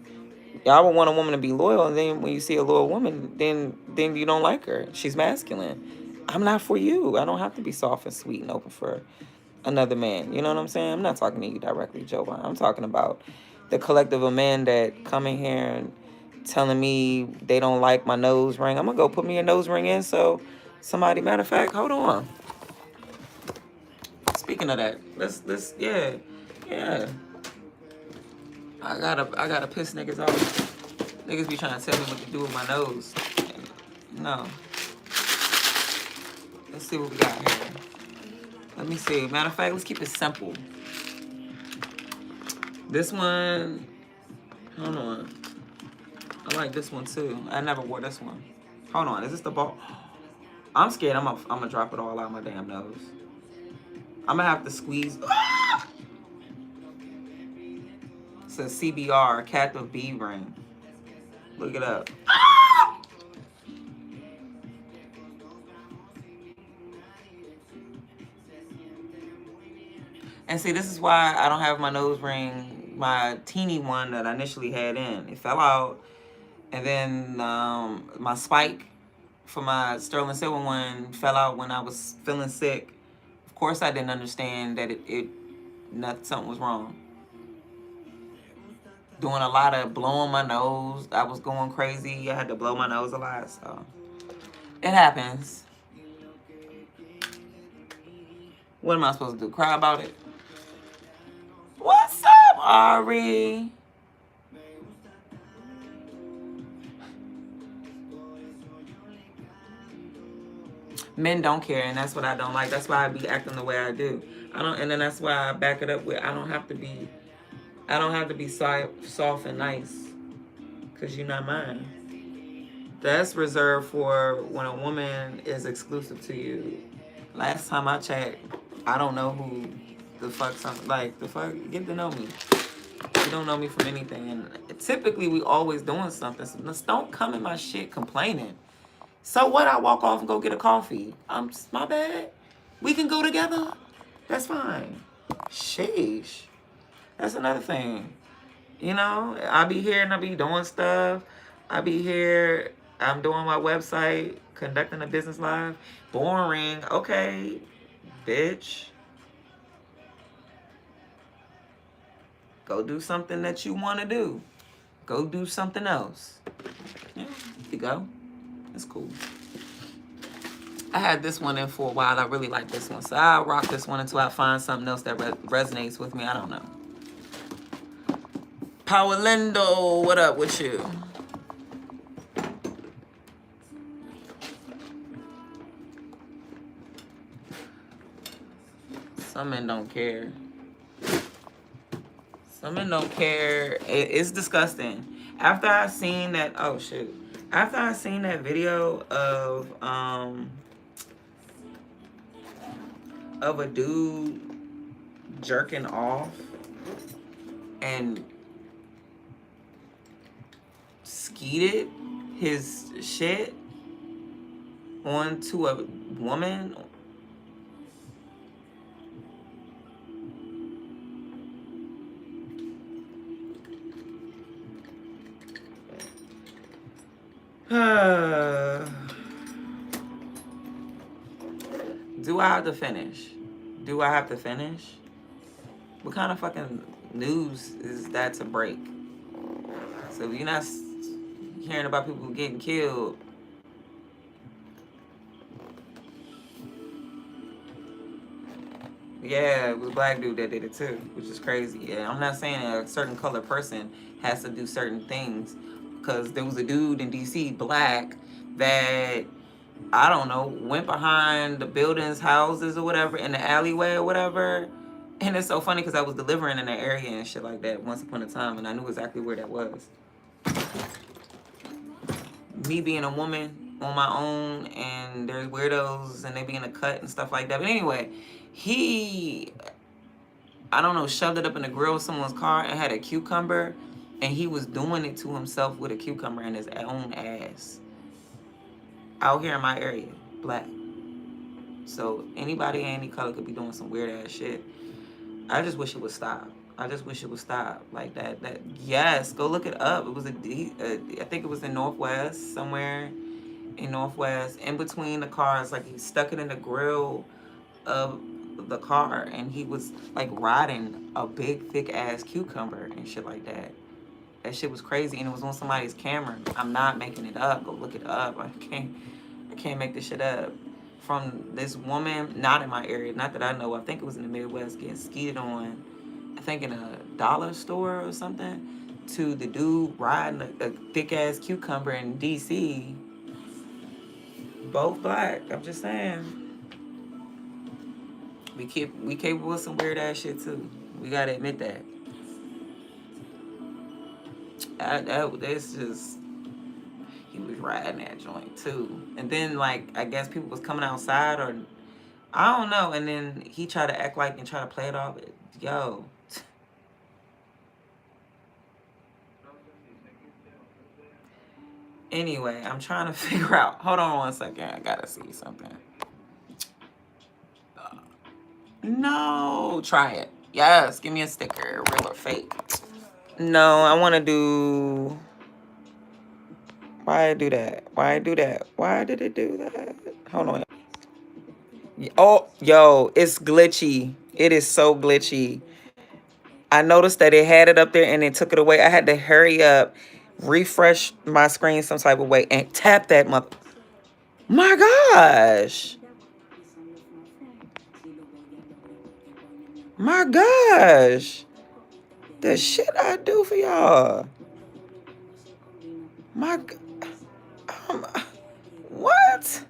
Y'all would want a woman to be loyal, and then when you see a loyal woman, then you don't like her. She's masculine. I'm not for you. I don't have to be soft and sweet and open for another man. You know what I'm saying? I'm not talking to you directly, Jovan. I'm talking about the collective of men that come in here and telling me they don't like my nose ring. I'm gonna go put me a nose ring in so somebody, matter of fact, hold on. Speaking of that, let's yeah. I gotta piss niggas off. Niggas be trying to tell me what to do with my nose. No. Let's see what we got here. Let me see. Matter of fact, let's keep it simple. This one, hold on. I like this one too. I never wore this one. Hold on, is this the ball? I'm scared I'm gonna drop it all out my damn nose. I'm gonna have to squeeze. It's a CBR, captive bee ring. Look it up. And see, this is why I don't have my nose ring, my teeny one that I initially had in. It fell out. And then my spike for my sterling silver one fell out when I was feeling sick. Of course, I didn't understand that something was wrong. Doing a lot of blowing my nose. I was going crazy. I had to blow my nose a lot. So it happens. What am I supposed to do? Cry about it? What's up, Ari? Men don't care, and that's what I don't like. That's why I be acting the way I do. And then that's why I back it up with I don't have to be soft and nice, cause you're not mine. That's reserved for when a woman is exclusive to you. Last time I checked, I don't know who the fuck get to know me. You don't know me from anything, and typically we always doing something. So let's don't come in my shit complaining. So what? I walk off and go get a coffee. My bad. We can go together. That's fine. Sheesh. That's another thing. You know, I be here and I be doing stuff. I be here. I'm doing my website, conducting a business live. Boring. Okay, bitch. Go do something that you want to do. Go do something else. Yeah, you go. It's cool. I had this one in for a while. I really like this one. So I'll rock this one until I find something else that resonates with me. I don't know. Power Lindo, what up with you? Some men don't care. Some men don't care. It's disgusting. After I seen that, oh shoot. After I seen that video of a dude jerking off and skeeted his shit onto a woman. Do I have to finish? Do I have to finish? What kind of fucking news is that to break? So if you're not hearing about people getting killed, yeah, it was a black dude that did it too, which is crazy. Yeah, I'm not saying a certain colored person has to do certain things, because there was a dude in DC, black, that, I don't know, went behind the buildings, houses or whatever, in the alleyway or whatever. And it's so funny because I was delivering in that area and shit like that once upon a time, and I knew exactly where that was. Me being a woman on my own, and there's weirdos and they be in a cut and stuff like that. But anyway, he, I don't know, shoved it up in the grill of someone's car and had a cucumber, and he was doing it to himself with a cucumber in his own ass. Out here in my area, black. So anybody any color could be doing some weird ass shit. I just wish it would stop. I just wish it would stop. Like that, yes, go look it up. It was I think it was in Northwest, somewhere in Northwest, in between the cars. Like he stuck it in the grill of the car, and he was like riding a big thick ass cucumber and shit like that. That shit was crazy, and it was on somebody's camera. I'm not making it up. Go look it up. I can't make this shit up. From this woman, not in my area, not that I know. I think it was in the Midwest, getting skeeted on, I think in a dollar store or something, to the dude riding a thick ass cucumber in DC. Both black. I'm just saying. We capable of some weird ass shit too. We gotta admit that. That's just, he was riding that joint too. And then like, I guess people was coming outside, or I don't know, and then he tried to act like and try to play it off. Yo. Anyway, I'm trying to figure out, hold on one second, I gotta see something. No, try it. Yes, give me a sticker, real or fake. No, I want to do, why do that? Why do that? Why did it do that? Hold on. Oh, yo, it's glitchy. It is so glitchy. I noticed that it had it up there and it took it away. I had to hurry up, refresh my screen some type of way, and tap that mother. My gosh. My gosh. The shit I do for y'all. What?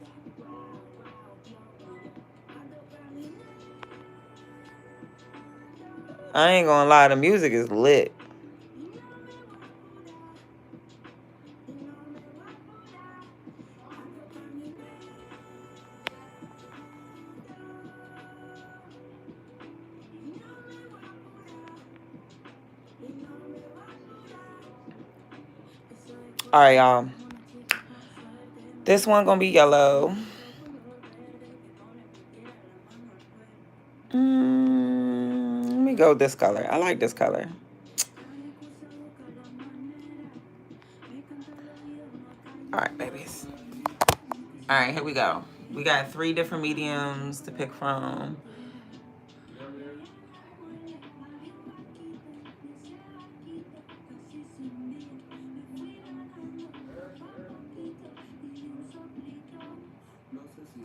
I ain't gonna lie, the music is lit. All right, y'all. This one gonna be yellow. Let me go with this color. I like this color. All right, babies. All right, here we go. We got 3 different mediums to pick from.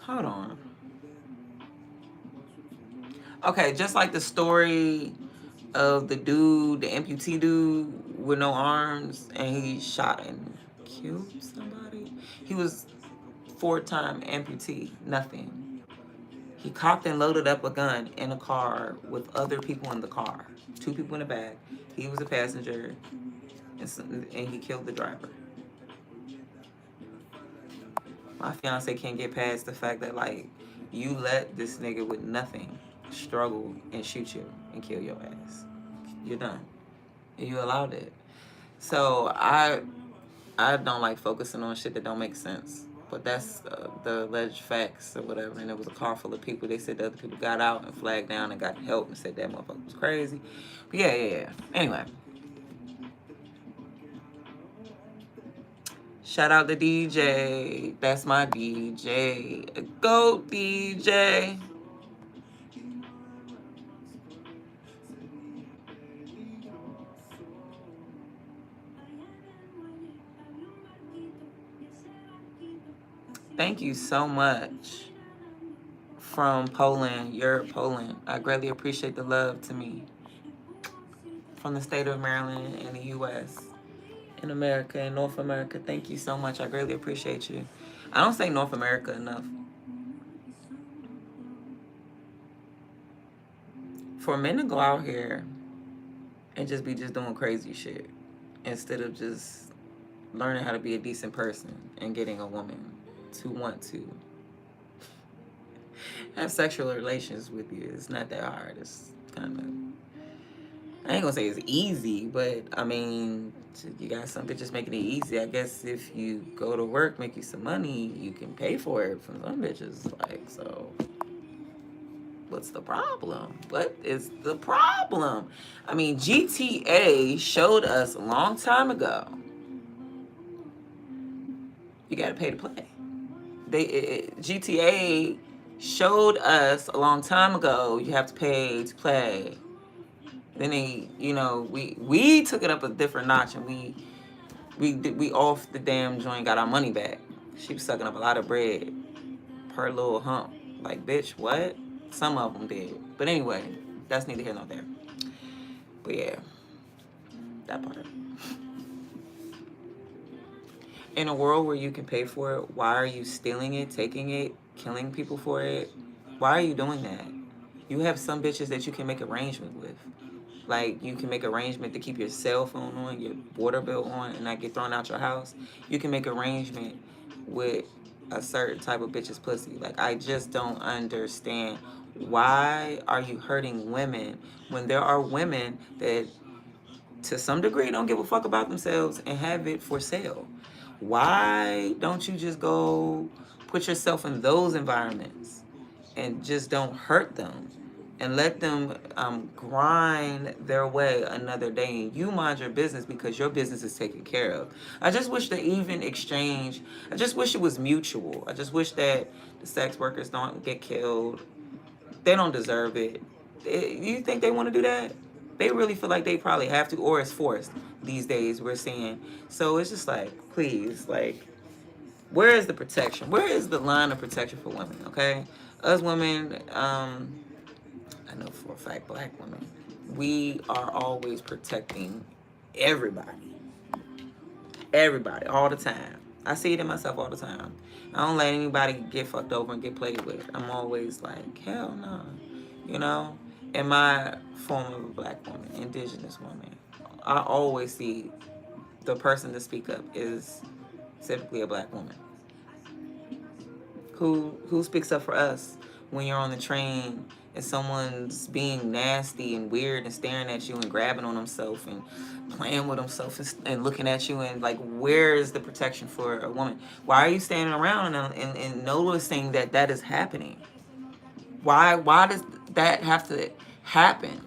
Hold on. Okay, just like the story of the dude, the amputee dude with no arms, and he shot and killed somebody. He was 4-time amputee, nothing. He cocked and loaded up a gun in a car with other people in the car. 2 people in the back. He was a passenger, and he killed the driver. My fiance can't get past the fact that, like, you let this nigga with nothing struggle and shoot you and kill your ass. You're done. And you allowed it. So I don't like focusing on shit that don't make sense. But that's the alleged facts or whatever. And it was a car full of people. They said the other people got out and flagged down and got help and said that motherfucker was crazy. But yeah. Anyway. Shout out to DJ. That's my DJ. Go DJ. Thank you so much from Poland. You're Poland. I greatly appreciate the love to me. From the state of Maryland in the U.S. in America, in North America. Thank you so much. I greatly appreciate you. I don't say North America enough. For men to go out here and just be doing crazy shit instead of just learning how to be a decent person and getting a woman to want to have sexual relations with you, it's not that hard. It's kind of, I ain't gonna say it's easy, but I mean, you got some bitches making it easy. I guess if you go to work, make you some money, you can pay for it from some bitches. Like, so what's the problem? What is the problem? I mean, GTA showed us a long time ago you gotta pay to play. GTA showed us a long time ago you have to pay to play. Then they, we took it up a different notch and we off the damn joint, got our money back. She was sucking up a lot of bread per little hump. Like, bitch, what? Some of them did. But anyway, that's neither here nor there. But yeah, that part. In a world where you can pay for it, why are you stealing it, taking it, killing people for it? Why are you doing that? You have some bitches that you can make arrangement with. Like, you can make arrangement to keep your cell phone on, your water bill on, and not get thrown out your house. You can make arrangement with a certain type of bitch's pussy. Like, I just don't understand. Why are you hurting women when there are women that, to some degree, don't give a fuck about themselves and have it for sale? Why don't you just go put yourself in those environments and just don't hurt them and let them grind their way another day, and you mind your business because your business is taken care of? I just wish the even exchange, I just wish it was mutual. I just wish that the sex workers don't get killed. They don't deserve it. You think they want to do that? They really feel like they probably have to, or it's forced these days, we're seeing. So it's just like, please, like, where is the protection? Where is the line of protection for women, okay? Us women, I know for a fact, black women, we are always protecting everybody. Everybody, all the time. I see it in myself all the time. I don't let anybody get fucked over and get played with. I'm always like, hell no. You know? In my form of a black woman, indigenous woman, I always see the person to speak up is typically a black woman. Who speaks up for us when you're on the train and someone's being nasty and weird and staring at you and grabbing on himself and playing with himself and looking at you, and like, where is the protection for a woman? Why are you standing around and noticing that is happening? Why does that have to happen?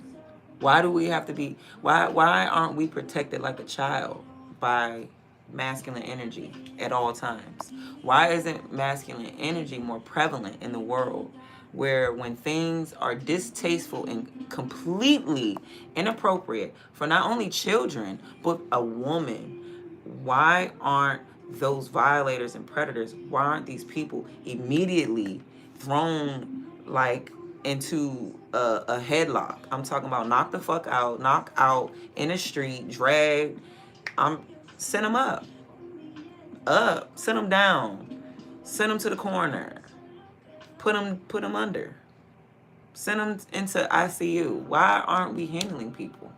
Why do we have to be, why aren't we protected like a child by masculine energy at all times? Why isn't masculine energy more prevalent in the world, where when things are distasteful and completely inappropriate for not only children but a woman, why aren't those violators and predators, why aren't these people immediately thrown like into a headlock? I'm talking about knock the fuck out, knock out in the street, drag. Send them up, send them down, send them to the corner, put them under, send them into ICU. Why aren't we handling people?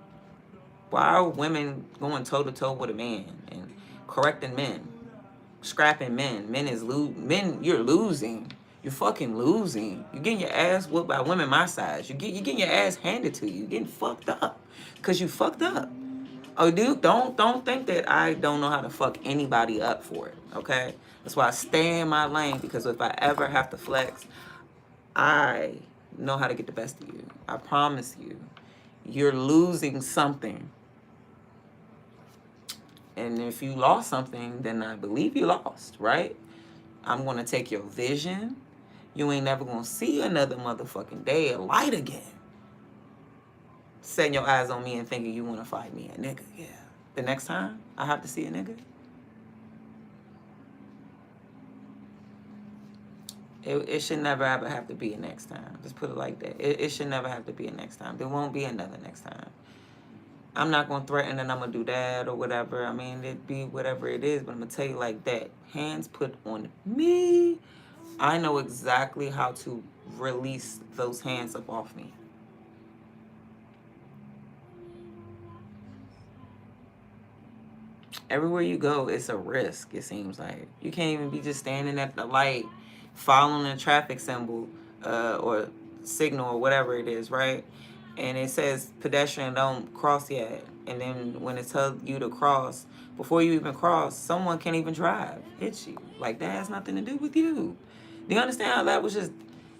Why are women going toe to toe with a man and correcting men, scrapping men? Men, you're losing. You're fucking losing. You're getting your ass whooped by women my size. You're getting your ass handed to you. You're getting fucked up because you fucked up. Oh, dude, don't think that I don't know how to fuck anybody up for it. Okay, that's why I stay in my lane, because if I ever have to flex, I know how to get the best of you. I promise you, you're losing something. And if you lost something, then I believe you lost, right? I'm going to take your vision. You ain't never going to see another motherfucking day of light again. Setting your eyes on me and thinking you want to fight me, a nigga, yeah. The next time I have to see a nigga, it should never ever have to be a next time. Just put it like that. It should never have to be a next time. There won't be another next time. I'm not going to threaten that I'm going to do that or whatever. I mean, it'd be whatever it is, but I'm going to tell you like that. Hands put on me. I know exactly how to release those hands up off me. Everywhere you go, it's a risk, it seems like. You can't even be just standing at the light, following a traffic symbol or signal or whatever it is, right? And it says pedestrian don't cross yet. And then when it tells you to cross, before you even cross, someone can't even drive, hit you. Like, that has nothing to do with you. Do you understand how that was just,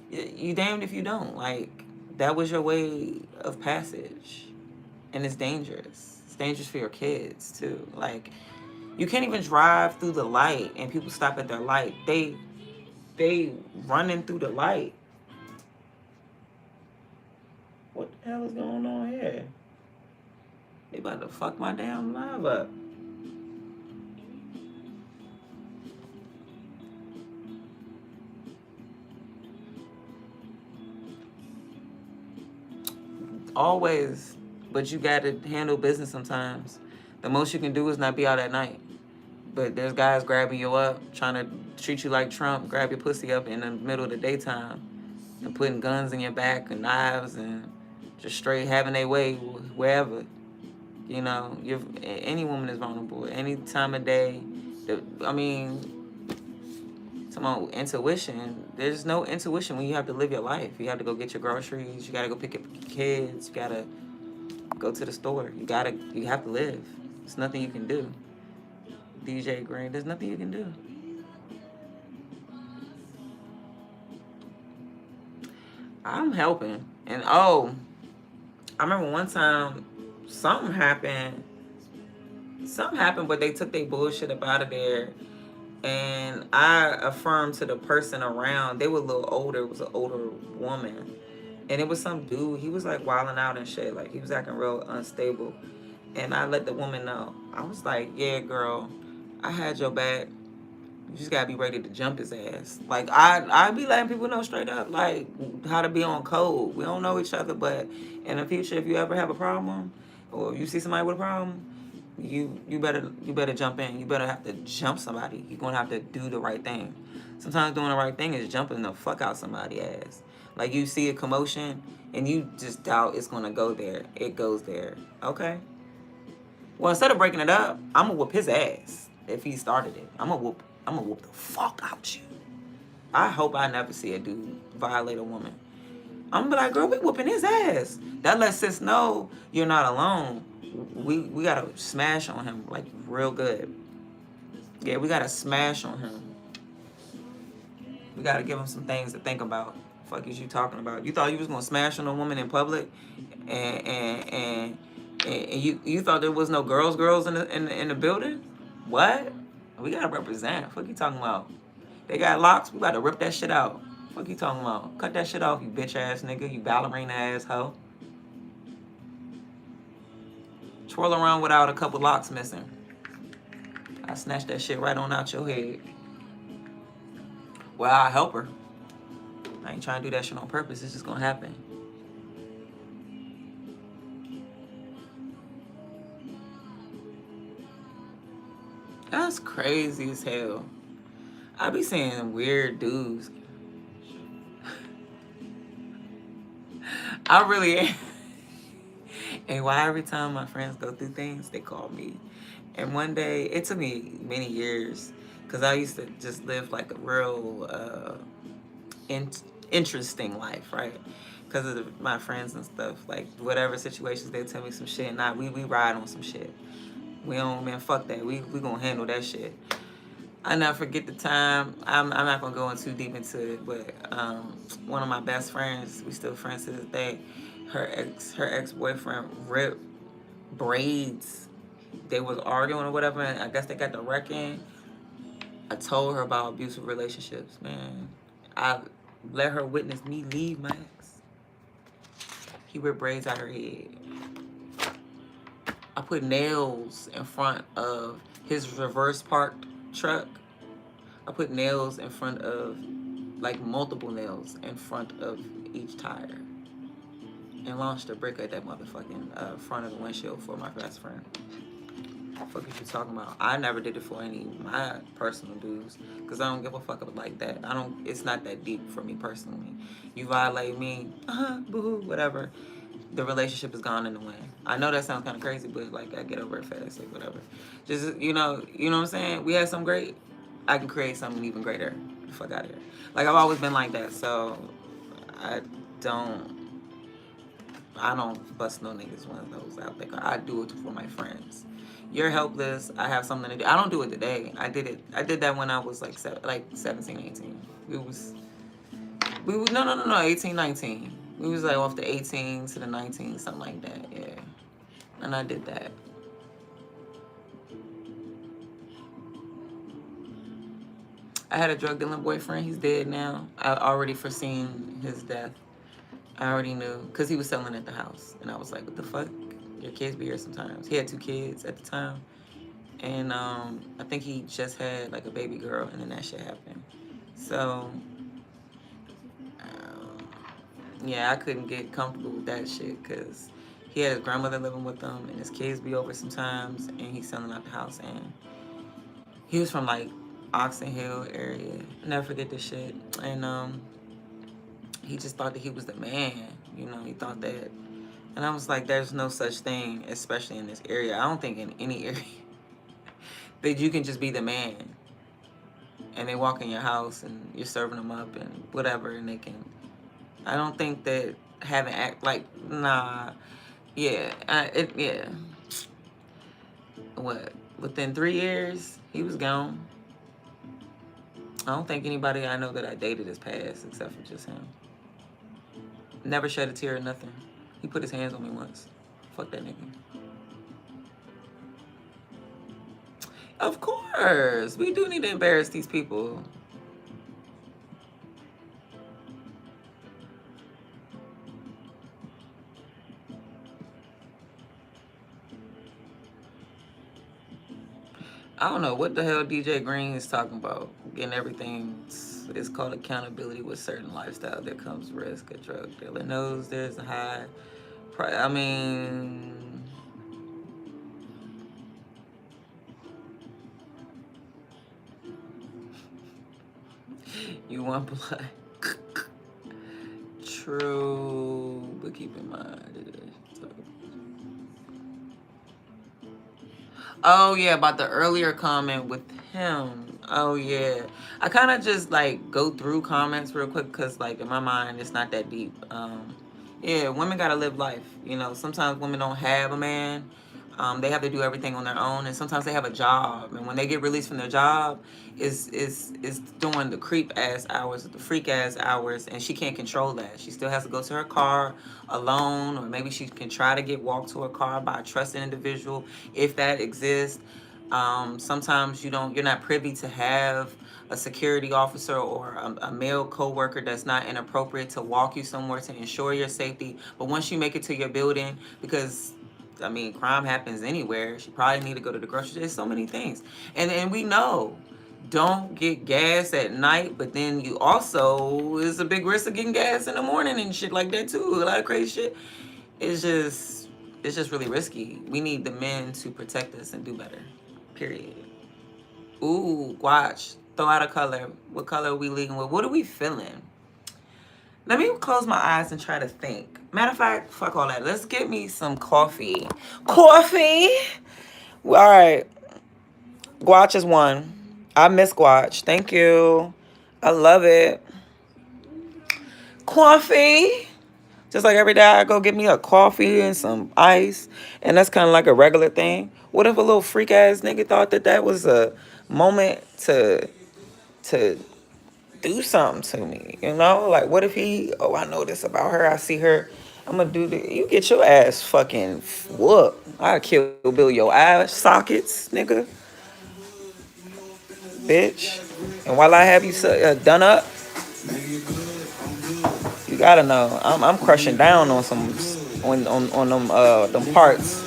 you damned if you don't. Like, that was your way of passage. And it's dangerous. It's dangerous for your kids, too. Like, you can't even drive through the light and people stop at their light. They running through the light. What the hell is going on here? They about to fuck my damn live up. Always, but you gotta handle business sometimes. The most you can do is not be out at night. But there's guys grabbing you up, trying to treat you like Trump, grab your pussy up in the middle of the daytime, and putting guns in your back and knives and just straight having their way wherever. You know, any woman is vulnerable any time of day. I mean, talking about intuition. There's no intuition when you have to live your life. You have to go get your groceries. You gotta go pick up your kids. You gotta go to the store. You have to live. There's nothing you can do. DJ Green, there's nothing you can do. I'm helping. And I remember one time something happened, but they took their bullshit up out of there. And I affirmed to the person around, they were a little older, it was an older woman. And it was some dude, he was like wilding out and shit, like he was acting real unstable. And I let the woman know. I was like, yeah, girl, I had your back. You just gotta be ready to jump his ass. Like, I be letting people know straight up, like, how to be on code. We don't know each other, but in the future, if you ever have a problem, or you see somebody with a problem, you better jump in. You better have to jump somebody. You're gonna have to do the right thing. Sometimes doing the right thing is jumping the fuck out somebody's ass. Like, you see a commotion, and you just doubt it's gonna go there. It goes there. Okay? Well, instead of breaking it up, I'm gonna whoop his ass if he started it. I'm gonna whoop the fuck out you. I hope I never see a dude violate a woman. I'm gonna be like, girl, we whooping his ass. That lets sis know you're not alone. We gotta smash on him, like, real good. Yeah, we gotta smash on him. We gotta give him some things to think about. Fuck is you talking about? You thought you was gonna smash on a woman in public, and you thought there was no girls in the building? What? We gotta represent. Fuck you talking about? They got locks. We gotta rip that shit out. Fuck you talking about? Cut that shit off, you bitch ass nigga. You ballerina ass hoe. Twirl around without a couple locks missing. I snatched that shit right on out your head. Well, I help her. I ain't trying to do that shit on purpose. It's just gonna happen. That's crazy as hell. I be seeing weird dudes. I really am. And why every time my friends go through things, they call me. And one day, it took me many years, because I used to just live like a real interesting life, right? Because of my friends and stuff. Like, whatever situations, they tell me some shit, and we ride on some shit. We don't, man, fuck that. We gonna handle that shit. I never forget the time. I'm not gonna go in too deep into it, but one of my best friends, we still friends to this day. Her ex boyfriend ripped braids. They was arguing or whatever, and I guess they got to wrecking. I told her about abusive relationships, man. I let her witness me leave my ex. He ripped braids out her head. I put nails in front of his reverse parked truck. I put nails in front of, like, multiple nails in front of each tire. And launched a brick at that motherfucking front of the windshield for my best friend. What the fuck are you talking about? I never did it for any of my personal dudes, because I don't give a fuck like that. It's not that deep for me personally. You violate me, boo-hoo, whatever. The relationship is gone in the wind. I know that sounds kind of crazy, but like, I get over it fast, like, whatever. Just, you know what I'm saying? We had something great. I can create something even greater. Get the fuck out of here. Like, I've always been like that, so I don't bust no niggas one of those out there. I do it for my friends. You're helpless. I have something to do. I don't do it today. I did that when I was like 17, 18. We was no, 18, 19. We was like off the 18 to the 19, something like that. Yeah. And I did that. I had a drug dealing boyfriend. He's dead now. I already foreseen his death. I already knew, because he was selling at the house. And I was like, what the fuck? Your kids be here sometimes. He had 2 kids at the time. And I think he just had like a baby girl, and then that shit happened. So, yeah, I couldn't get comfortable with that shit, because he had his grandmother living with him, and his kids be over sometimes, and he's selling out the house. And he was from like Oxon Hill area. Never forget this shit. And he just thought that he was the man. You know, he thought that. And I was like, there's no such thing, especially in this area. I don't think in any area that you can just be the man. And they walk in your house and you're serving them up and whatever, and they can. I don't think that having act like, nah. Yeah. Yeah. What? Within 3 years, he was gone. I don't think anybody I know that I dated has passed except for just him. Never shed a tear or nothing. He put his hands on me once. Fuck that nigga. Of course. We do need to embarrass these people. I don't know what the hell DJ Green is talking about. Getting everything, it's called accountability with certain lifestyle. There comes risk. A drug dealer knows there's a high price. I mean, you want blood. True, but keep in mind. Oh, yeah, about the earlier comment with him. Oh, yeah. I kind of just, like, go through comments real quick because, like, in my mind, it's not that deep. Yeah, women got to live life. You know, sometimes women don't have a man. They have to do everything on their own, and sometimes they have a job. And when they get released from their job, is doing the creep ass hours, the freak ass hours, and she can't control that. She still has to go to her car alone, or maybe she can try to get walked to her car by a trusted individual if that exists. Sometimes you're not privy to have a security officer or a male co-worker that's not inappropriate to walk you somewhere to ensure your safety. But once you make it to your building, because I mean, crime happens anywhere. She probably need to go to the grocery store. There's so many things. And we know, don't get gas at night, but then you also is a big risk of getting gas in the morning and shit like that too. A lot of crazy shit. It's just really risky. We need the men to protect us and do better. Period. Ooh, watch. Throw out a color. What color are we leading with? What are we feeling? Let me close my eyes and try to think. Matter of fact, fuck all that. Let's get me some coffee. Coffee? All right. Guach is one. I miss Guach. Thank you. I love it. Coffee. Just like every day I go get me a coffee and some ice. And that's kind of like a regular thing. What if a little freak ass nigga thought that was a moment to do something to me, you know? Like, what if oh, I know this about her, I see her, I'm gonna do the, you get your ass fucking whooped. I'll kill Bill your eye sockets, nigga, bitch. And while I have you done up, you gotta know, I'm crushing down on some, on them parts.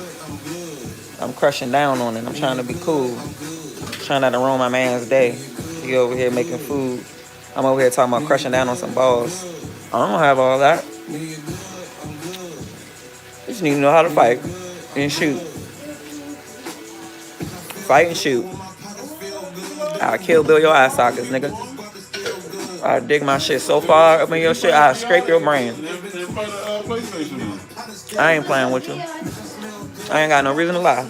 I'm crushing down on it. I'm trying to be cool. Trying not to ruin my man's day. He over here making food. I'm over here talking about crushing down on some balls. I don't have all that. You just need to know how to fight and shoot. Fight and shoot. I'll kill Bill your eye sockets, nigga. I'll dig my shit so far up in your shit, I'll scrape your brain. I ain't playing with you. I ain't got no reason to lie.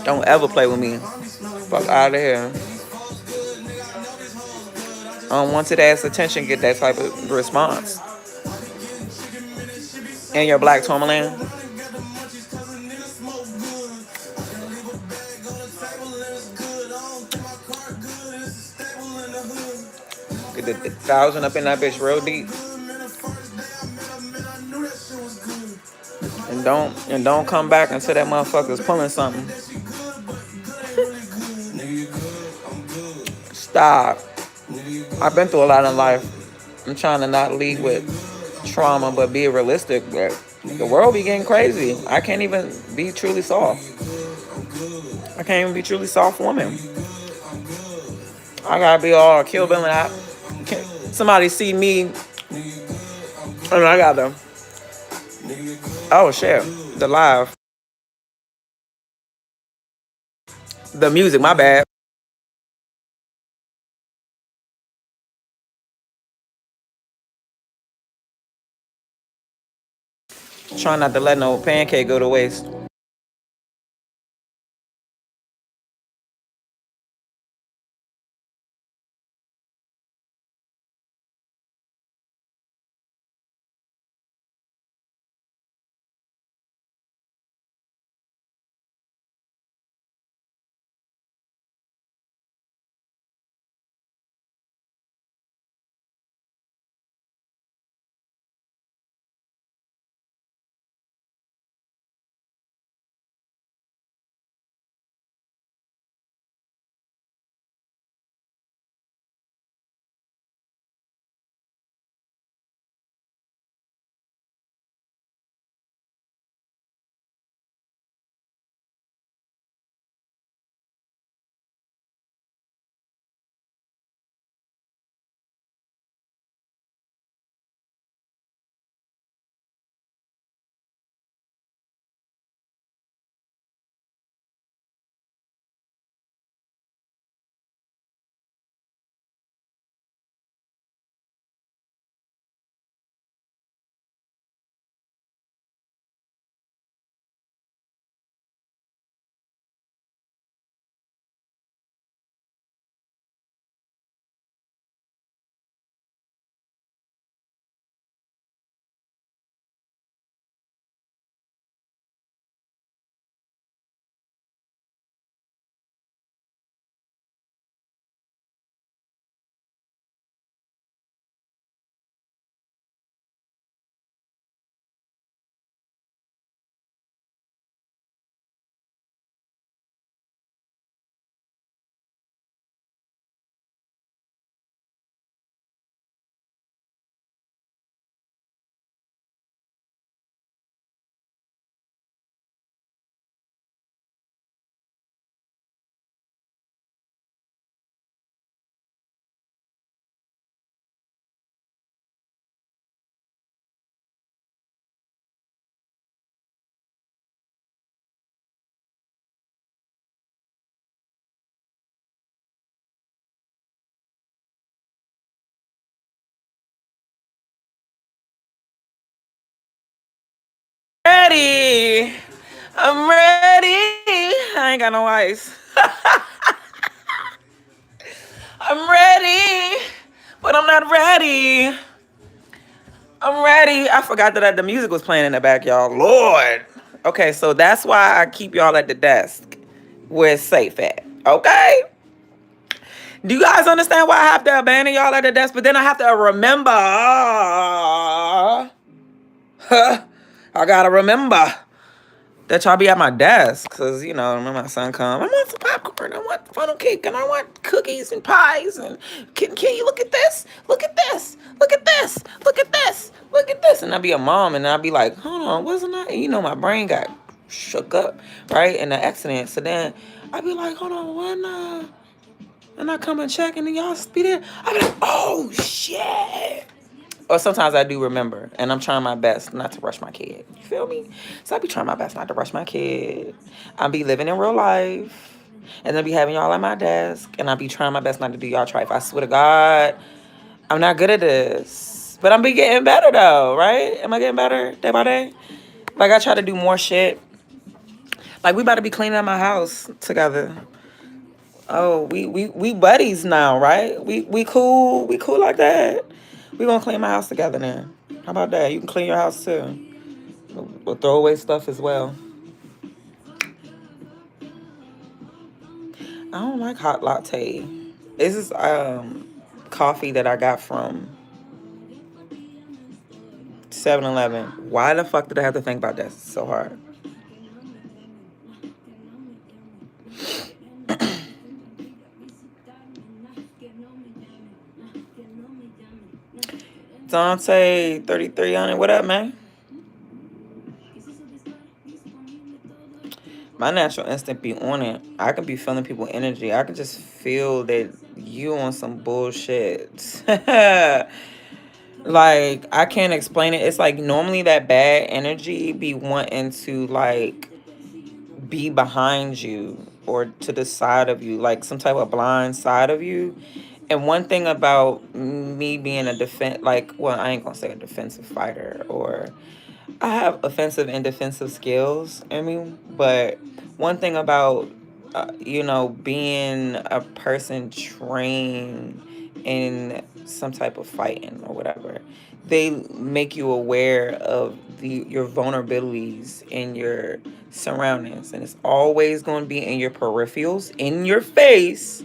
Don't ever play with me. Fuck out of here. Unwanted ass attention get that type of response. In your black tourmaline. Get the 1,000 up in that bitch real deep. And don't come back until that motherfucker's pulling something. Stop. I've been through a lot in life. I'm trying to not lead with trauma, but be realistic. But the world be getting crazy. I can't even be truly soft. I can't even be truly soft woman. I gotta be all Kill Bill and I. Somebody see me, and I got them. Oh shit, the live, the music. My bad. Trying not to let no pancake go to waste. I ain't got no ice. I'm ready, but I'm not ready. I'm ready. I forgot that the music was playing in the back, y'all. Lord. Okay, so that's why I keep y'all at the desk where it's safe at. Okay? Do you guys understand why I have to abandon y'all at the desk? But then I have to remember. I gotta remember that y'all be at my desk. Because, you know, when my son come, I want some popcorn. I want funnel cake. And I want cookies and pies. And can you look at this? Look at this. Look at this. Look at this. Look at this. And I'd be a mom. And I'd be like, hold on, wasn't I? And you know, my brain got shook up, right? In the accident. So then I'd be like, hold on, when and I come and check and then y'all be there. I'd be like, oh, shit. Or sometimes I do remember, and I'm trying my best not to rush my kid. You feel me? So I be trying my best not to rush my kid. I be living in real life, and then be having y'all at my desk, and I be trying my best not to do y'all tripe. I swear to God, I'm not good at this. But I'm be getting better, though, right? Am I getting better day by day? Like, I try to do more shit. Like, we about to be cleaning up my house together. Oh, we buddies now, right? We cool like that. We gonna clean my house together now. How about that? You can clean your house too. We'll throw away stuff as well. I don't like hot latte. This is coffee that I got from 7-Eleven. Why the fuck did I have to think about that so hard? Dante 33 on it. What up, man? My natural instinct be on it. I can be feeling people's energy. I can just feel that you on some bullshit. Like, I can't explain it. It's like normally that bad energy be wanting to like be behind you or to the side of you, like some type of blind side of you. And one thing about me being a well, I ain't gonna say a defensive fighter, or I have offensive and defensive skills. I mean, but one thing about being a person trained in some type of fighting or whatever, they make you aware of your vulnerabilities in your surroundings, and it's always going to be in your peripherals, in your face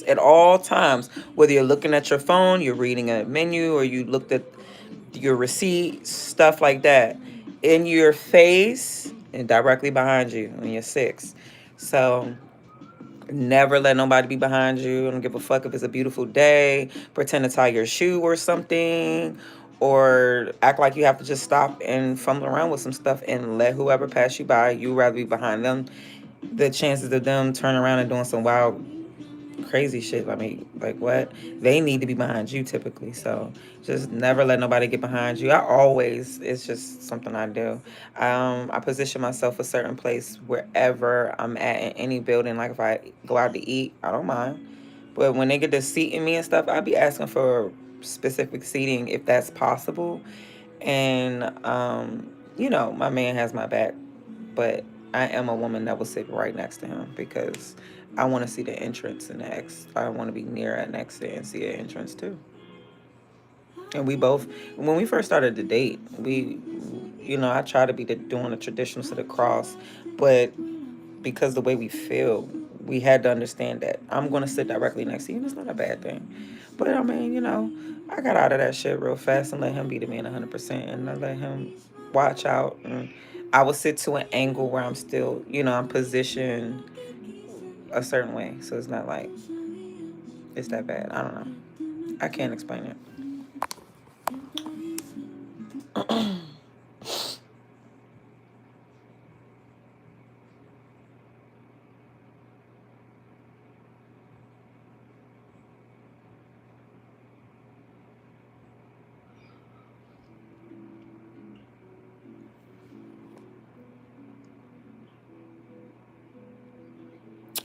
at all times. Whether you're looking at your phone, you're reading a menu, or you looked at your receipt, stuff like that, in your face and directly behind you when you're 6. So never let nobody be behind you. I don't give a fuck if it's a beautiful day. Pretend to tie your shoe or something, or act like you have to just stop and fumble around with some stuff and let whoever pass you by. You rather be behind them. The chances of them turning around and doing some wild crazy shit, I mean, like what? They need to be behind you typically. So just never let nobody get behind you. It's just something I do. I position myself a certain place wherever I'm at in any building. Like if I go out to eat, I don't mind. But when they get to seating me and stuff, I'll be asking for specific seating if that's possible. And my man has my back, but I am a woman that will sit right next to him because I want to see the entrance and the I want to be near an exit and see an entrance too. And we both, when we first started to date, I try to be doing the traditional to the cross, but because the way we feel, we had to understand that I'm going to sit directly next to you. And it's not a bad thing. But I mean, I got out of that shit real fast and let him be the man 100%, and I let him watch out. And I would sit to an angle where I'm still, I'm positioned a certain way. So it's not like it's that bad. I don't know. I can't explain it.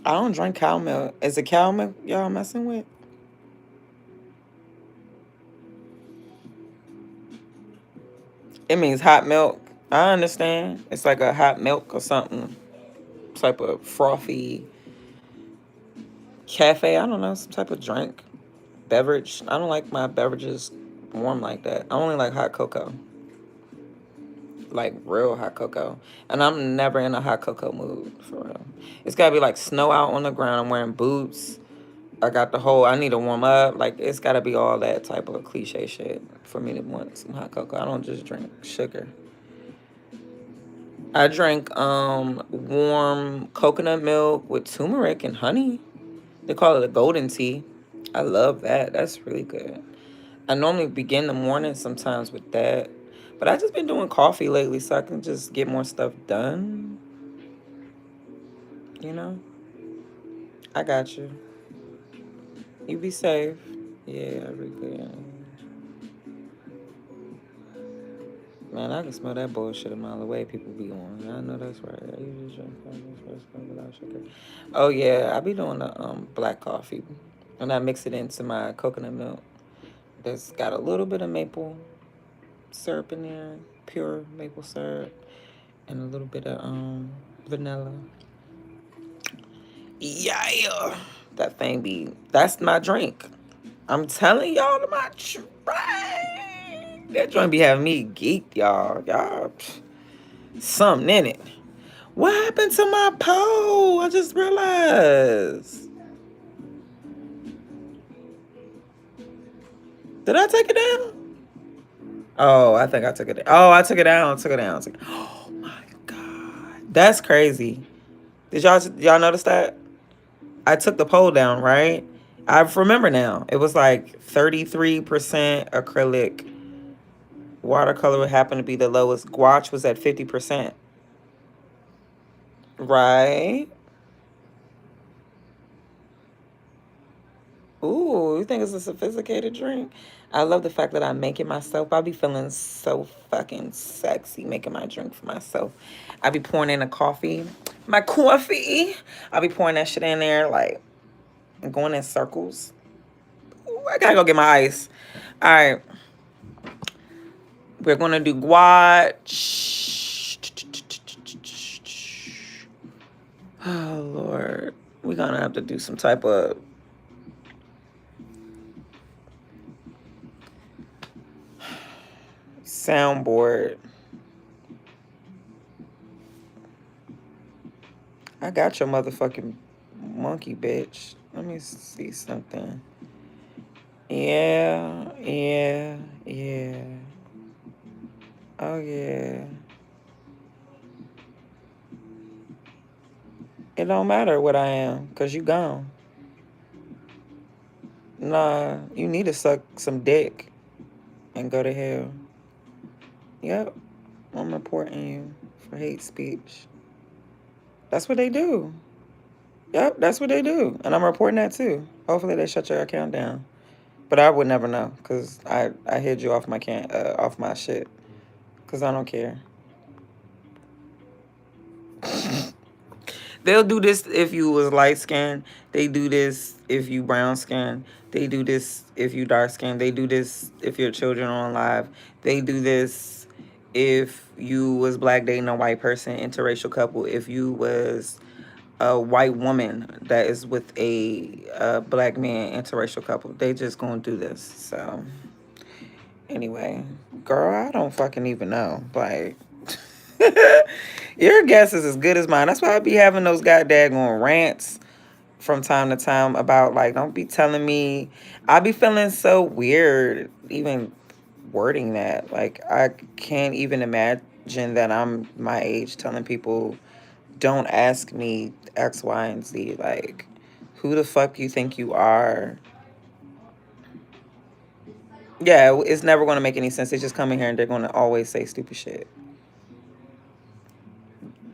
I don't drink cow milk. Is it cow milk y'all messing with? It means hot milk. I understand. It's like a hot milk or something. type of frothy cafe. I don't know, some type of drink, beverage. I don't like my beverages warm like that. I only like hot cocoa, like real hot cocoa. And I'm never in a hot cocoa mood, for real. It's gotta be like snow out on the ground. I'm wearing boots. I got the whole, I need to warm up. Like, it's gotta be all that type of cliche shit for me to want some hot cocoa. I don't just drink sugar. I drink warm coconut milk with turmeric and honey. They call it a golden tea. I love that. That's really good. I normally begin the morning sometimes with that. But I just been doing coffee lately so I can just get more stuff done. You know? I got you. You be safe. Yeah, we good. Man, I can smell that bullshit a mile away. People be on. I know that's right. I usually drink coffee first without sugar. Oh yeah, I be doing the black coffee, and I mix it into my coconut milk. That's got a little bit of maple syrup in there, pure maple syrup, and a little bit of vanilla. Yeah, that thing be. That's my drink. I'm telling y'all my drink. That joint be having me geeked, y'all. Y'all, something in it. What happened to my pole? I just realized. Did I take it down? Oh, I think I took it down. Oh, I took it down. Took it down. Oh my god, that's crazy. Did y'all notice that? I took the pole down, right? I remember now. It was like 33% acrylic. Watercolor would happen to be the lowest. Gouache was at 50%. Right? Ooh, you think it's a sophisticated drink? I love the fact that I make it myself. I be feeling so fucking sexy making my drink for myself. I be pouring in a coffee. My coffee. I be pouring that shit in there, like, going in circles. Ooh, I gotta go get my ice. All right. We're gonna do Gwatch. Oh, Lord. We're gonna have to do some type of soundboard. I got your motherfucking monkey, bitch. Let me see something. Yeah, yeah, yeah. Oh, yeah. It don't matter what I am, because you gone. Nah, you need to suck some dick and go to hell. Yep, I'm reporting you for hate speech. That's what they do. Yep, that's what they do. And I'm reporting that too. Hopefully they shut your account down. But I would never know because I hid you off my off my shit because I don't care. They'll do this if you was light skinned. They do this if you brown skinned. They do this if you dark skinned. They do this if your children are on live. They do this if you was black dating a white person, interracial couple. If you was a white woman that is with a black man, interracial couple. They just gonna do this. So anyway, girl, I don't fucking even know. Like, your guess is as good as mine. That's why I be having those goddamn rants from time to time about, like, don't be telling me. I be feeling so weird even wording that. Like, I can't even imagine that I'm my age telling people, don't ask me X, Y, and Z. Like, who the fuck you think you are? Yeah, it's never going to make any sense. They just come in here and they're going to always say stupid shit.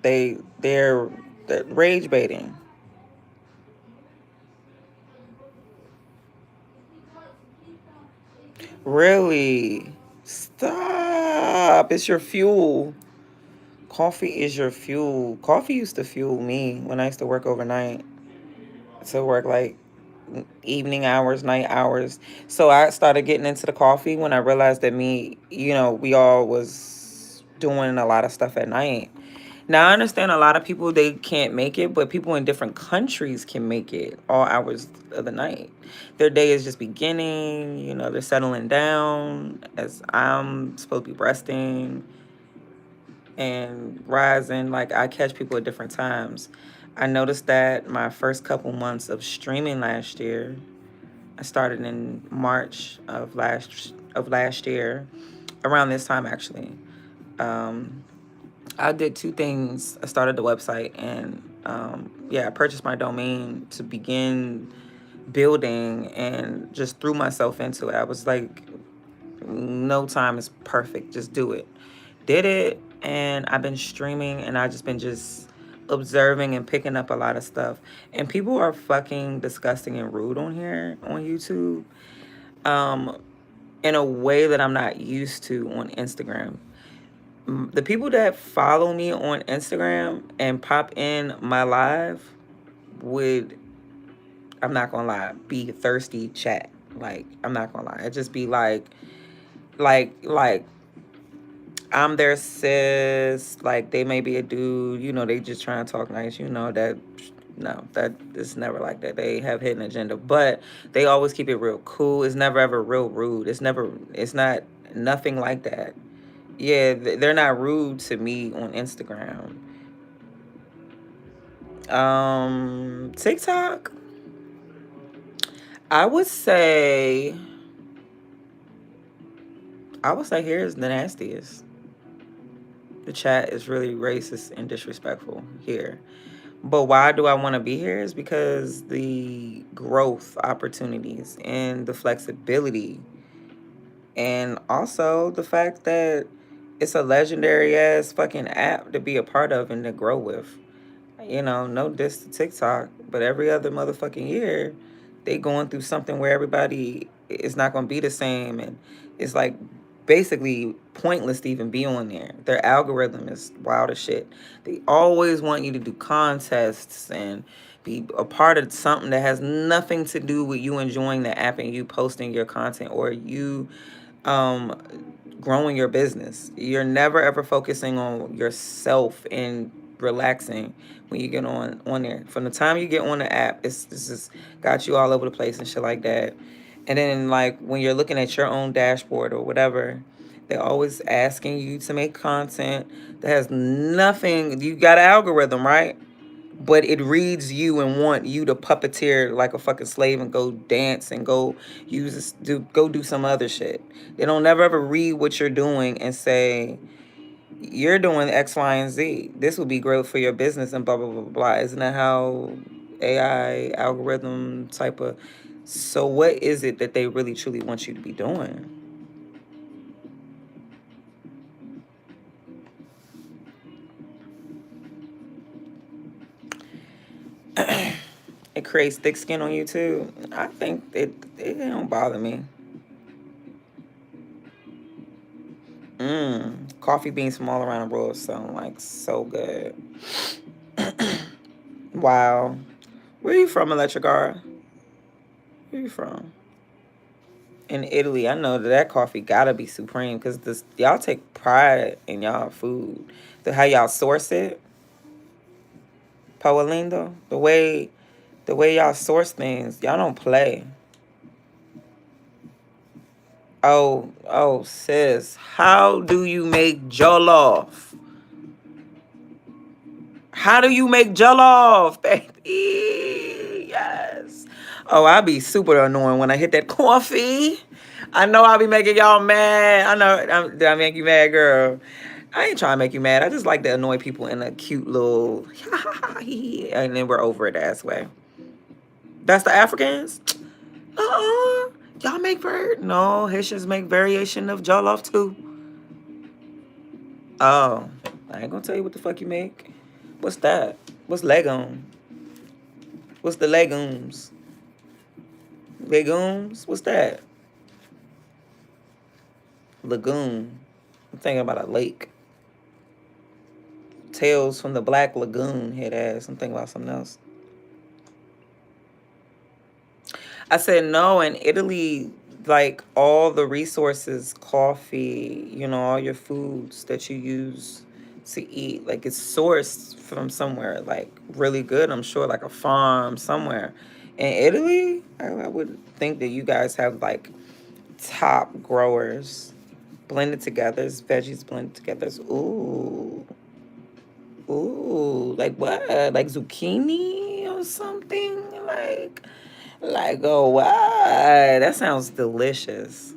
They're rage baiting. Really? Stop. It's your fuel. Coffee is your fuel. Coffee used to fuel me when I used to work overnight. To work like evening hours, night hours. So I started getting into the coffee when I realized that we all was doing a lot of stuff at night. Now I understand a lot of people they can't make it, but people in different countries can make it all hours of the night. Their day is just beginning, you know, they're settling down as I'm supposed to be resting and rising. Like I catch people at different times. I noticed that my first couple months of streaming last year, I started in March of last year, around this time actually. Um, I did two things. I started the website and yeah, I purchased my domain to begin building and just threw myself into it. I was like, no time is perfect. Just do it. Did it, and I've been streaming and I just been just observing and picking up a lot of stuff. And people are fucking disgusting and rude on here on YouTube. Um, in a way that I'm not used to on Instagram. The people that follow me on Instagram and pop in my live would, I'm not gonna lie, be thirsty chat. Like, I'm not gonna lie. It just be like I'm their sis. Like, they may be a dude, you know, they just trying to talk nice, you know, that, no, that it's never like that. They have hidden agenda, but they always keep it real cool. It's never ever real rude. It's not, nothing like that. Yeah, they're not rude to me on Instagram. TikTok, I would say, here's the nastiest. The chat is really racist and disrespectful here. But why do I want to be here is because the growth opportunities and the flexibility, and also the fact that it's a legendary ass fucking app to be a part of and to grow with. You know, no diss to TikTok, but every other motherfucking year, they going through something where everybody is not going to be the same, and it's like basically pointless to even be on there. Their algorithm is wild as shit. They always want you to do contests and be a part of something that has nothing to do with you enjoying the app and you posting your content or you um growing your business. You're never ever focusing on yourself and relaxing when you get on there. From the time you get on the app, it's just got you all over the place and shit like that. And then like when you're looking at your own dashboard or whatever, they're always asking you to make content that has nothing. You got an algorithm, right? But it reads you and want you to puppeteer like a fucking slave and go dance and go go do some other shit. They don't never ever read what you're doing and say you're doing X, Y, and Z. This would be great for your business and blah blah blah blah. Isn't that how AI algorithm type of? So what is it that they really truly want you to be doing? It creates thick skin on you too. I think it don't bother me. Coffee beans from all around the world sound like so good. Wow. Where you from, Electricar? Where you from? In Italy, I know that coffee gotta be supreme because this y'all take pride in y'all food. How y'all source it, Paolindo. The way y'all source things, y'all don't play. Oh, sis, how do you make jollof? How do you make jollof, baby? Yes. Oh, I be super annoying when I hit that coffee. I know I'll be making y'all mad. I know. Did I make you mad, girl? I ain't trying to make you mad. I just like to annoy people in a cute little, and then we're over it that way. That's the Africans? Y'all make bird? No, Haitians make variation of jollof too. Oh, I ain't gonna tell you what the fuck you make. What's that? What's legume? What's the legumes? Legumes? What's that? Lagoon. I'm thinking about a lake. Tales from the Black Lagoon, head ass. I'm thinking about something else. I said no, in Italy, like all the resources, coffee, you know, all your foods that you use to eat. Like it's sourced from somewhere like really good, I'm sure, like a farm somewhere. In Italy, I would think that you guys have like top growers. Blended together, veggies blended together. Ooh. Ooh, like what? Like zucchini or something? Like oh what? That sounds delicious.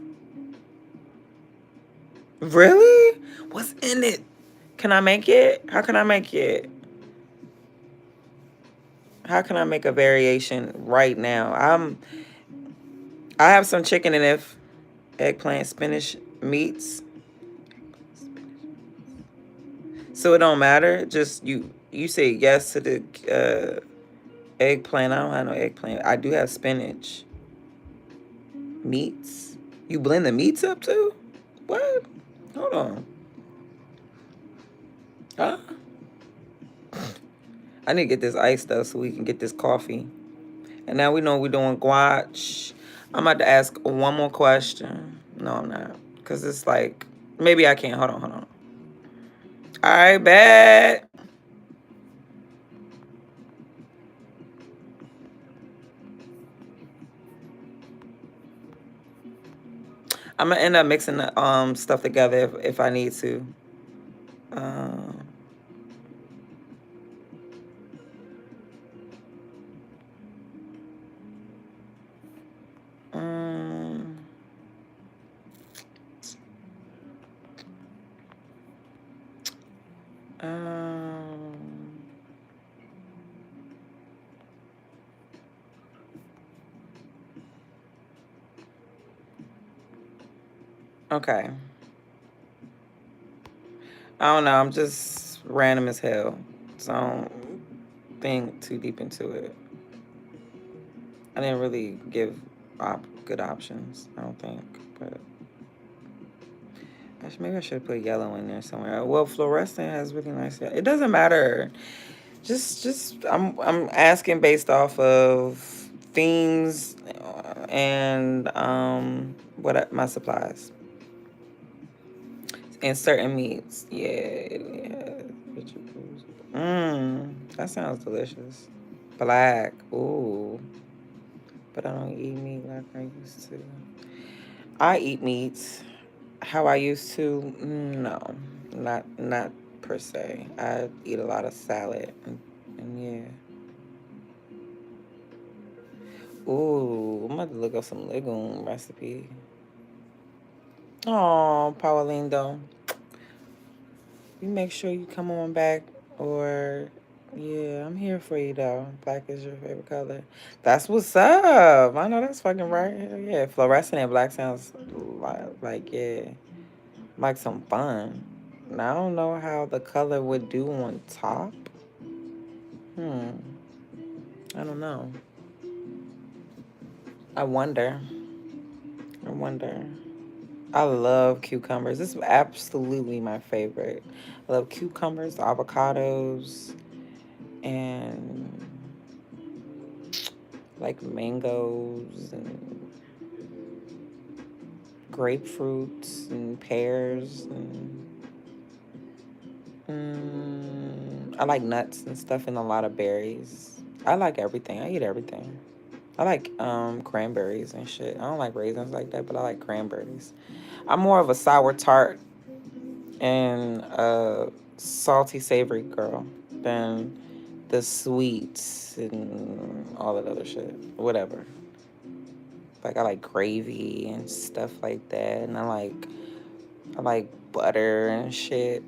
Really? What's in it? Can I make it? How can I make it? How can I make a variation right now? I have some chicken and if eggplant, spinach, meats. So it don't matter. Just you say yes to the eggplant. I don't have no eggplant. I do have spinach. Meats. You blend the meats up too? What? Hold on. Huh? I need to get this ice though so we can get this coffee. And now we know we're doing guac. I'm about to ask one more question. No, I'm not. Because it's like, maybe I can't. Hold on. All right, bet. I'm going to end up mixing the stuff together if I need to. Um, um, um, okay. I don't know. I'm just random as hell. So I don't think too deep into it. I didn't really give good options, I don't think. But actually, maybe I should put yellow in there somewhere. Well, fluorescent has really nice yellow. It doesn't matter. Just I'm asking based off of themes and my supplies and certain meats. Yeah. That sounds delicious. Black. Ooh. But I don't eat meat like I used to. I eat meat how I used to. No, not per se. I eat a lot of salad and yeah. Ooh, I'm about to look up some legume recipe. Oh, Paulindo, you make sure you come on back or yeah, I'm here for you though. Black is your favorite color. That's what's up. I know that's fucking right. Hell yeah, fluorescent and black sounds like yeah, like some fun. Now I don't know how the color would do on top. I don't know. I wonder. I wonder. I love cucumbers. This is absolutely my favorite. I love cucumbers, avocados, and like mangoes and grapefruits and pears and I like nuts and stuff and a lot of berries. I like everything. I eat everything. I like cranberries and shit. I don't like raisins like that, but I like cranberries. I'm more of a sour tart and a salty savory girl than the sweets and all that other shit. Whatever. Like I like gravy and stuff like that, and I like butter and shit.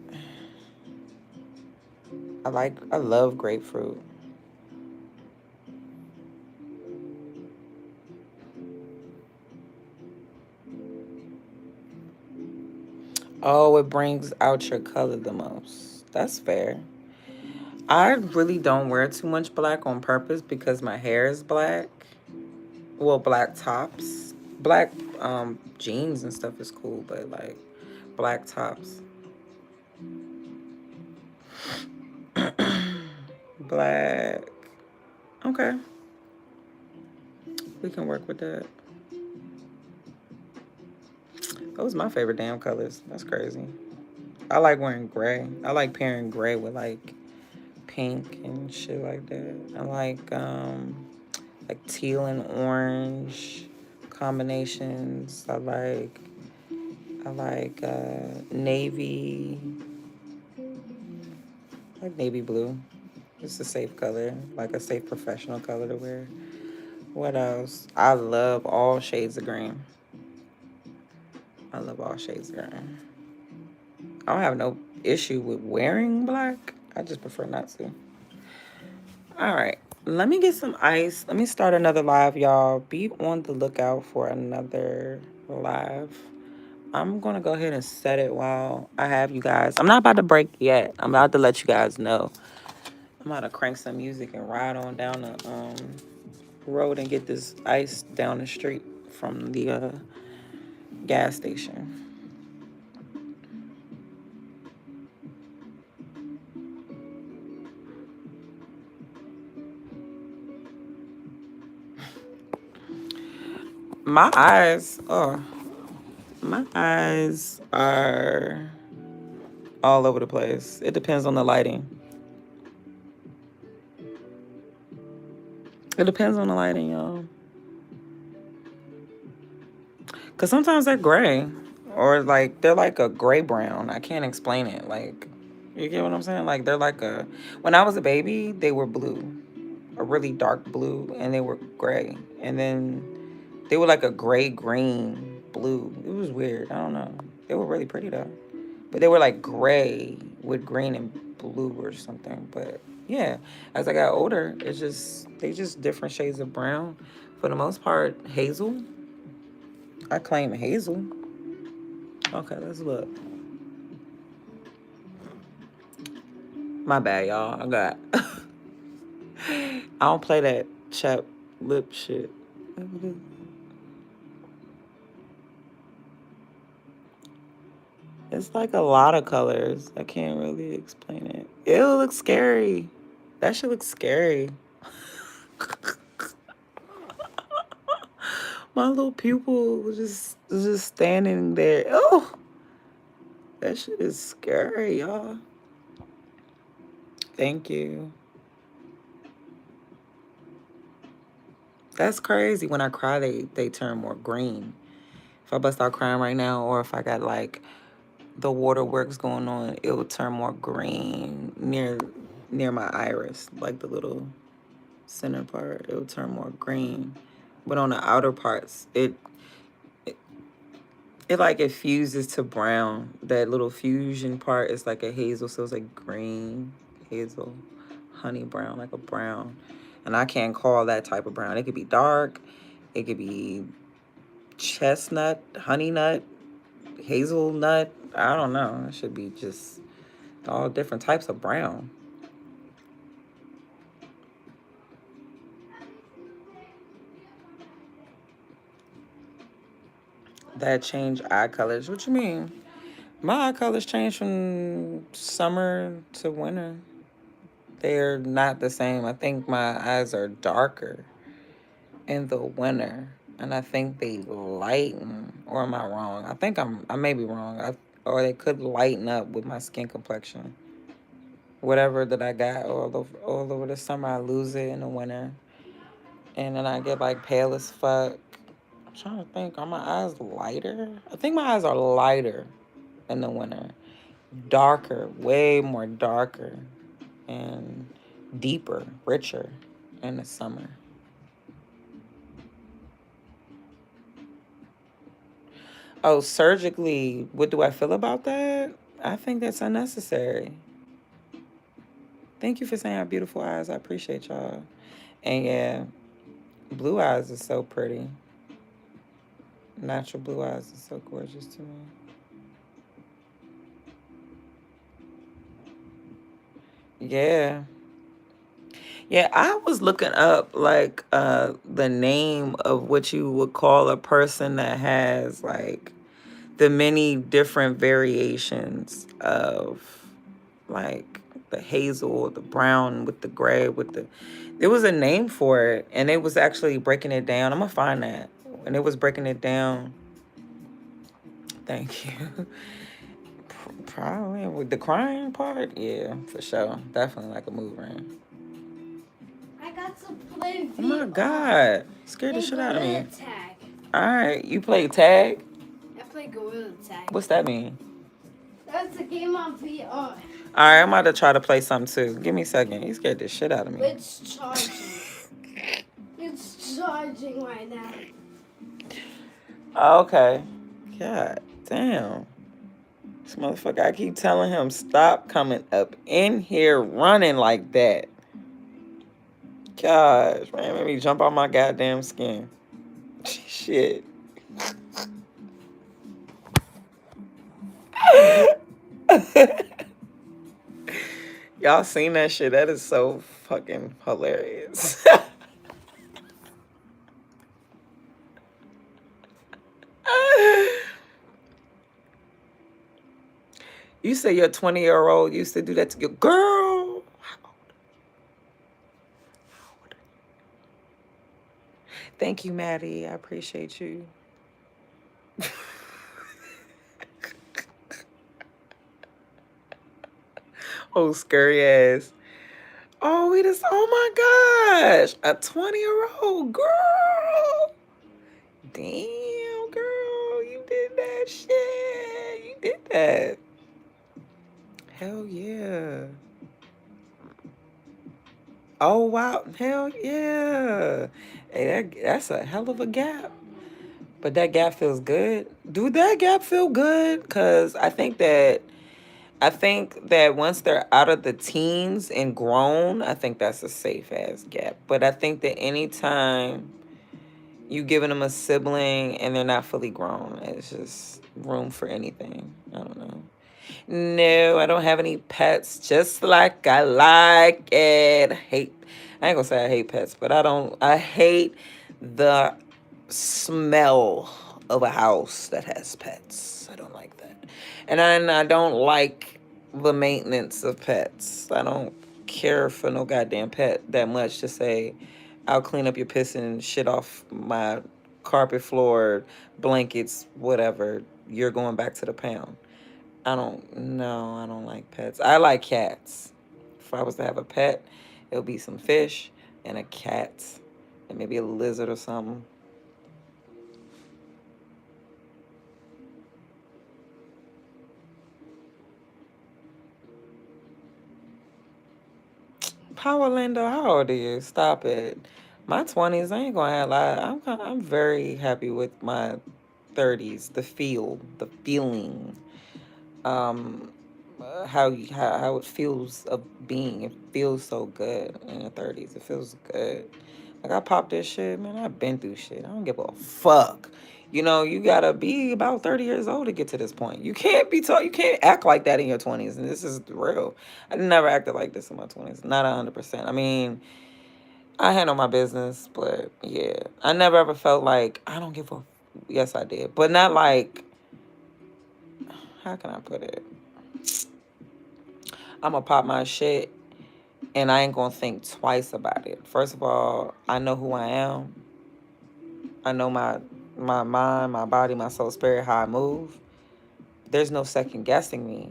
I love grapefruit. Oh, it brings out your color the most. That's fair. I really don't wear too much black on purpose because my hair is black. Well, black tops. Black jeans and stuff is cool, but like black tops. Black. Okay. We can work with that. Those are my favorite damn colors. That's crazy. I like wearing gray. I like pairing gray with like pink and shit like that. I like teal and orange combinations. I like navy, like navy blue. It's a safe color, like a safe professional color to wear. What else? I love all shades of green. I love all shades of green. I don't have no issue with wearing black. I just prefer not to. All right. Let me get some ice. Let me start another live, y'all. Be on the lookout for another live. I'm going to go ahead and set it while I have you guys. I'm not about to break yet. I'm about to let you guys know. I'm about to crank some music and ride on down the road and get this ice down the street from the gas station. My eyes, oh, my eyes are all over the place. It depends on the lighting. It depends on the lighting, y'all. Because sometimes they're gray. Or, like, they're like a gray brown. I can't explain it. Like, you get what I'm saying? Like, they're like a... When I was a baby, they were blue. A really dark blue. And they were gray. And then they were like a gray-green blue. It was weird. I don't know. They were really pretty, though. But they were, like, gray with green and blue or something. But, yeah. As I got older, they just different shades of brown. For the most part, hazel. I claim hazel. Okay, let's look. My bad, y'all. I don't play that chap lip shit. It's like a lot of colors. I can't really explain it. It looks scary. That shit looks scary. My little pupil was just standing there. Oh, that shit is scary, y'all. Thank you. That's crazy. When I cry, they turn more green. If I bust out crying right now, or if I got like the waterworks going on, it will turn more green near my iris, like the little center part. It will turn more green, but on the outer parts, it like it fuses to brown. That little fusion part is like a hazel, so it's like green, hazel, honey brown, like a brown. And I can't call that type of brown. It could be dark, it could be chestnut, honey nut, hazelnut. I don't know. It should be just all different types of brown. That change eye colors. What you mean? My eye colors change from summer to winter. They're not the same. I think my eyes are darker in the winter, and I think they lighten. Or am I wrong? I may be wrong. Or they could lighten up with my skin complexion. Whatever that I got all over the summer, I lose it in the winter, and then I get like pale as fuck. I'm trying to think. Are my eyes lighter? I think my eyes are lighter in the winter, darker, way more darker, and deeper, richer in the summer. Oh, surgically, what do I feel about that? I think that's unnecessary. Thank you for saying I have beautiful eyes. I appreciate y'all. And yeah, blue eyes is so pretty. Natural blue eyes is so gorgeous to me. Yeah. Yeah, I was looking up like the name of what you would call a person that has like the many different variations of like the hazel, the brown with the gray with the there was a name for it, and it was actually breaking it down. I'm gonna find that. And it was breaking it down. Thank you. Probably with the crying part, yeah, for sure. Definitely like a mood ring. I got to play VR. Oh my god, scared the And shit out of Gorilla me. Tag. All right, you play tag. I play Gorilla Tag. What's that mean? That's a game on VR. All right, I'm about to try to play something too. Give me a second. You scared the shit out of me. It's charging. It's charging right now. Okay. God damn. This motherfucker, I keep telling him stop coming up in here running like that. Gosh, man, made me jump on my goddamn skin. Shit. Y'all seen that shit? That is so fucking hilarious. You say your 20-year-old used to do that to your girl. Thank you, Maddie. I appreciate you. Oh, scary ass. Oh, we just, oh my gosh. A 20-year-old girl. Damn, girl. You did that shit. You did that. Hell yeah. Oh, wow. Hell yeah. Hey, that's a hell of a gap. But that gap feels good. Do that gap feel good? Because I think that once they're out of the teens and grown, I think that's a safe ass gap. But I think that anytime you giving them a sibling and they're not fully grown, it's just room for anything. I don't know. No, I don't have any pets. Just like I like it. I ain't gonna say I hate pets, but I hate the smell of a house that has pets. I don't like that. And I don't like the maintenance of pets. I don't care for no goddamn pet that much to say, I'll clean up your piss and shit off my carpet floor, blankets, whatever. You're going back to the pound. I don't like pets. I like cats. If I was to have a pet, it would be some fish and a cat and maybe a lizard or something. Power Lindo, how old are you? Stop it. My 20s, I ain't gonna lie. I'm very happy with my 30s. The feeling. Um, how it feels of being. It feels so good in the 30s. It feels good. Like I popped this shit, man. I've been through shit. I don't give a fuck. You know, you gotta be about 30 years old to get to this point. You can't you can't act like that in your 20s, and this is real. I never acted like this in my 20s. Not 100%. I mean, I handle my business, but yeah. I never ever felt like I don't give a yes I did. But not like, how can I put it? I'm gonna pop my shit and I ain't gonna think twice about it. First of all, I know who I am. I know my mind, my body, my soul, spirit, how I move. There's no second guessing me.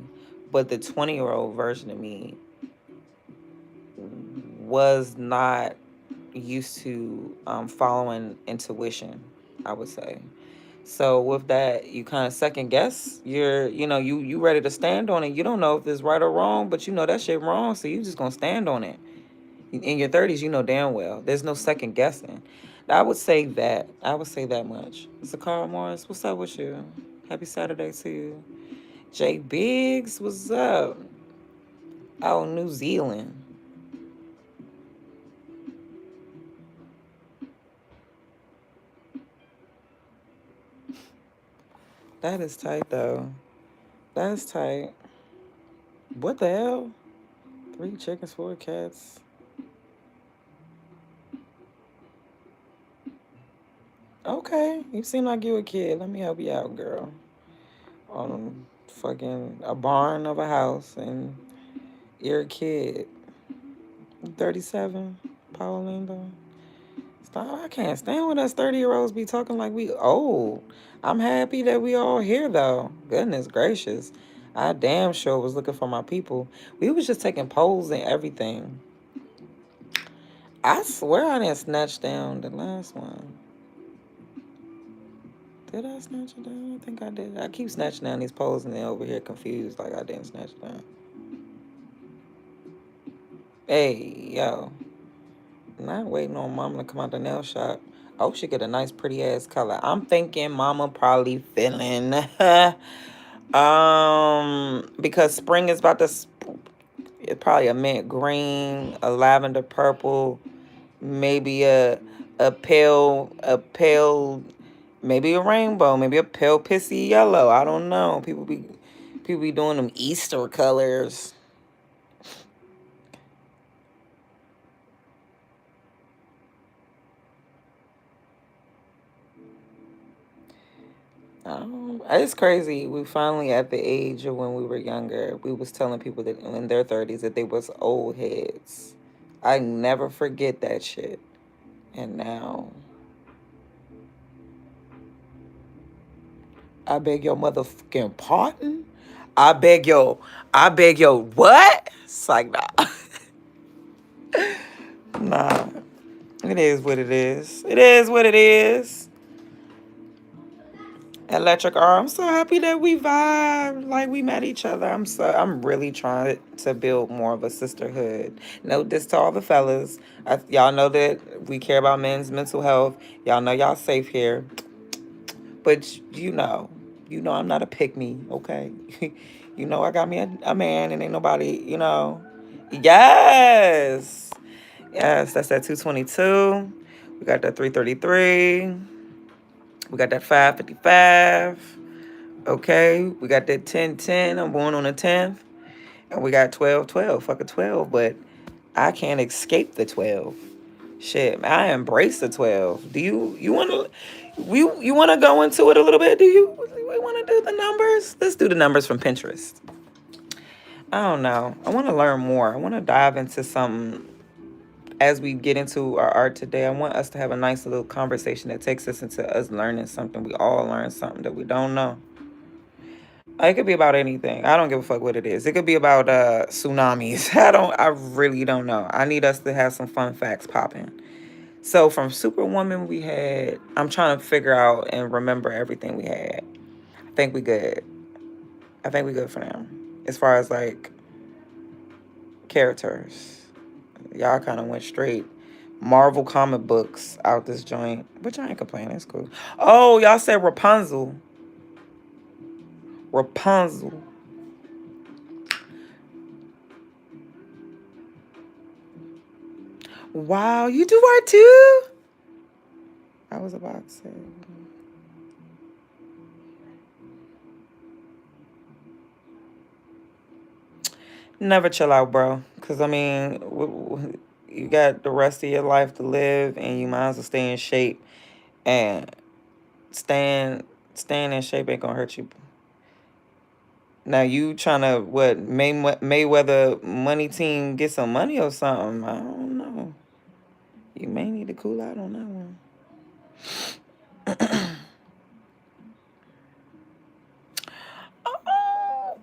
But the 20-year-old version of me was not used to following intuition, I would say. So with that, you kind of second guess. You ready to stand on it. You don't know if it's right or wrong, but you know that shit wrong, so you just gonna stand on it. In your 30s, you know damn well. There's no second guessing. I would say that. I would say that much. Zakara Morris, what's up with you? Happy Saturday to you. Jay Biggs, what's up? Oh, New Zealand. That is tight, though. That's tight. What the hell? 3 chickens, 4 cats. Okay, you seem like you a kid. Let me help you out, girl. Fucking a barn of a house, and you're a kid. 37, Paulinda. Stop! I can't stand when us 30-year-olds be talking like we old. I'm happy that we all here though. Goodness gracious. I damn sure was looking for my people. We was just taking polls and everything. I swear I didn't snatch down the last one. Did I snatch it down? I think I did. I keep snatching down these polls and then over here confused like I didn't snatch it down. Hey, yo. Not waiting on mama to come out the nail shop. Oh, she get a nice pretty ass color. I'm thinking mama probably feeling because spring is about to it's probably a mint green, a lavender purple, maybe a pale maybe a rainbow, maybe a pale pissy yellow. I don't know. People be doing them Easter colors. It's crazy. We finally at the age of when we were younger. We was telling people that in their 30s that they was old heads. I never forget that shit. And now, I beg your motherfucking pardon. I beg your what? It's like nah, nah. It is what it is. It is what it is. Electric R. I'm so happy that we vibe, like we met each other. I'm really trying to build more of a sisterhood. Note this to all the fellas. Y'all know that we care about men's mental health. Y'all know y'all safe here. But you know I'm not a pick me, okay? You know I got me a man and ain't nobody, Yes. Yes, that's that 222. We got that 333. We got that 555. Okay, we got that 1010. I'm born on the 10th. And we got 1212. Fuck a 12, but I can't escape the 12. Shit, I embrace the 12. Do you want to you want to go into it a little bit? Do you we want to do the numbers? Let's do the numbers from Pinterest. I don't know. I want to learn more. I want to dive into something as we get into our art today. I want us to have a nice little conversation that takes us into us learning something. We all learn something that we don't know. It could be about anything. I don't give a fuck what it is. It could be about tsunamis. I really don't know. I need us to have some fun facts popping. So from Superwoman we had, I'm trying to figure out and remember everything we had. I think we good. I think we good for now. As far as like characters. Y'all kind of went straight Marvel comic books out this joint. Which I ain't complaining. It's cool. Oh, y'all said Rapunzel. Rapunzel. Wow, you do art too? I was about to say. Never chill out, bro. Because, I mean, you got the rest of your life to live, and you might as well stay in shape. And staying in shape ain't going to hurt you. Now, you trying to, Mayweather money team get some money or something? I don't know. You may need to cool out on that one. Oh,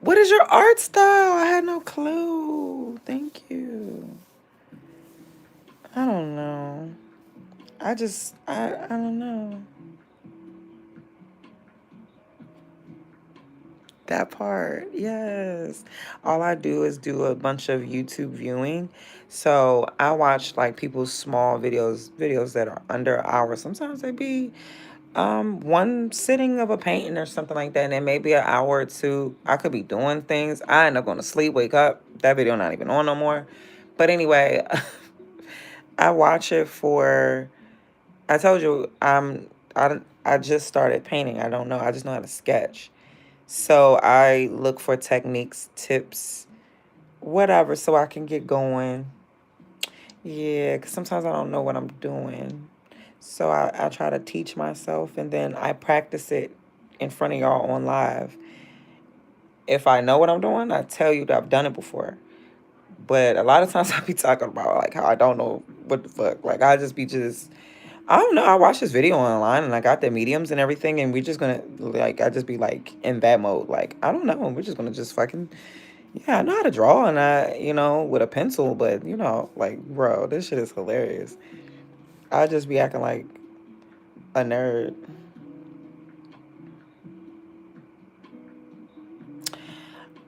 what is your art style? I had no clue. Thank you. I don't know. I don't know. That part, yes. All I do is do a bunch of YouTube viewing. So I watch like people's small videos that are under an hour. Sometimes they be one sitting of a painting or something like that, and then maybe an hour or two. I could be doing things. I end up going to sleep, wake up, that video not even on no more. But anyway, I watch it for. I told you I just started painting. I don't know. I just know how to sketch. So I look for techniques, tips, whatever, so I can get going. Yeah, because sometimes I don't know what I'm doing. So I try to teach myself, and then I practice it in front of y'all on live. If I know what I'm doing, I tell you that I've done it before. But a lot of times I be talking about like how I don't know what the fuck. Like I just be I don't know. I watched this video online and I got the mediums and everything, and we're just gonna like I just be like in that mode. Like, I don't know. We're just gonna just fucking yeah, I know how to draw and with a pencil, but like bro, this shit is hilarious. I just be acting like a nerd.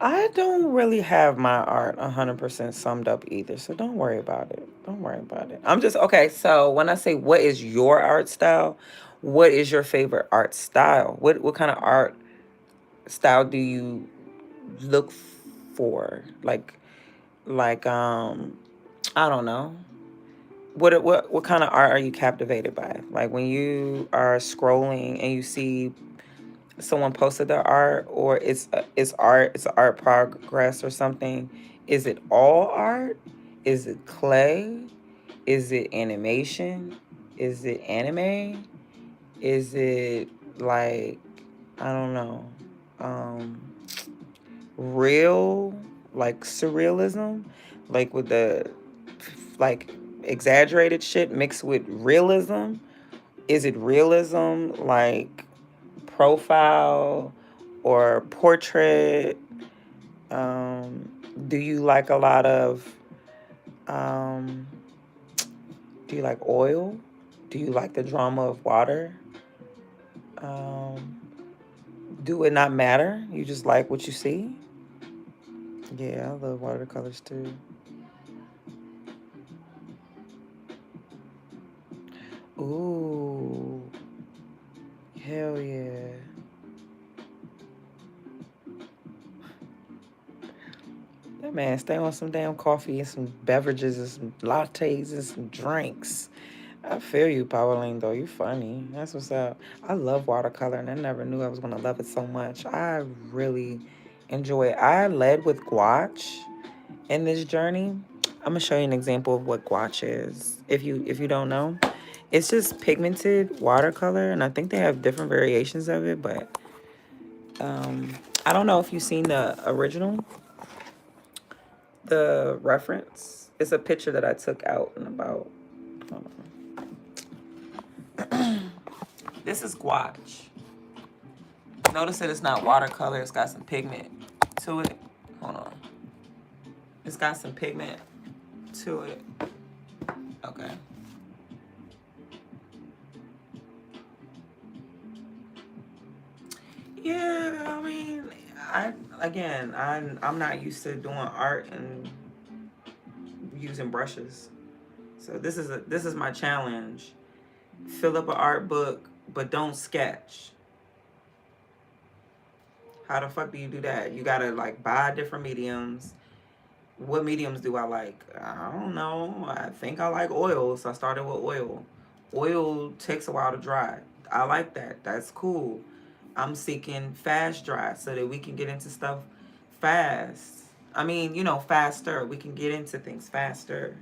I don't really have my art 100% summed up either, so don't worry about it. Don't worry about it. I'm just okay. So when I say what is your art style, what is your favorite art style? What kind of art style do you look for? Like I don't know. What kind of art are you captivated by? Like when you are scrolling and you see someone posted their art, or it's art progress or something. Is it all art? Is it clay? Is it animation? Is it anime? Is it like I don't know, um real, like surrealism, like with the like exaggerated shit mixed with realism? Is it realism like profile or portrait? Um, do you like a lot of, um, do you like oil? Do you like the drama of water? Um, do it not matter? You just like what you see? Yeah, I love watercolors too. Ooh, hell yeah. That man stay on some damn coffee and some beverages and some lattes and some drinks. I feel you, Pauline, though. You funny. That's what's up. I love watercolor, and I never knew I was going to love it so much. I really enjoy it. I led with gouache in this journey. I'm going to show you an example of what gouache is. If you don't know, it's just pigmented watercolor, and I think they have different variations of it, but I don't know if you've seen the original, the reference. It's a picture that I took out and about. Hold on. This is gouache. Notice that it's not watercolor. It's got some pigment to it. Hold on. It's got some pigment to it. Okay. Yeah, I mean, I'm not used to doing art and using brushes. So this is my challenge. Fill up an art book, but don't sketch. How the fuck do you do that? You gotta like buy different mediums. What mediums do I like? I don't know. I think I like oil, so I started with oil. Oil takes a while to dry. I like that. That's cool. I'm seeking fast dry so that we can get into stuff fast. I mean, faster. We can get into things faster.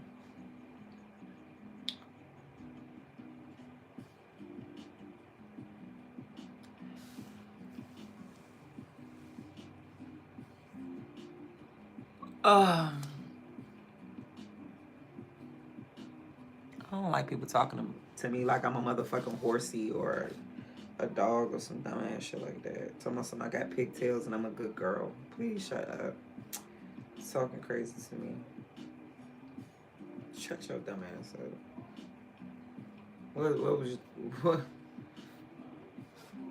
I don't like people talking to me like I'm a motherfucking horsey or a dog or some dumbass shit like that. Talking about something I got pigtails and I'm a good girl. Please shut up. It's talking crazy to me. Shut your dumb ass up. What was what?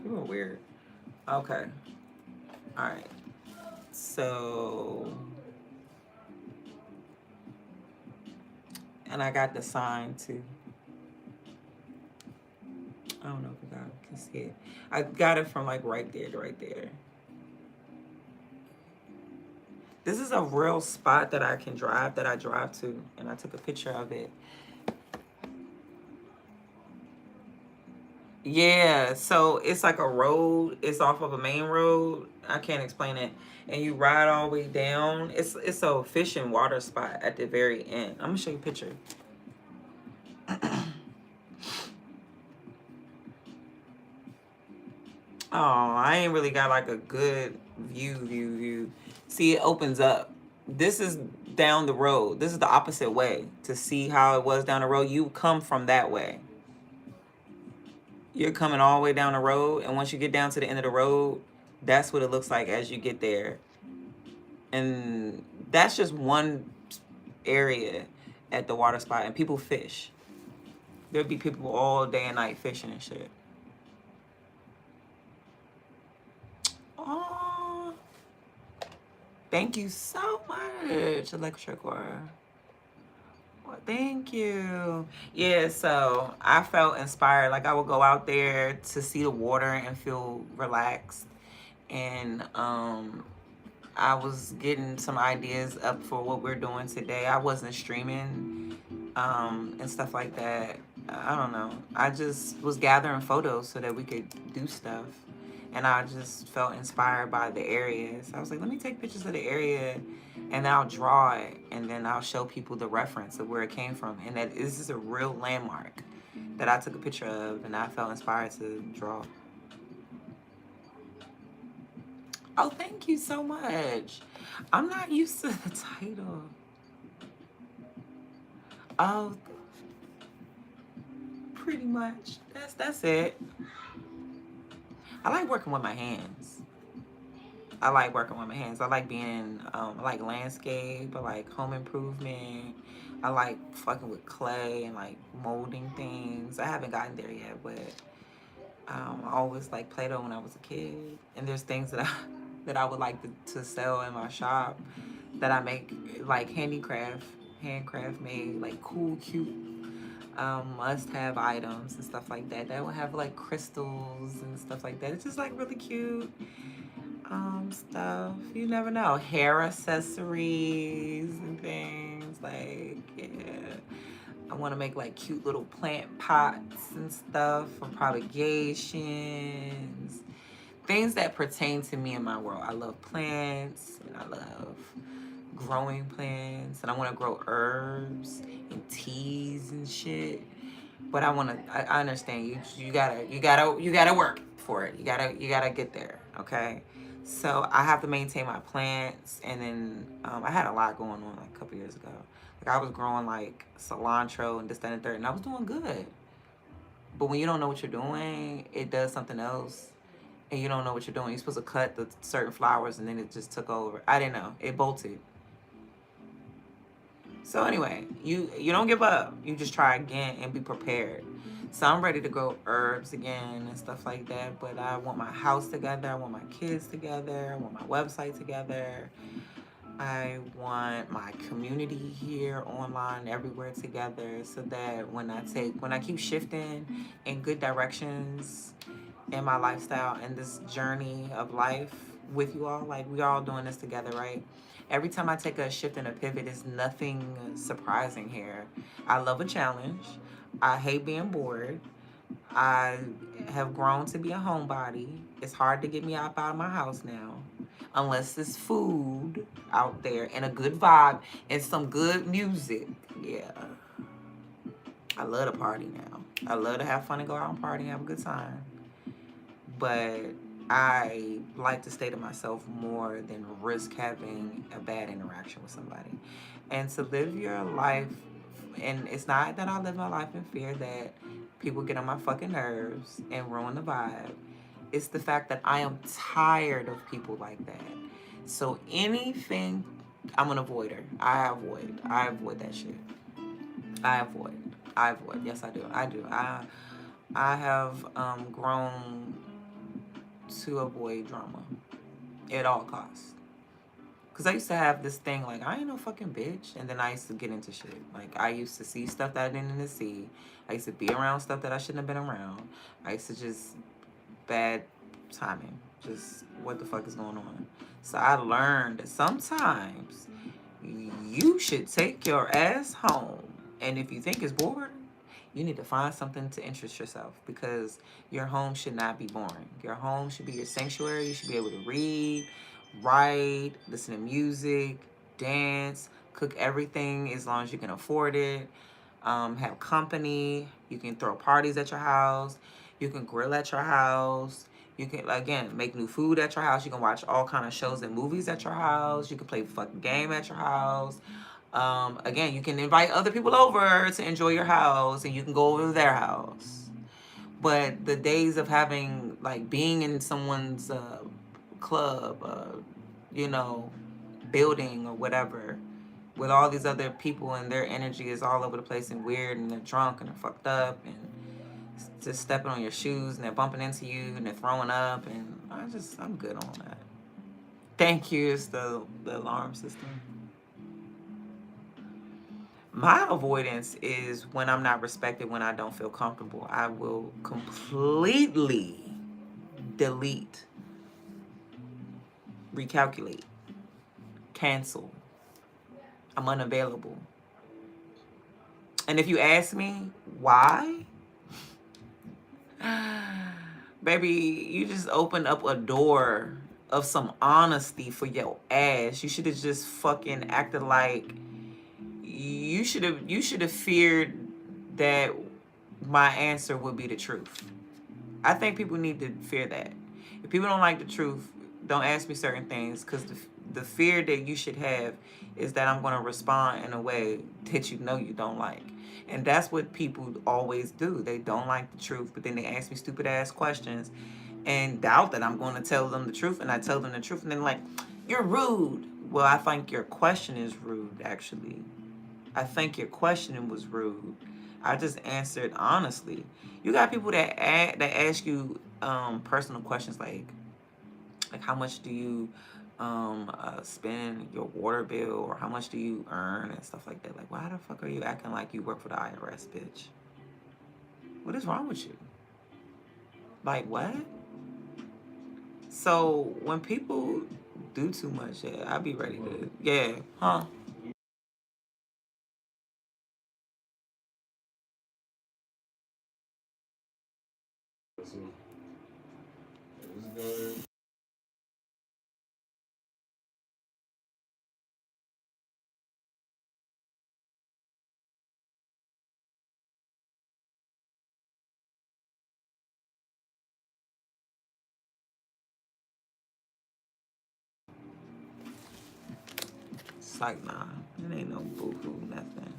You were weird. Okay. Alright. So and I got the sign too. I don't know if you guys can see it. I got it from like right there to right there. This is a real spot that I drive to, and I took a picture of it. Yeah, so it's like a road. It's off of a main road. I can't explain it. And you ride all the way down. It's a fish and water spot at the very end. I'm gonna show you a picture. Oh, I ain't really got like a good view. See, it opens up. This is down the road. This is the opposite way. To see how it was down the road, you come from that way. you're coming all the way down the road, and once you get down to the end of the road, that's what it looks like as you get there. And that's just one area at the water spot, and people fish. There'd be people all day and night fishing and shit. Oh, thank you so much, Electric Aura. Well, thank you. Yeah, so I felt inspired. Like I would go out there to see the water and feel relaxed. And I was getting some ideas up for what we're doing today. I wasn't streaming and stuff like that. I don't know. I just was gathering photos so that we could do stuff. And I just felt inspired by the areas. I was like, let me take pictures of the area and then I'll draw it and then I'll show people the reference of where it came from. And that this is a real landmark that I took a picture of and I felt inspired to draw. Oh, thank you so much. I'm not used to the title. Oh, pretty much. That's it. I like working with my hands. I like working with my hands. I like being, I like landscape. I like home improvement. I like fucking with clay and like molding things. I haven't gotten there yet, but I always like Play-Doh when I was a kid. And there's things that I would like to sell in my shop that I make like handcraft made, like cool, cute must-have items and stuff like that. That will have like crystals and stuff like that. It's just like really cute stuff. You never know. Hair accessories and things. Like, yeah. I want to make like cute little plant pots and stuff for propagations. Things that pertain to me in my world. I love plants and I love growing plants and I want to grow herbs and teas and shit. But I understand you gotta work for it. You gotta get there. Okay. So I have to maintain my plants, and then I had a lot going on like a couple years ago. Like I was growing like cilantro and this, that, and third, and I was doing good. But when you don't know what you're doing, it does something else, and you don't know what you're doing. You're supposed to cut the certain flowers, and then it just took over. I didn't know. It bolted. So anyway, you don't give up. You just try again and be prepared. So I'm ready to grow herbs again and stuff like that. But I want my house together. I want my kids together. I want my website together. I want my community here, online, everywhere together, so that when I keep shifting in good directions in my lifestyle and this journey of life with you all, like we're all doing this together, right? Every time I take a shift and a pivot, it's nothing surprising here. I love a challenge. I hate being bored. I have grown to be a homebody. It's hard to get me out of my house now. Unless it's food out there and a good vibe and some good music. Yeah. I love to party now. I love to have fun and go out and party and have a good time. But I like to stay to myself more than risk having a bad interaction with somebody. And to live your life, and it's not that I live my life in fear that people get on my fucking nerves and ruin the vibe. It's the fact that I am tired of people like that. So anything, I'm an avoider. I avoid that shit. I avoid. Yes, I do. I have grown to avoid drama at all costs. Because I used to have this thing like, I ain't no fucking bitch. And then I used to get into shit. Like, I used to see stuff that I didn't need to see. I used to be around stuff that I shouldn't have been around. I used to just, bad timing. Just, what the fuck is going on? So I learned that sometimes you should take your ass home. And if you think it's boring, you need to find something to interest yourself, because your home should not be boring. Your home should be your sanctuary. You should be able to read, write, listen to music, dance, cook everything as long as you can afford it, have company. You can throw parties at your house. You can grill at your house. You can, again, make new food at your house. You can watch all kind of shows and movies at your house. You can play a fucking game at your house. Again, you can invite other people over to enjoy your house, and you can go over to their house. But the days of having, like, being in someone's club, you know, building or whatever, with all these other people and their energy is all over the place and weird and they're drunk and they're fucked up and just stepping on your shoes and they're bumping into you and they're throwing up, and I'm good on that. Thank you. It's the alarm system. My avoidance is when I'm not respected, when I don't feel comfortable. I will completely delete, recalculate, cancel. I'm unavailable. And if you ask me why, baby, you just opened up a door of some honesty for your ass. You should have just fucking acted like you should have feared that my answer would be the truth. I think people need to fear that. If people don't like the truth, don't ask me certain things, because the fear that you should have is that I'm going to respond in a way that you know you don't like. And that's what people always do. They don't like the truth, but then they ask me stupid ass questions and doubt that I'm going to tell them the truth. And I tell them the truth, and then like, you're rude. Well, I think your question is rude, actually. I think your questioning was rude. I just answered honestly. You got people that ask you personal questions like how much do you spend your water bill, or how much do you earn and stuff like that. Like, why the fuck are you acting like you work for the IRS, bitch? What is wrong with you? Like, what? So when people do too much, yeah, I'll be ready to, huh? It's like, nah, it ain't no boo-hoo, nothing.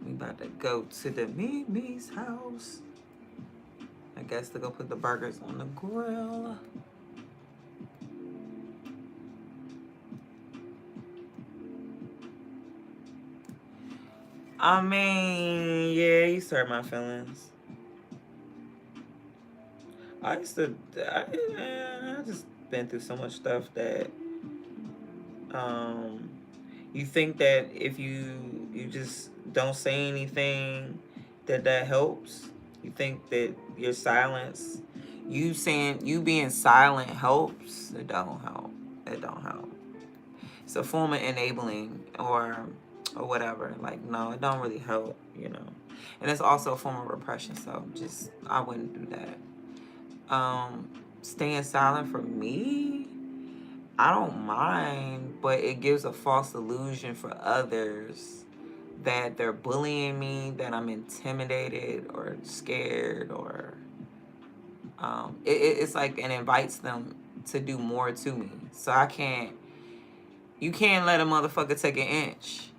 We about to go to the Mimi's house. I guess to go put the burgers on the grill. I mean, yeah, you hurt my feelings. I just been through so much stuff that, you think that if you just don't say anything, that helps. You think that your silence, you being silent helps. It don't help. It don't help. It's a form of enabling or whatever. Like, no, it don't really help, you know. And it's also a form of repression. So just, I wouldn't do that. Staying silent for me, I don't mind, but it gives a false illusion for others that they're bullying me, that I'm intimidated or scared, or it's like it invites them to do more to me. So you can't let a motherfucker take an inch,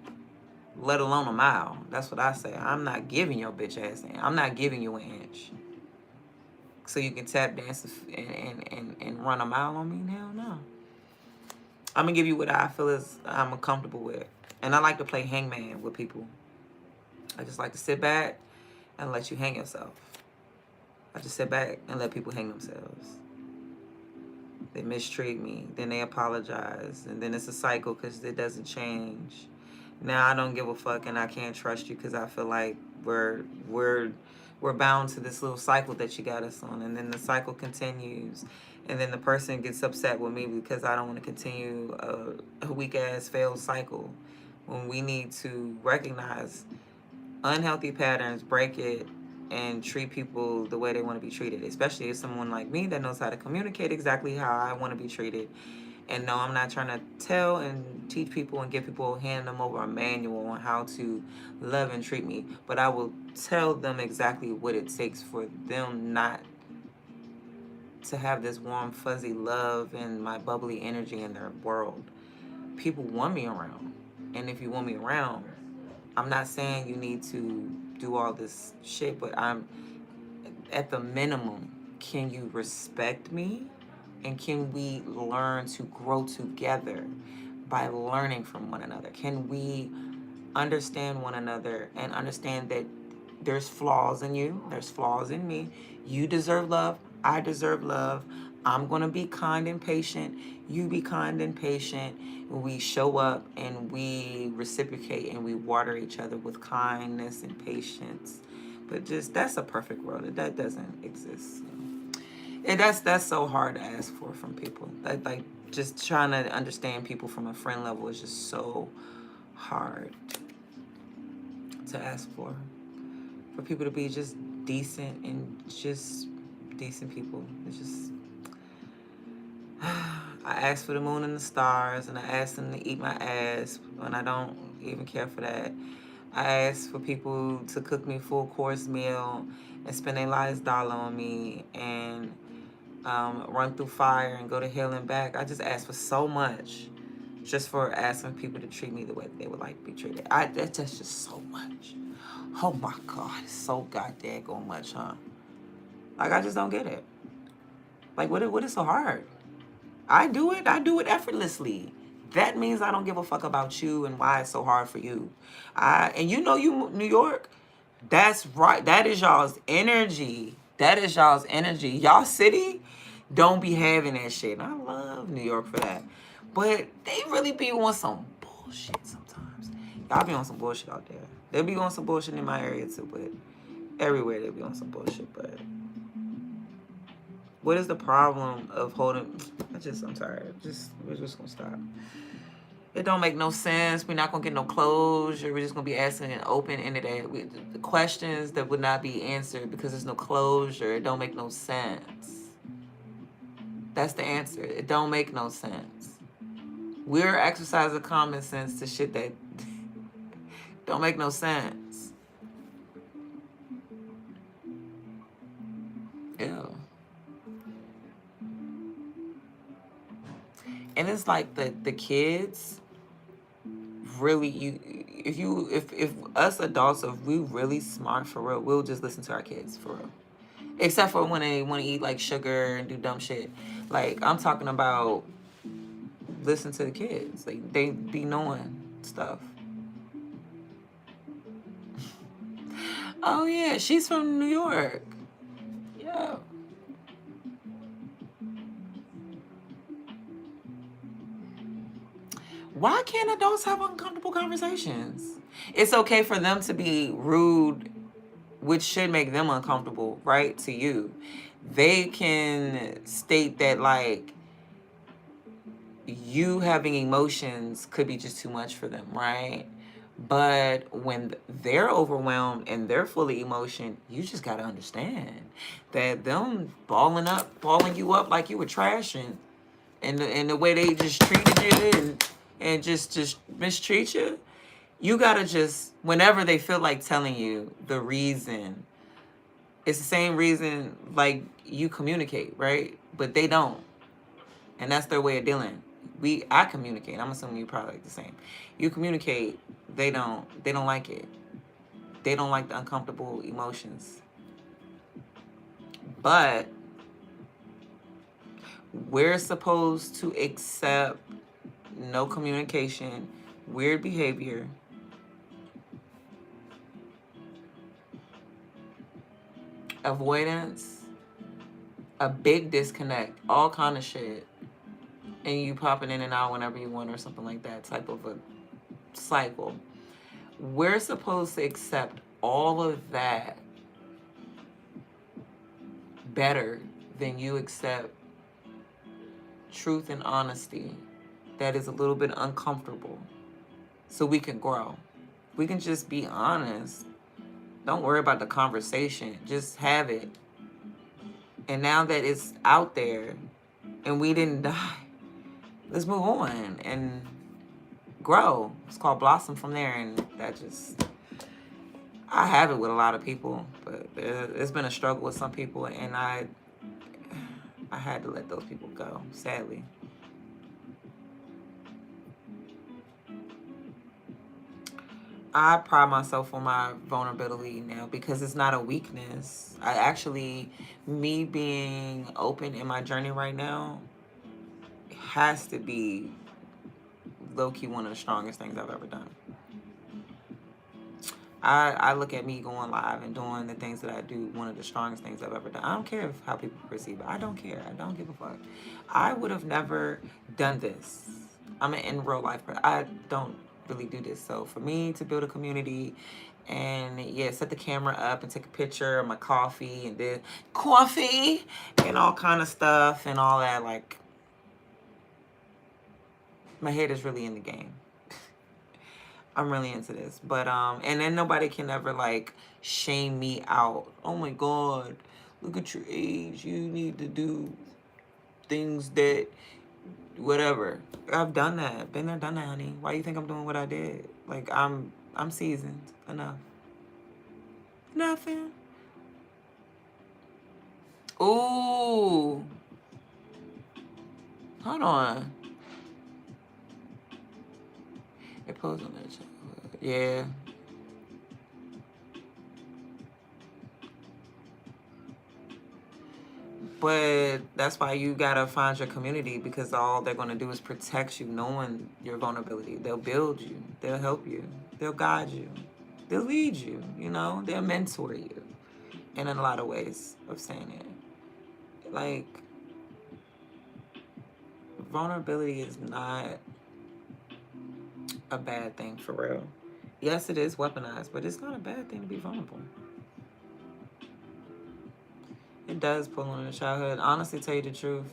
let alone a mile. That's what I say. I'm not giving your bitch ass in. I'm not giving you an inch. So you can tap dance and run a mile on me? Hell no. I'm gonna give you what I feel is I'm comfortable with. And I like to play hangman with people. I just like to sit back and let you hang yourself. I just sit back and let people hang themselves. They mistreat me, then they apologize, and then it's a cycle because it doesn't change. Now I don't give a fuck and I can't trust you because I feel like we're bound to this little cycle that you got us on, and then the cycle continues, and then the person gets upset with me because I don't want to continue a weak ass failed cycle, when we need to recognize unhealthy patterns, break it, and treat people the way they want to be treated, especially if someone like me that knows how to communicate exactly how I want to be treated. And no, I'm not trying to tell and teach people and give people, hand them over a manual on how to love and treat me, but I will tell them exactly what it takes for them not to have this warm, fuzzy love and my bubbly energy in their world. People want me around. And if you want me around, I'm not saying you need to do all this shit, but I'm at the minimum, can you respect me? And can we learn to grow together by learning from one another? Can we understand one another and understand that there's flaws in you, there's flaws in me. You deserve love, I deserve love. I'm gonna be kind and patient, you be kind and patient. We show up and we reciprocate and we water each other with kindness and patience. But just, that's a perfect world. That doesn't exist. And that's so hard to ask for from people. Like just trying to understand people from a friend level is just so hard to ask for people to be just decent and just decent people. It's just, I ask for the moon and the stars, and I ask them to eat my ass when I don't even care for that. I ask for people to cook me a full course meal and spend their last dollar on me and run through fire and go to hell and back. I just ask for so much just for asking people to treat me the way they would like to be treated. That's just so much. Oh my God, it's so goddamn much, huh? Like, I just don't get it. Like, what is so hard? I do it effortlessly. That means I don't give a fuck about you and why it's so hard for you. And you New York, that's right. That is y'all's energy. Y'all city don't be having that shit. And I love New York for that. But they really be on some bullshit sometimes. Y'all be on some bullshit out there. They be on some bullshit in my area too, but everywhere they be on some bullshit. But what is the problem of holding? I'm tired. We're just gonna stop. It don't make no sense. We're not gonna get no closure. We're just gonna be asking an open-ended the questions that would not be answered because there's no closure. It don't make no sense. That's the answer. It don't make no sense. We're exercising common sense to shit that don't make no sense. Ew. And it's like the kids really, if us adults, if we really smart for real, we'll just listen to our kids for real. Except for when they want to eat like sugar and do dumb shit. Like, I'm talking about listen to the kids. Like, they be knowing stuff. Oh yeah, she's from New York. Yeah. Why can't adults have uncomfortable conversations? It's okay for them to be rude, which should make them uncomfortable, right? To you. They can state that, like, you having emotions could be just too much for them, right? But when they're overwhelmed and they're full of emotion, you just gotta understand that them balling you up like you were trashing, and the way they just treated you and just mistreat you, you gotta just, whenever they feel like telling you the reason, it's the same reason like you communicate, right? But they don't. And that's their way of dealing. I communicate. I'm assuming you probably like the same. You communicate, they don't like it. They don't like the uncomfortable emotions. But we're supposed to accept no communication, weird behavior, avoidance, a big disconnect, all kind of shit, and you popping in and out whenever you want or something like that, type of a cycle. We're supposed to accept all of that better than you accept truth and honesty that is a little bit uncomfortable, so we can grow. We can just be honest. Don't worry about the conversation. Just have it. And now that it's out there and we didn't die, let's move on and grow. It's called blossom from there. And I have it with a lot of people, but it's been a struggle with some people, and I had to let those people go, sadly. I pride myself on my vulnerability now because it's not a weakness. I actually, me being open in my journey right now has to be low-key one of the strongest things I've ever done. I look at me going live and doing the things that I do, one of the strongest things I've ever done. I don't care how people perceive it. I don't care. I don't give a fuck. I would have never done this. I'm an in real life person. I don't really do this. So for me to build a community and yeah, set the camera up and take a picture of my coffee and then coffee and all kind of stuff and all that, like, my head is really in the game. I'm really into this. But and then nobody can ever like shame me out. Oh my God, look at your age. You need to do things that whatever. I've done that. Been there, done that, honey. Why you think I'm doing what I did? Like I'm seasoned enough. Nothing. Ooh. Hold on. It posed on that channel. Yeah. But that's why you gotta find your community, because all they're gonna do is protect you, knowing your vulnerability. They'll build you. They'll help you. They'll guide you. They'll lead you. You know, they'll mentor you. And in a lot of ways of saying it, like, vulnerability is not a bad thing for real. Yes, it is weaponized, but it's not a bad thing to be vulnerable. It does pull on the childhood. Honestly, tell you the truth,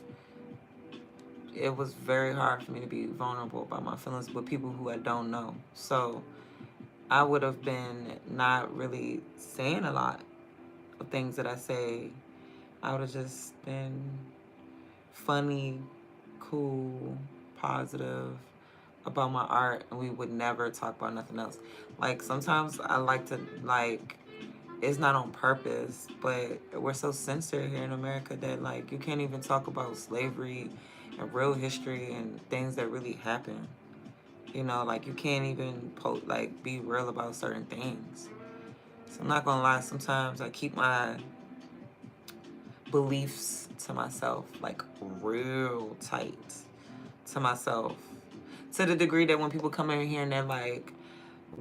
it was very hard for me to be vulnerable about my feelings with people who I don't know. So I would have been not really saying a lot of things that I say. I would have just been funny, cool, positive about my art, and we would never talk about nothing else. Like, sometimes I like to, like, it's not on purpose, but we're so censored here in America that, like, you can't even talk about slavery and real history and things that really happened. You know, like, you can't even be real about certain things. So I'm not gonna lie, sometimes I keep my beliefs to myself, like, real tight to myself. To the degree that when people come in here and they're like,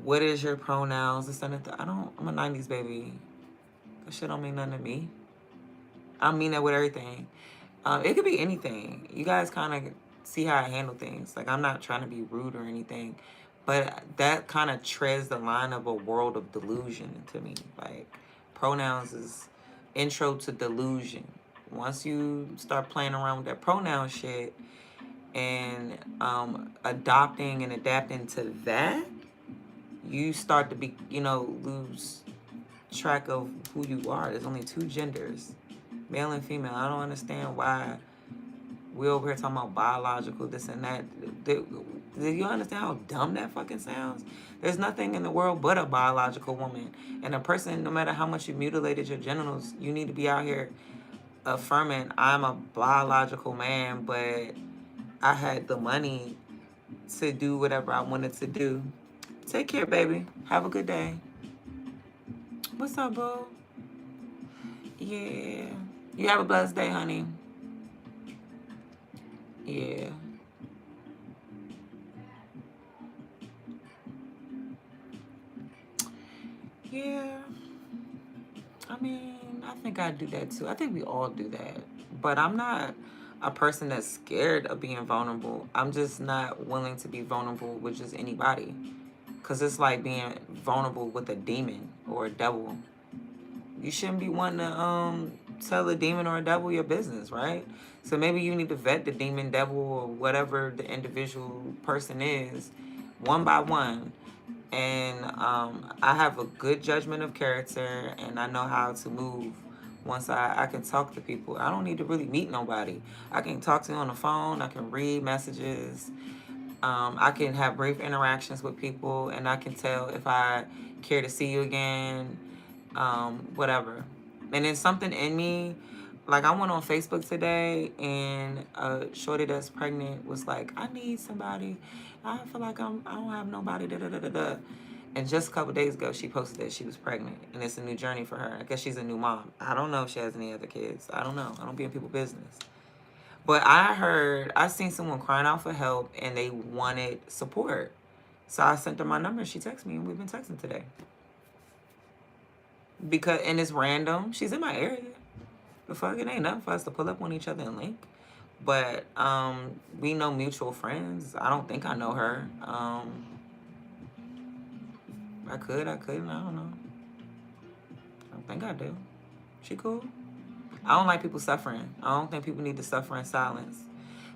what is your pronouns? This and that. I'm a 90s baby. That shit don't mean nothing to me. I mean that with everything. It could be anything. You guys kind of see how I handle things. Like, I'm not trying to be rude or anything, but that kind of treads the line of a world of delusion to me. Like, pronouns is intro to delusion. Once you start playing around with that pronoun shit and adopting and adapting to that, you start to be, lose track of who you are. There's only two genders, male and female. I don't understand why we over here talking about biological, this and that. Do you understand how dumb that fucking sounds? There's nothing in the world but a biological woman. And a person, no matter how much you mutilated your genitals, you need to be out here affirming, I'm a biological man, but I had the money to do whatever I wanted to do. Take care, baby. Have a good day. What's up, boo? Yeah. You have a blessed day, honey. Yeah. Yeah. I mean, I think I do that too. I think we all do that. But I'm not a person that's scared of being vulnerable. I'm just not willing to be vulnerable with just anybody. Because it's like being vulnerable with a demon or a devil. You shouldn't be wanting to tell a demon or a devil your business, right? So maybe you need to vet the demon, devil, or whatever the individual person is, one by one. And I have a good judgment of character, and I know how to move once I can talk to people. I don't need to really meet nobody. I can talk to you on the phone. I can read messages. I can have brief interactions with people, and I can tell if I care to see you again, whatever. And then something in me, like, I went on Facebook today, and a shorty that's pregnant was like, I need somebody. I feel like I don't have nobody, da da da da da. And just a couple days ago, she posted that she was pregnant, and it's a new journey for her. I guess she's a new mom. I don't know if she has any other kids. I don't know. I don't be in people's business. But I seen someone crying out for help, and they wanted support. So I sent her my number, and she texted me, and we've been texting today. And it's random. She's in my area. The fuck, it ain't nothing for us to pull up on each other and link. But we know mutual friends. I don't think I know her. I couldn't, I don't know. I don't think I do. She cool. I don't like people suffering. I don't think people need to suffer in silence.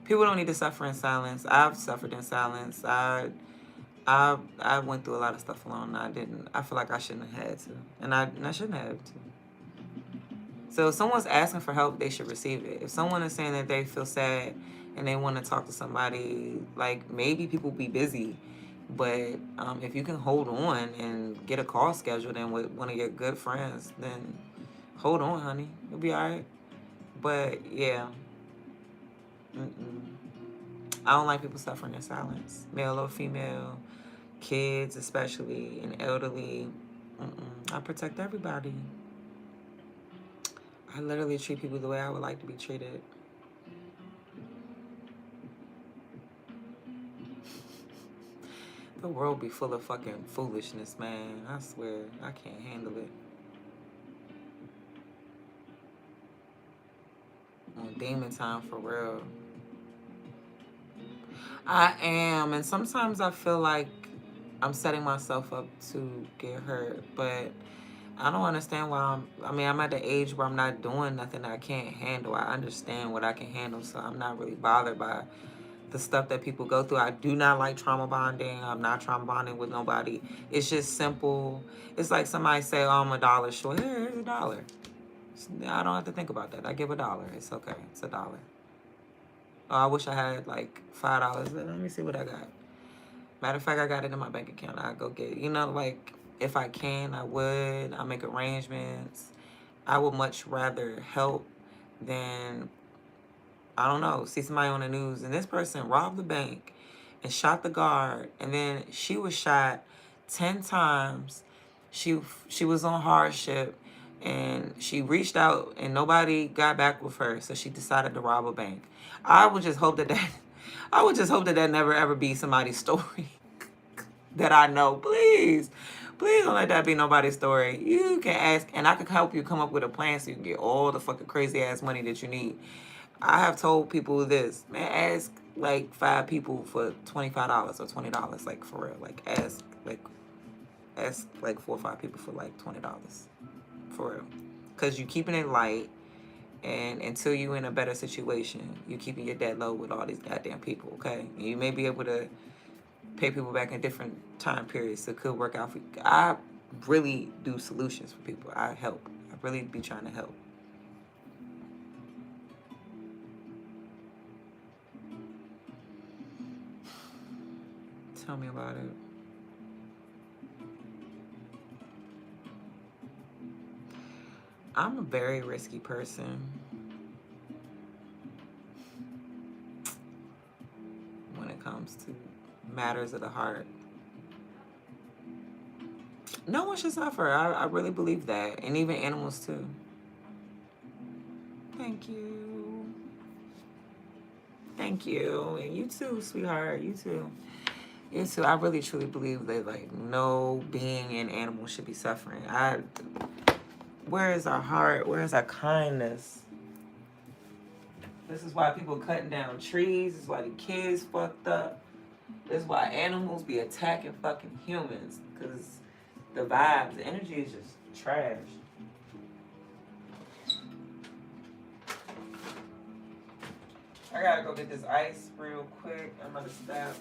People don't need to suffer in silence. I've suffered in silence. I went through a lot of stuff alone. I feel like I shouldn't have had to. And I shouldn't have to. So if someone's asking for help, they should receive it. If someone is saying that they feel sad and they want to talk to somebody, like, maybe people be busy. But if you can hold on and get a call scheduled in with one of your good friends, then hold on, honey. You'll be all right. But, yeah. I don't like people suffering in silence. Male or female, kids especially, and elderly. I protect everybody. I literally treat people the way I would like to be treated. The world be full of fucking foolishness, man. I swear, I can't handle it. On demon time, for real. I am, and sometimes I feel like I'm setting myself up to get hurt, but I don't understand why I'm at the age where I'm not doing nothing that I can't handle. I understand what I can handle, so I'm not really bothered by the stuff that people go through. I do not like trauma bonding. I'm not trauma bonding with nobody. It's just simple. It's like somebody say, oh, I'm $1 short. Here's $1. I don't have to think about that. I give $1. It's okay. It's $1. Oh, I wish I had like $5. Let me see what I got. Matter of fact, I got it in my bank account. I'll go get it. Like, if I can, I would. I'll make arrangements. I would much rather help than, I don't know, see somebody on the news and this person robbed the bank and shot the guard, and then she was shot 10 times. She was on hardship, and she reached out and nobody got back with her, so she decided to rob a bank. I would just hope that never ever be somebody's story that I know. Please don't let that be nobody's story. You can ask, and I can help you come up with a plan so you can get all the fucking crazy ass money that you need. I have told people this, man, ask like 5 people for $25 or $20, like, for real. Like, ask like 4 or 5 people for like $20, for real. Because you keeping it light, and until you in a better situation, you keeping your debt low with all these goddamn people, okay? And you may be able to pay people back in different time periods, so it could work out for you. I really do solutions for people. I help. I really be trying to help. Tell me about it. I'm a very risky person when it comes to matters of the heart. No one should suffer. I really believe that. And even animals too. Thank you. Thank you. And you too, sweetheart. You too. You too. I really truly believe that, like, no being and animal should be suffering. Where is our heart? Where is our kindness? This is why people cutting down trees. This is why the kids fucked up. This is why animals be attacking fucking humans. Because the vibes, the energy is just trash. I gotta go get this ice real quick. I'm about to stop.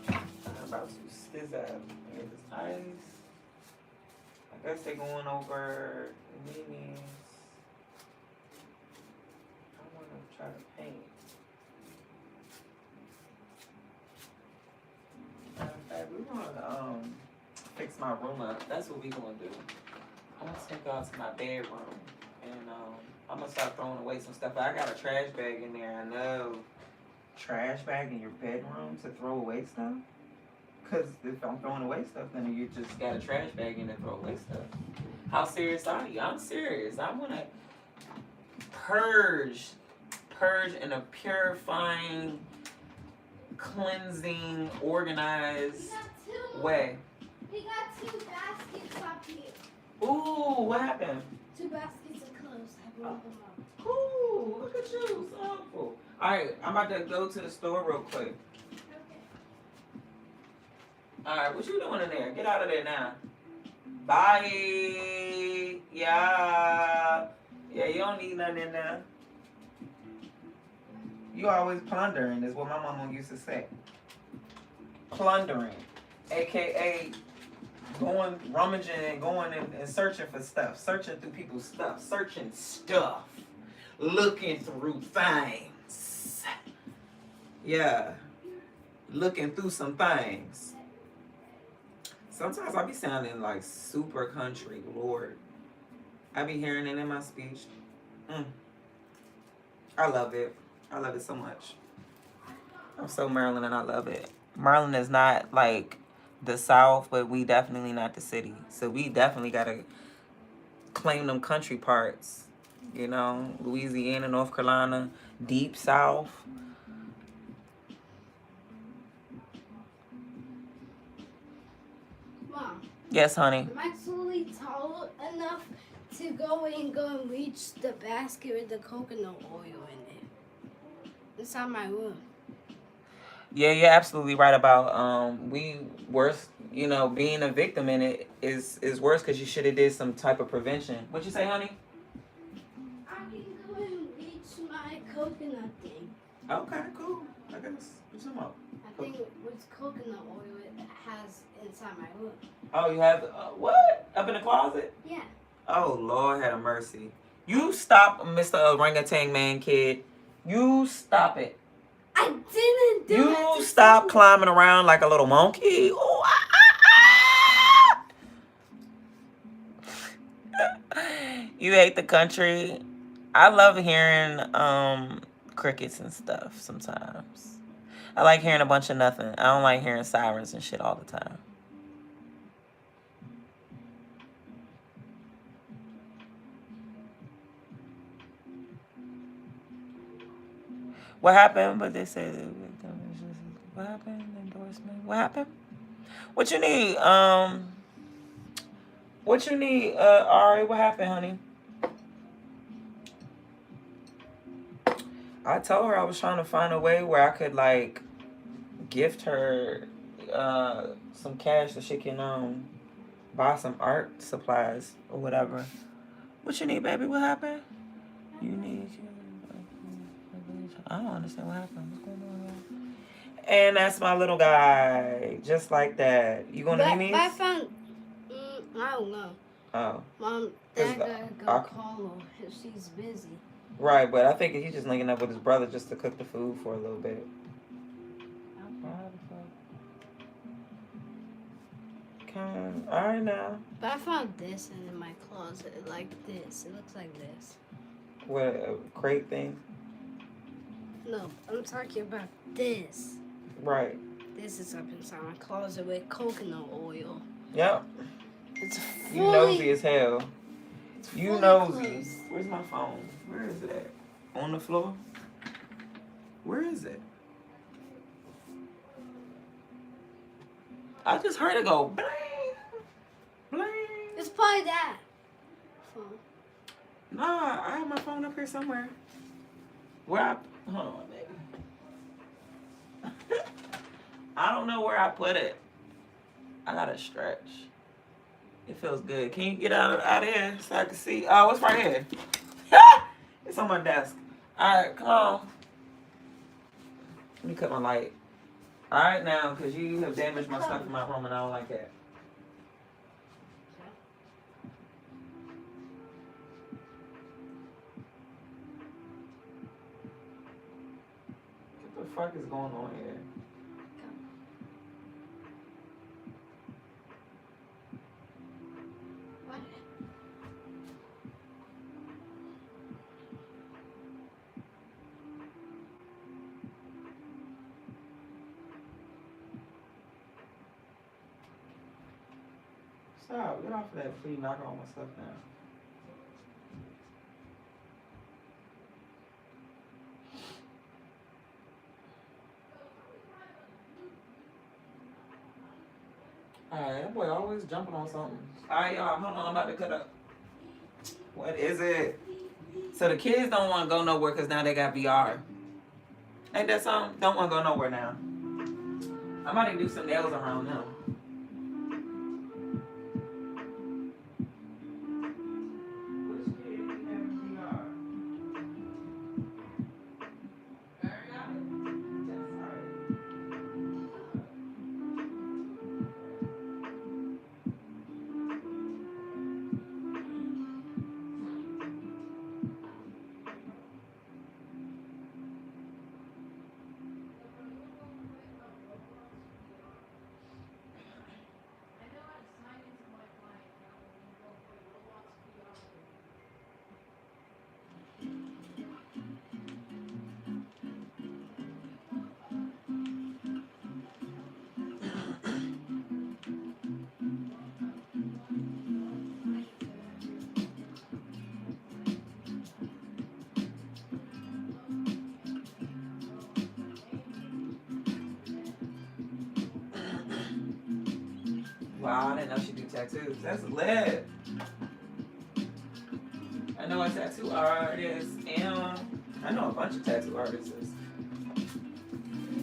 I'm about to sizz up. I get this ice. I guess they're going over Mimi's. I want to try to paint. Matter of fact, we're going to fix my room up. That's what we're going to do. I'm going to take y'all to my bedroom. And I'm going to start throwing away some stuff. I got a trash bag in there. I know. Trash bag in your bedroom to throw away stuff? Because if I'm throwing away stuff, then you just got a trash bag in and throw away stuff. How serious are you? I'm serious. I want to purge in a purifying, cleansing, organized way. We got 2 baskets up here. Ooh, what happened? 2 baskets of clothes. I brought them up. Ooh, look at you, so helpful. All right, I'm about to go to the store real quick. Okay. All right, what you doing in there? Get out of there now. Bye. Yeah. Yeah, you don't need nothing in there. You always plundering is what my mama used to say. Plundering, aka going rummaging and going and searching for stuff, searching through people's stuff, searching stuff, looking through things. Yeah, looking through some things. Sometimes I be sounding like super country, Lord. I be hearing it in my speech. I love it. I love it so much. I'm so Maryland and I love it. Maryland is not like the South, but we definitely not the city. So we definitely got to claim them country parts. You know, Louisiana, North Carolina, deep South. Mom. Yes, honey. I'm actually tall enough to go and reach the basket with the coconut oil in it. Inside my room. Yeah, you're absolutely right about being a victim in it is worse because you should have did some type of prevention. What you say, honey? I can go and reach my coconut thing. Okay, cool. I guess. What's them up? I think with coconut oil it has inside my room. Oh, you have what? Up in the closet? Yeah. Oh, Lord have mercy. You stop, Mr. Orangutan Man Kid. You stop it. I didn't do it. You stop climbing around like a little monkey. Ooh, You hate the country. I love hearing crickets and stuff sometimes. I like hearing a bunch of nothing. I don't like hearing sirens and shit all the time. What happened? But they said, what happened? Endorsement. What happened? What you need? What you need? Ari, what happened, honey? I told her I was trying to find a way where I could like gift her some cash so she can buy some art supplies or whatever. What you need, baby? What happened? You need. I don't understand what happened. What's going on here? And that's my little guy, just like that. You gonna meet me? But I found. I don't know. Oh. Mom, Dad gotta go call her if she's busy. Right, but I think he's just linking up with his brother just to cook the food for a little bit. All right now. But I found this in my closet, like this. It looks like this. What, a crate thing? No, I'm talking about this. Right. This is up inside my closet with coconut oil. Yep. It's fully, You nosy as hell. You nosy. closed. Where's my phone? Where is it at? On the floor? Where is it? I just heard it go bling, bling. It's probably that phone. Nah, I have my phone up here somewhere. Hold on, baby. I don't know where I put it. I gotta stretch. It feels good. Can you get out of here so I can see? Oh, it's right here. It's on my desk. All right, come on. Let me cut my light. All right now, because you have damaged my stuff in my room and I don't like that. What the fuck is going on here? What? Stop. Get off of that before you knock all my stuff down. Alright, that boy always jumping on something. Alright, y'all, hold on, I'm about to cut up. What is it? So the kids don't want to go nowhere because now they got VR. Ain't that something? Don't want to go nowhere now. I might do some nails around them. Which kid having VR? Wow, I didn't know she do tattoos. That's lit. I know a tattoo artist, and I know a bunch of tattoo artists.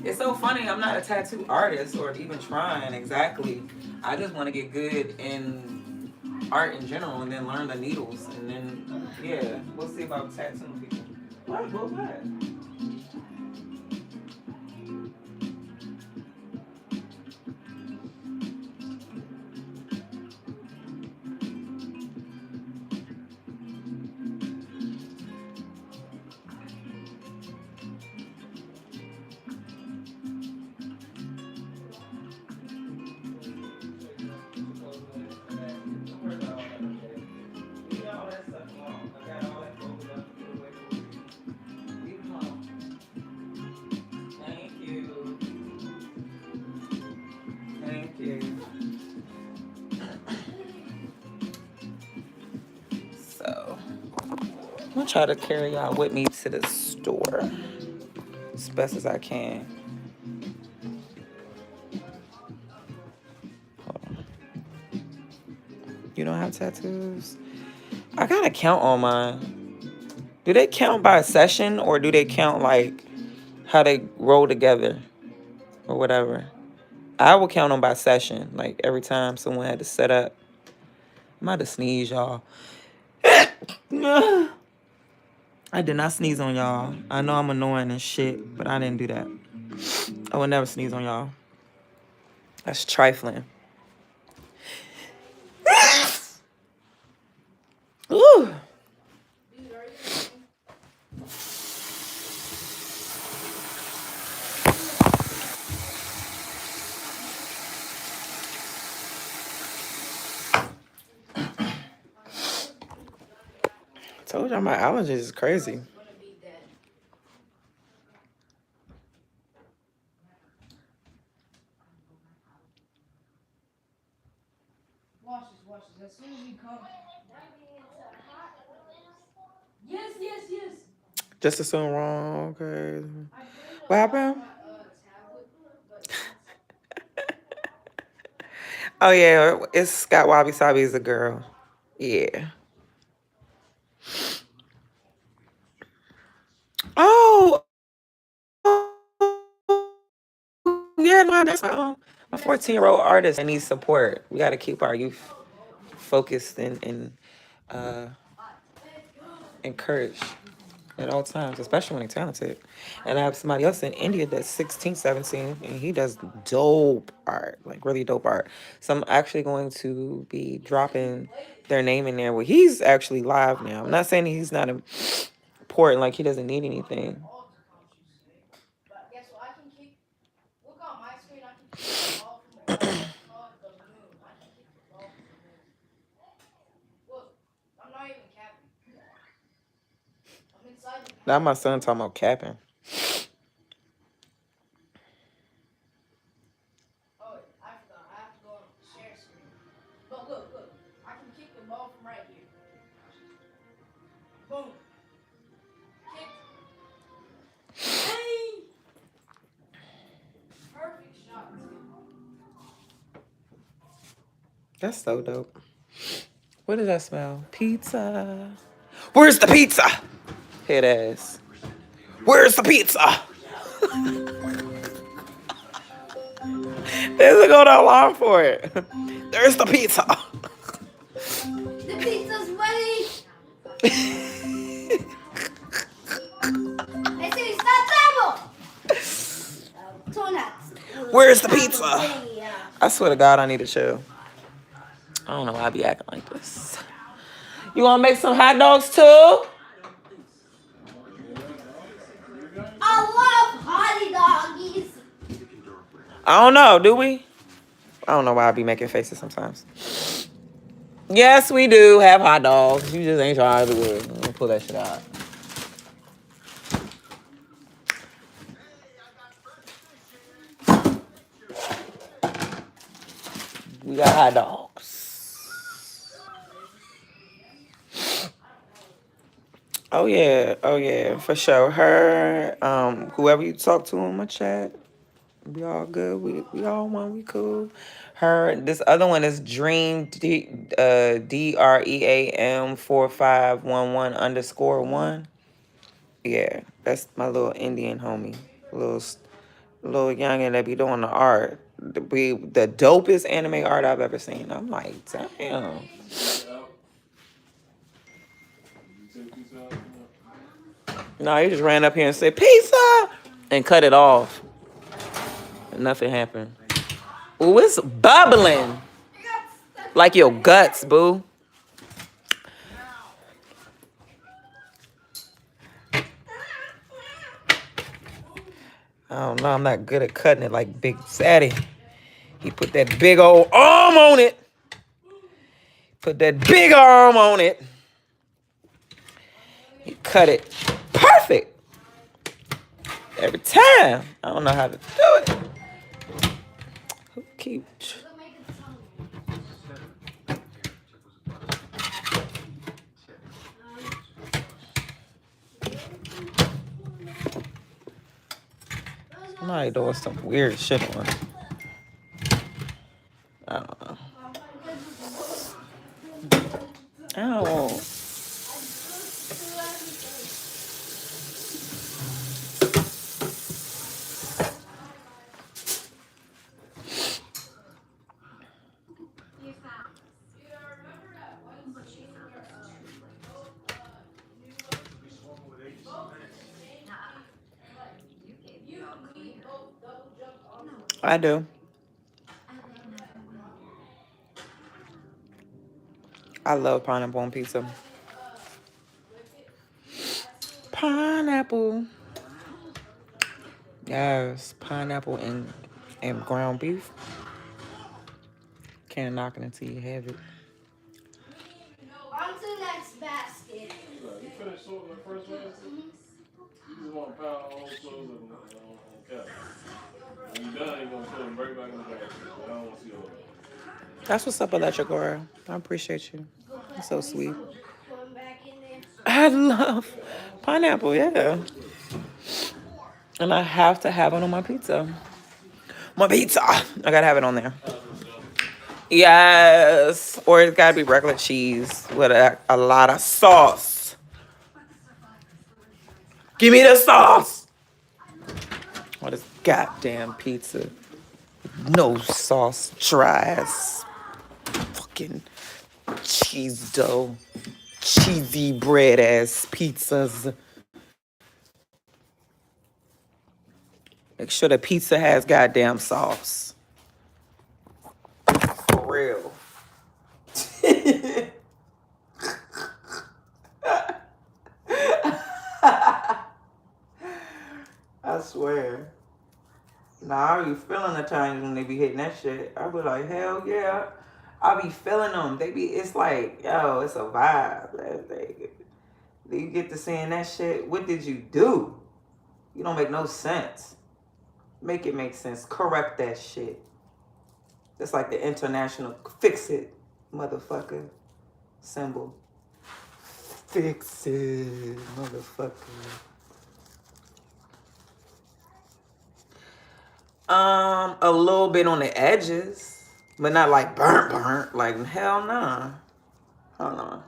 It's so funny. I'm not a tattoo artist or even trying exactly. I just want to get good in art in general and then learn the needles. And then, yeah, we'll see about tattooing people. What was that? So, I'm gonna try to carry y'all with me to the store as best as I can. You don't have tattoos? I gotta count on mine. Do they count by session or do they count like how they roll together or whatever? I will count them by session, like every time someone had to set up. I'm about to sneeze, y'all. I did not sneeze on y'all. I know I'm annoying and shit, but I didn't do that. I would never sneeze on y'all. That's trifling. Ooh. Told y'all my allergies is crazy. Watch this. As soon as you come. Yes. Just assume wrong, okay. What happened? Oh yeah, it's Scott Wabi Sabi is a girl. Yeah. Oh. Yeah, no, that's a 14-year-old artist that needs support. We got to keep our youth focused and uh, encouraged at all times, especially when they're talented. And I have somebody else in India that's 16, 17, and he does dope art, like really dope art. So I'm actually going to be dropping their name in there. Well, he's actually live now. I'm not saying he's not important, like he doesn't need anything. Now my son talking about capping. That's so dope. What does that smell? Pizza. Where's the pizza? Head ass. Where's the pizza? There's a go to alarm for it. There's the pizza. The pizza's ready. I say stop table. Donuts. Where's the pizza? I swear to God, I need to chill. I don't know why I be acting like this. You want to make some hot dogs too? I love hottie doggies. I don't know. Do we? I don't know why I be making faces sometimes. Yes, we do have hot dogs. You just ain't trying to do it. I'm gonna pull that shit out. We got hot dogs. Oh yeah, for sure. Her, whoever you talk to in my chat, we all good. We all one. We cool. Her, this other one is Dream DREAM 4511_1. Yeah, that's my little Indian homie, little youngin that be doing the art. The dopest anime art I've ever seen. I'm like, damn. No, he just ran up here and said pizza and cut it off. And nothing happened. Ooh, it's bubbling like your guts, boo. I don't know. I'm not good at cutting it like Big Zaddy. He put that big old arm on it. Put that big arm on it. He cut it perfect every time. I don't know how to do it. Who keeps? Somebody doing some weird shit on it. I don't know. Ow. I do. I love pineapple on pizza. Pineapple. Yes, pineapple and ground beef. Can't knock it until you have it. On to the next basket. You finished sorting the first one? You just want to pile all those clothes on cap. When you're done, you're going to put them right back in the basket. I don't want to see all that. That's what's up, Electric Girl. I appreciate you. You're so sweet. Going back in there. I love pineapple, yeah. And I have to have it on my pizza. My pizza. I gotta have it on there. Yes. Or it's gotta be regular cheese with a lot of sauce. Give me the sauce. What is goddamn pizza? No sauce, dry ass fucking cheese dough, cheesy bread ass pizzas. Make sure the pizza has goddamn sauce. For real. I swear. Nah, I be feeling the times when they be hitting that shit. I be like, hell yeah. I be feeling them. It's like, yo, it's a vibe. You get to seeing that shit. What did you do? You don't make no sense. Make it make sense. Correct that shit. That's like the international fix it, motherfucker symbol. Fix it, motherfucker. A little bit on the edges, But not like burnt. Like, hell nah. Hold on.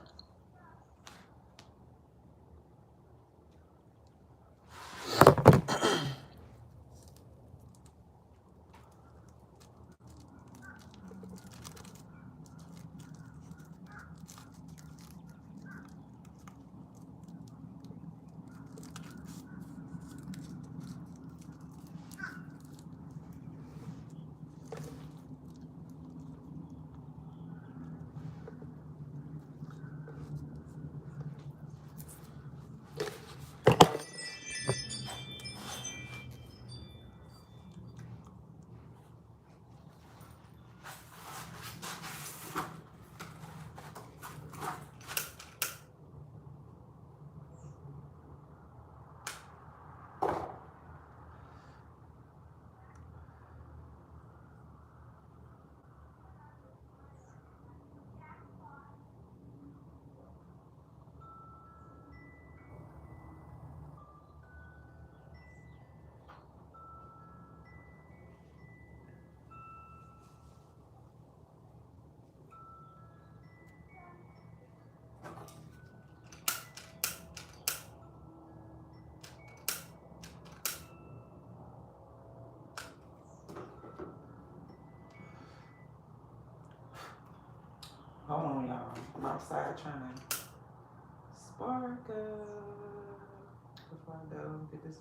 Hold on, y'all. I'm outside trying to spark up before I go get this.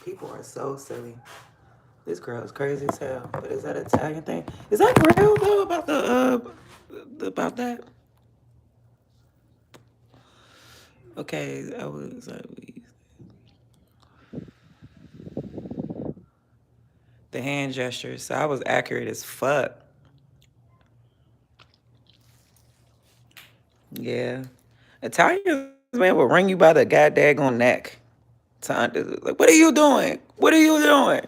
People are so silly. This girl is crazy as hell. But is that Italian thing? Is that real though about about that? Okay, I was the hand gestures. So I was accurate as fuck. Yeah, Italians, man, will ring you by the goddamn neck. Like, what are you doing? What are you doing?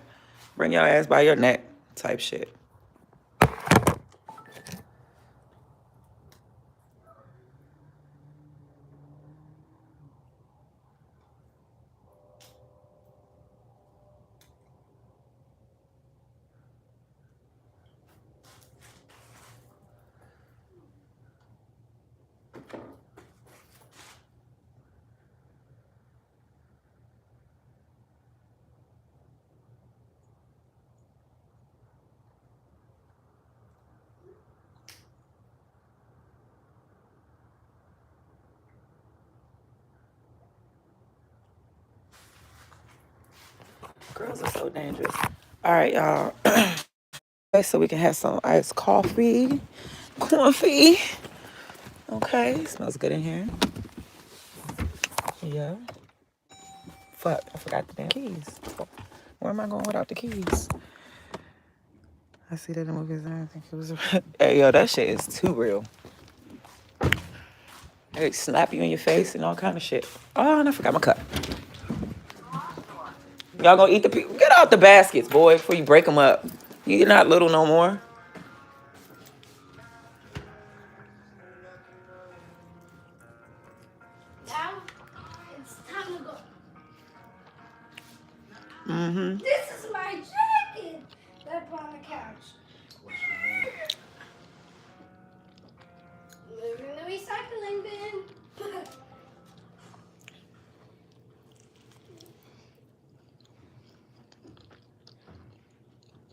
Bring your ass by your neck, type shit. Girls are so dangerous. All right, y'all. So we can have some iced coffee. Okay, smells good in here. Yeah. Fuck, I forgot the damn keys. Where am I going without the keys? I see that in the movies and I think it was. Hey, yo, that shit is too real. They slap you in your face and all kind of shit. Oh, and I forgot my cup. Y'all gonna eat the people? Get out the baskets, boy, before you break them up. You're not little no more. Now it's time to go. Mm-hmm. This is my jacket. Step on the couch. What's your name? Move in the recycling bin.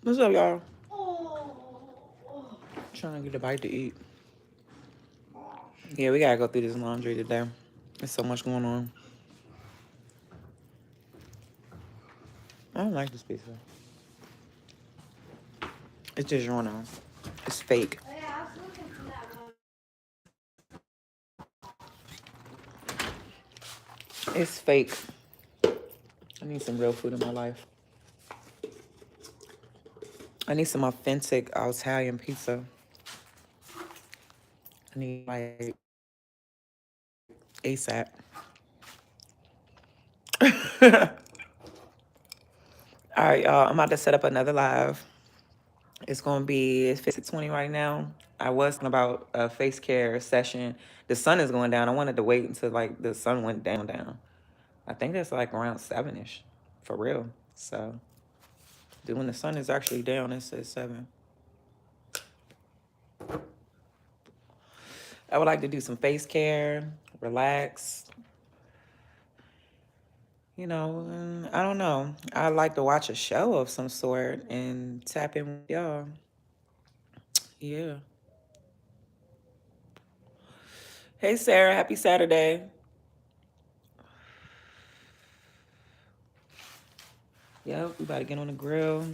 What's up, y'all? Oh. Trying to get a bite to eat. Yeah, we gotta go through this laundry today. There's so much going on. I don't like this pizza. It's just drawn on. It's fake. Oh, yeah, I was looking for that one. It's fake. I need some real food in my life. I need some authentic Italian pizza. I need like ASAP. All right, y'all. I'm about to set up another live. It's gonna be 6:20 right now. I was thinking about a face care session. The sun is going down. I wanted to wait until like the sun went down. I think it's like around 7-ish, for real. So, when the sun is actually down, it's at 7. I would like to do some face care, relax. You know, and I don't know. I'd like to watch a show of some sort and tap in with y'all. Yeah. Hey, Sarah. Happy Saturday. Yep, we about to get on the grill.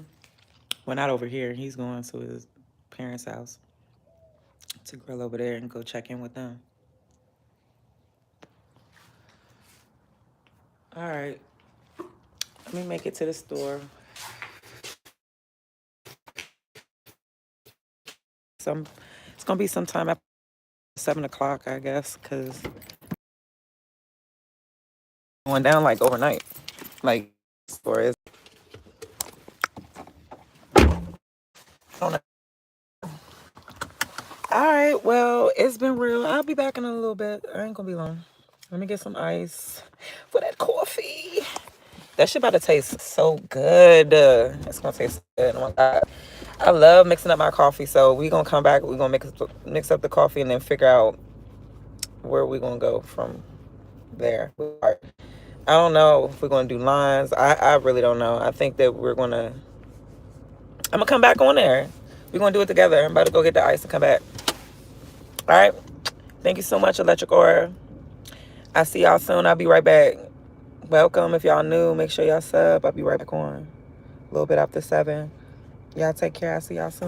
Well, not over here. He's going to his parents' house to grill over there and go check in with them. All right. Let me make it to the store. It's going to be sometime after 7 o'clock, I guess, because going down like overnight. Like, store is. I don't know. All right, well, it's been real. I'll be back in a little bit. I ain't gonna be long. Let me get some ice for that coffee. That shit about to taste so good. It's gonna taste good. Oh my God. I love mixing up my coffee. So we gonna come back. We're gonna mix up the coffee and then figure out where we're gonna go from there. I don't know if we're gonna do lines. I really don't know. I think that I'm gonna come back on there. We're gonna do it together. I'm about to go get the ice and come back. All right. Thank you so much, Electric Aura. I'll see y'all soon. I'll be right back. Welcome. If y'all new, make sure y'all sub. I'll be right back on a little bit after 7. Y'all take care. I'll see y'all soon.